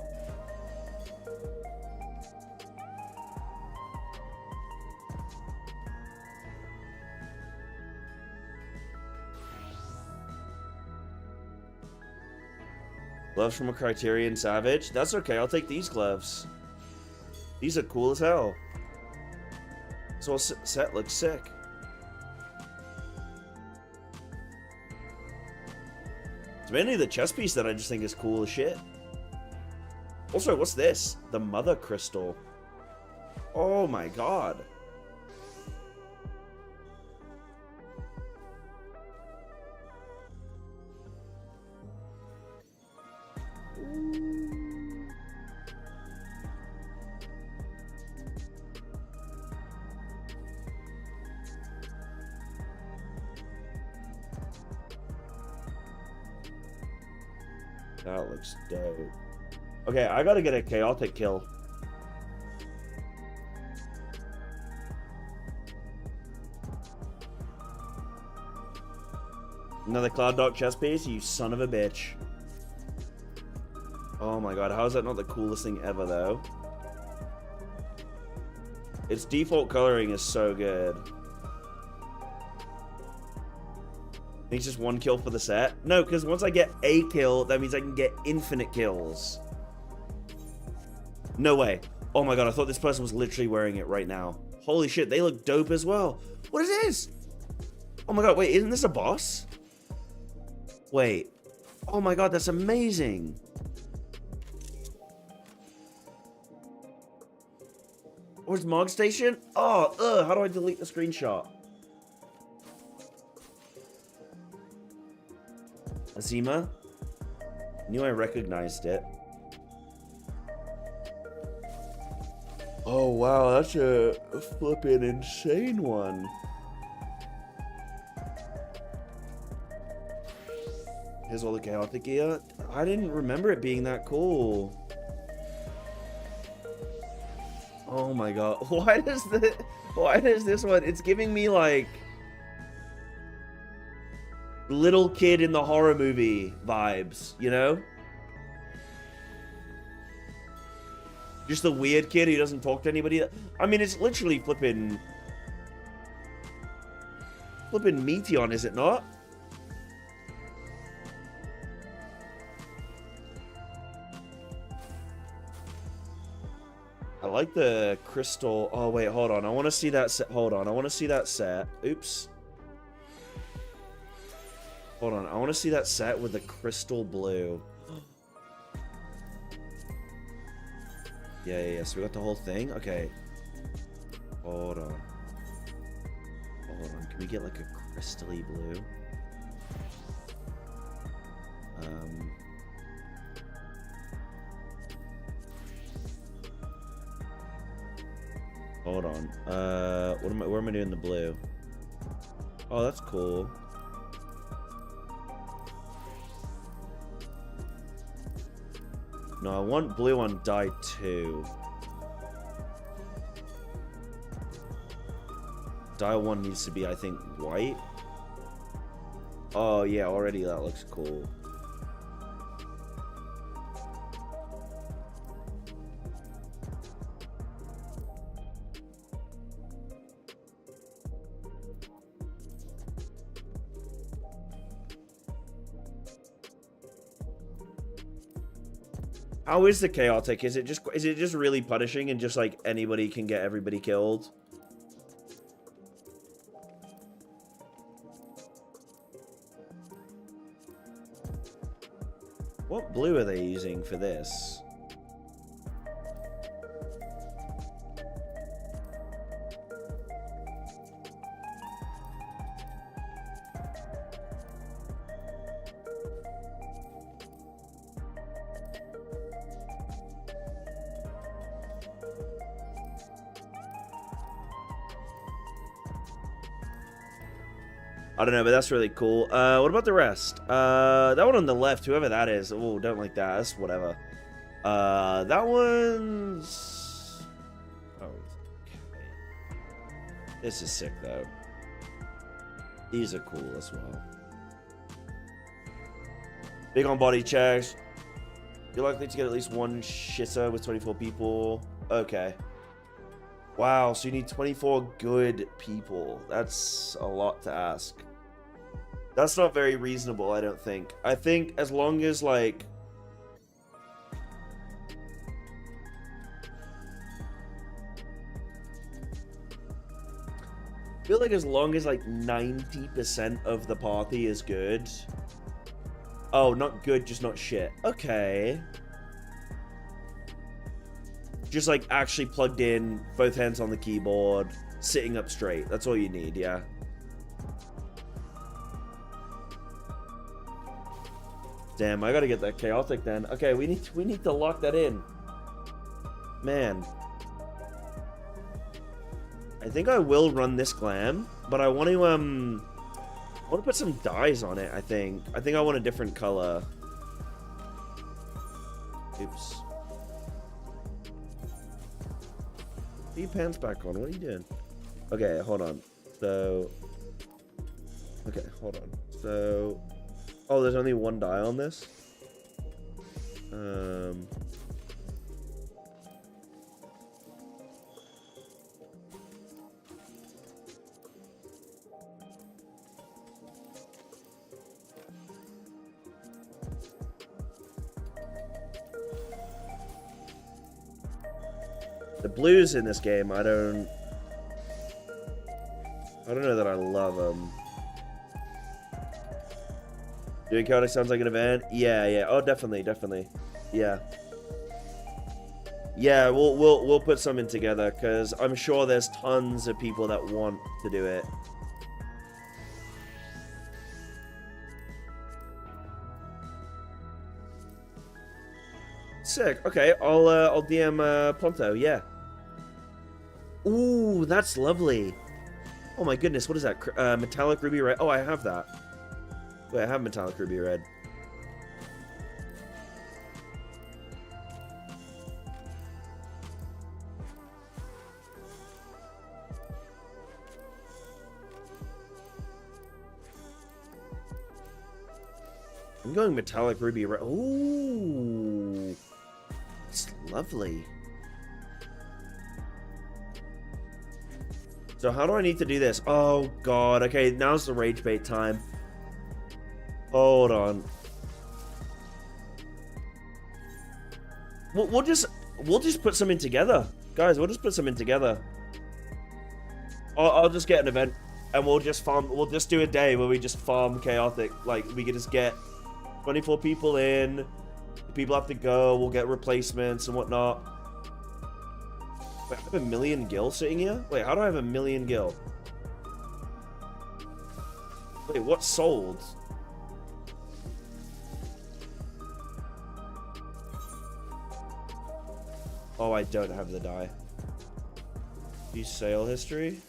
Gloves from a Criterion Savage? That's okay, I'll take these gloves. These are cool as hell. This whole set looks sick. It's mainly the chest piece that I just think is cool as shit. Also, what's this? The Mother Crystal. Oh my god. That looks dope. Okay, I gotta get a chaotic kill. Another Cloud Dark chest piece, you son of a bitch. Oh my god, how is that not the coolest thing ever, though? Its default coloring is so good. I think it's just 1 kill for the set. No, because once I get a kill, that means I can get infinite kills. No way. Oh my god, I thought this person was literally wearing it right now. Holy shit, they look dope as well. What is this? Oh my god, wait, isn't this a boss? Wait. Oh my god, that's amazing. Where's Mog Station? Oh, how do I delete the screenshot? Azima? Knew I recognized it. Oh wow, that's a flippin' insane one. Here's all the chaotic gear. I didn't remember it being that cool. Oh my god. Why does the... Why is this one? It's giving me like little kid in the horror movie vibes, you know? Just the weird kid who doesn't talk to anybody. I mean, it's literally flipping Meteon, is it not? I like the crystal. Oh, wait, hold on. I want to see that set. Hold on. I want to see that set. Oops. Hold on. I want to see that set with the crystal blue. Yeah. So we got the whole thing? Okay. Hold on. Can we get like a crystally blue? Hold on. Where am I doing the blue? Oh, that's cool. No, I want blue on die 2. Die 1 needs to be, I think, white. Oh, yeah, already that looks cool. How is the chaotic? Is it just really punishing and just like anybody can get everybody killed? What blue are they using for this? I don't know, but that's really cool. What about the rest? That one on the left, whoever that is. Oh, don't like that. That's whatever. That one's... Oh, okay. This is sick, though. These are cool as well. Big on body checks. You're likely to get at least one shitter with 24 people. Okay. Wow, so you need 24 good people. That's a lot to ask. That's not very reasonable, I don't think. I think as long as, like... I feel like as long as, like, 90% of the party is good. Oh, not good, just not shit. Okay. Just, like, actually plugged in, both hands on the keyboard, sitting up straight. That's all you need, yeah. Damn, I gotta get that chaotic then. Okay, we need to lock that in. Man. I think I will run this glam, but I want to put some dyes on it, I think. I think I want a different color. Oops. Put your pants back on. What are you doing? Okay, hold on. So... Okay, hold on. So... Oh, there's only one dye on this? The blues in this game, I don't know that I love them. Doing chaotic sounds like an event. Yeah. Oh, definitely. Yeah. Yeah, we'll put something together because I'm sure there's tons of people that want to do it. Sick. Okay, I'll DM Ponto. Yeah. Ooh, that's lovely. Oh my goodness, what is that? Metallic ruby red. Oh, I have that. Wait, I have metallic ruby red. I'm going metallic ruby red. Ooh. It's lovely. So how do I need to do this? Oh god. Okay, now's the rage bait time. Hold on. We'll just put something together, guys. We'll just put something together. I'll just get an event, and we'll just farm. We'll just do a day where we just farm chaotic. Like we can just get 24 people in. People have to go. We'll get replacements and whatnot. Wait, I have a million gil sitting here. Wait, how do I have a million gil? Wait, what sold? Oh, I don't have the die. Use sale history.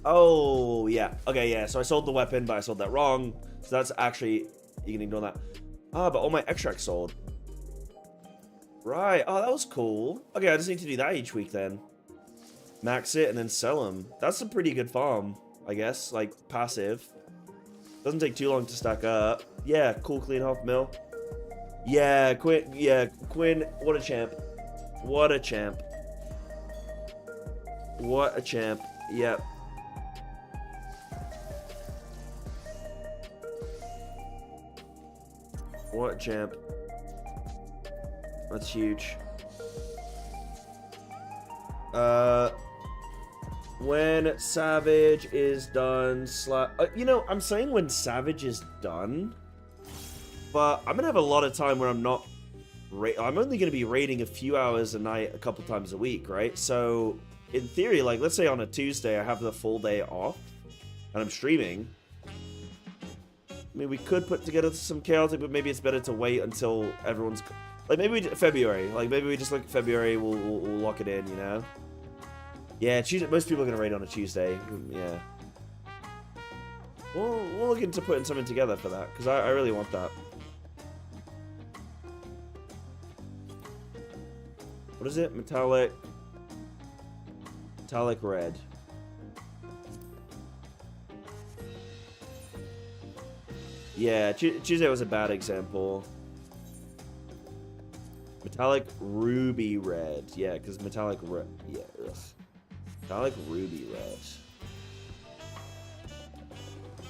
Oh, yeah. Okay, yeah. So I sold the weapon, but I sold that wrong. So that's actually... You can ignore that. Ah, but all my extracts sold. Right. Oh, that was cool. Okay, I just need to do that each week then. Max it and then sell them. That's a pretty good farm, I guess. Like, passive. Doesn't take too long to stack up. Yeah, cool, clean half mil. Yeah, Quinn. Yeah, Quinn. What a champ. What a champ. What a champ. Yep. What a champ. That's huge. When Savage is done, you know, I'm saying when Savage is done, but I'm gonna have a lot of time where I'm not. I'm only gonna be raiding a few hours a night, a couple times a week, right? So, in theory, like, let's say on a Tuesday, I have the full day off, and I'm streaming. I mean, we could put together some chaotic, but maybe it's better to wait until everyone's... Like, maybe February. Like, maybe we just look at February, we'll lock it in, you know? Yeah, Tuesday, most people are going to raid on a Tuesday. Yeah. We'll look into putting something together for that, because I really want that. What is it? Metallic red. Yeah, Tuesday was a bad example. Metallic ruby red. Yeah, because metallic red. Yeah, ugh. Metallic ruby red.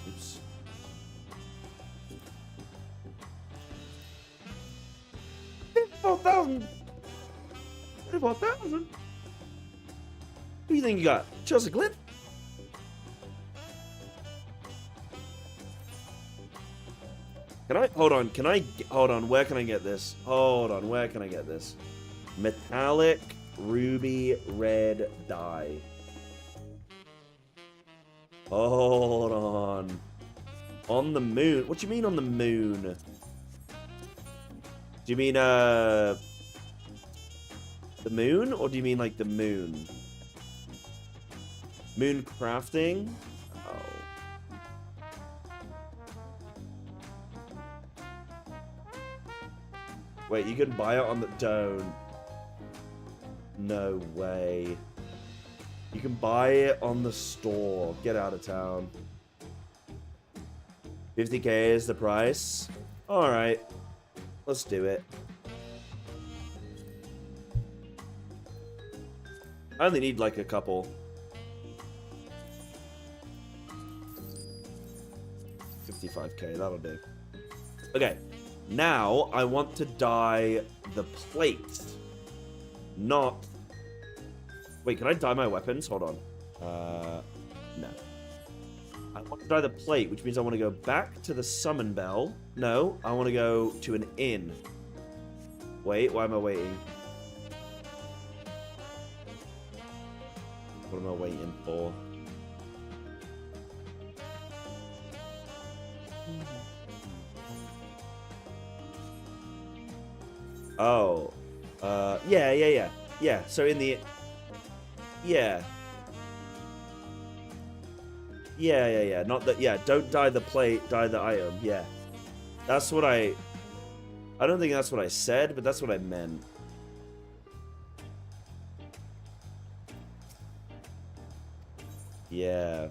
Oops. $54,000. $54,000. Who do you think you got? Chelsea Glenn? Can I, hold on, where can I get this? Hold on, where can I get this? Metallic ruby red dye. Hold on. On the moon? What do you mean on the moon? Do you mean, the moon? Or do you mean, like, the moon? Moon crafting? Wait, you can buy it on the... Don't. No way. You can buy it on the store. Get out of town. 50k is the price? Alright. Let's do it. I only need like a couple. 55k, that'll do. Okay. Now, I want to dye the plate. Not... Wait, can I dye my weapons? Hold on. No. I want to dye the plate, which means I want to go back to the summon bell. No, I want to go to an inn. Wait, why am I waiting? What am I waiting for? Oh. Yeah. Yeah, so in the... Yeah. Yeah. Not that... Yeah, don't dye the plate, dye the item. Yeah. That's what I don't think that's what I said, but that's what I meant. Yeah.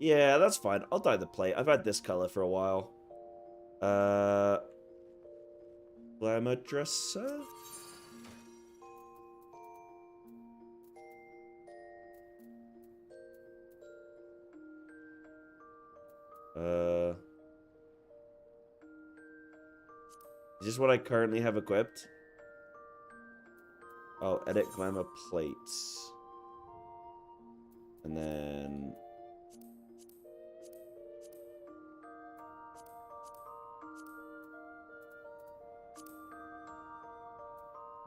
Yeah, that's fine. I'll dye the plate. I've had this color for a while. Glamour dresser? Is this what I currently have equipped? Oh, edit glamour plates. And then...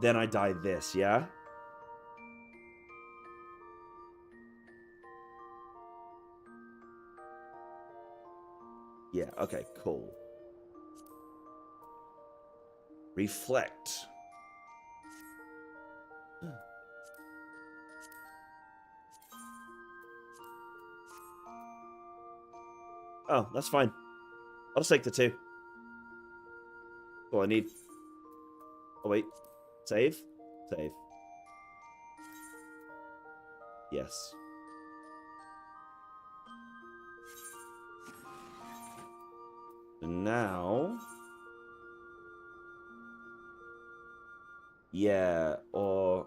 then I dye this, yeah? Yeah, okay, cool. Reflect. Oh, that's fine. I'll just take the 2. That's all I need. Oh, wait. Save? Save. Yes. And now... yeah, or...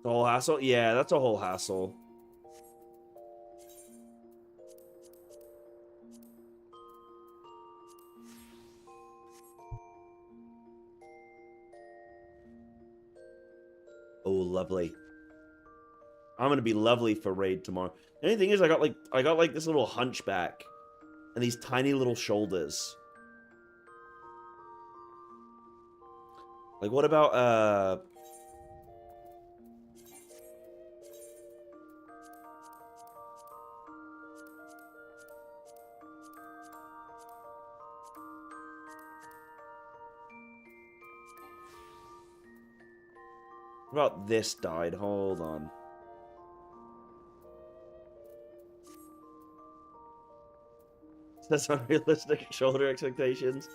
the whole hassle? Yeah, that's a whole hassle. Oh, lovely. I'm gonna be lovely for raid tomorrow. The only thing is, I got like this little hunchback and these tiny little shoulders. Like, what about what about this died? Hold on. That's unrealistic shoulder expectations.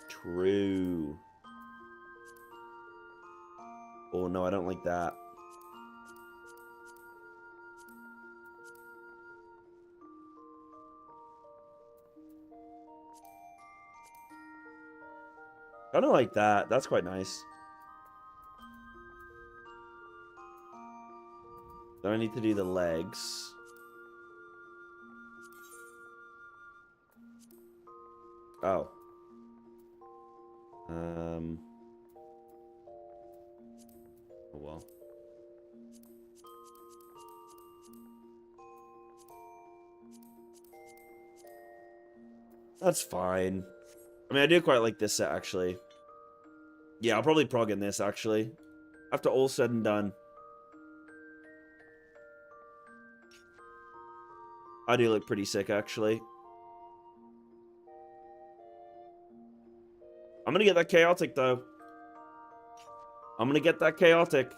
True. Oh no, I don't like that. Kind of like that. That's quite nice. Then I need to do the legs. Oh. Oh well. That's fine. I mean, I do quite like this set, actually. Yeah, I'll probably prog in this, actually. After all said and done. I do look pretty sick, actually. I'm gonna get that chaotic, though. I'm gonna get that chaotic.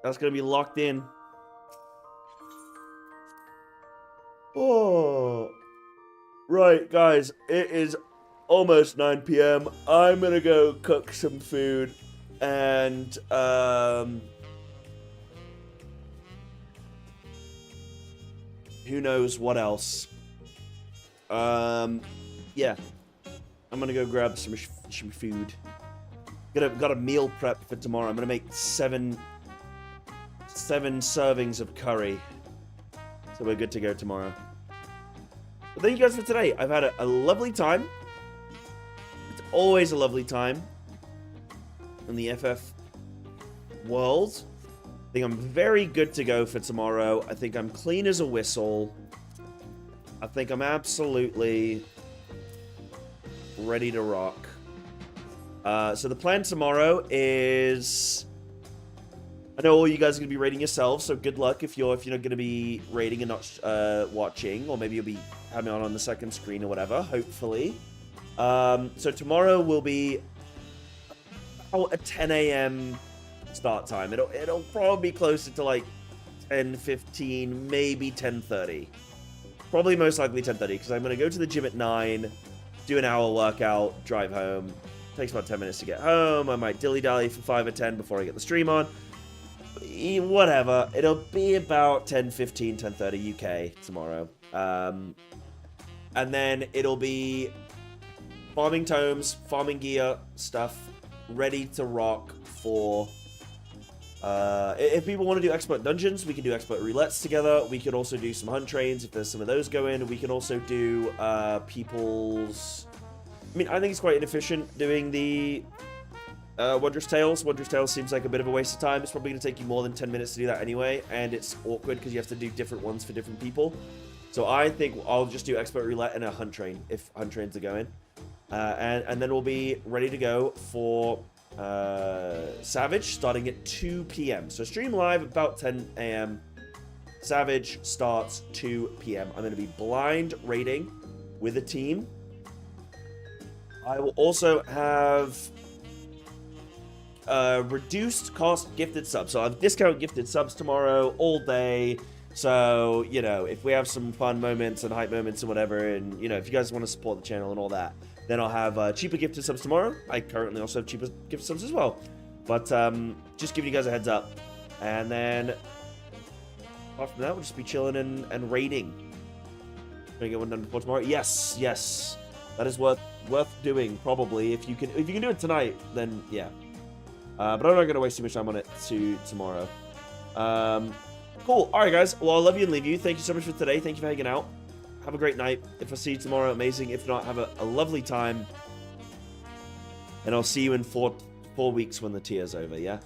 That's gonna be locked in. Oh. Right, guys. It is almost 9 p.m. I'm gonna go cook some food. And, who knows what else. Yeah. I'm gonna go grab some food. Got a meal prep for tomorrow. I'm gonna make seven servings of curry. So we're good to go tomorrow. But thank you guys for today. I've had a lovely time. It's always a lovely time in the FF world. I think I'm very good to go for tomorrow. I think I'm clean as a whistle. I think I'm absolutely ready to rock. So the plan tomorrow is... I know all you guys are going to be raiding yourselves, so good luck if you're not going to be raiding and not watching, or maybe you'll be having it on the second screen or whatever, hopefully. So tomorrow will be about a 10 a.m. start time. It'll probably be closer to like 10:15, maybe 10:30. Probably most likely 10:30, because I'm going to go to the gym at 9, do an hour workout, drive home. Takes about 10 minutes to get home. I might dilly-dally for 5 or 10 before I get the stream on. whatever. It'll be about 10:15, 10:30 UK tomorrow. And then it'll be farming tomes, farming gear stuff, ready to rock for... if people want to do expert dungeons, we can do expert roulettes together. We could also do some hunt trains if there's some of those going. We can also do people's... I mean, I think it's quite inefficient doing the Wondrous Tales. Wondrous Tales seems like a bit of a waste of time. It's probably going to take you more than 10 minutes to do that anyway, and it's awkward because you have to do different ones for different people. So I think I'll just do expert roulette and a hunt train if hunt trains are going. And then we'll be ready to go for Savage starting at 2 p.m. So stream live about 10 a.m. Savage starts 2 p.m. I'm going to be blind raiding with a team. I will also have reduced cost gifted subs. So I'll have discount gifted subs tomorrow all day. So, you know, if we have some fun moments and hype moments and whatever, and, you know, if you guys want to support the channel and all that, then I'll have cheaper gifted subs tomorrow. I currently also have cheaper gifted subs as well. But just giving you guys a heads up. And then, apart from that, we'll just be chilling and raiding. Gonna get one done before tomorrow? Yes, yes. That is worth doing, probably. If you can do it tonight, then yeah. But I'm not gonna waste too much time on it tomorrow. Cool. All right, guys. Well, I love you and leave you. Thank you so much for today. Thank you for hanging out. Have a great night. If I see you tomorrow, amazing. If not, have a lovely time. And I'll see you in four weeks when the tier's over, yeah?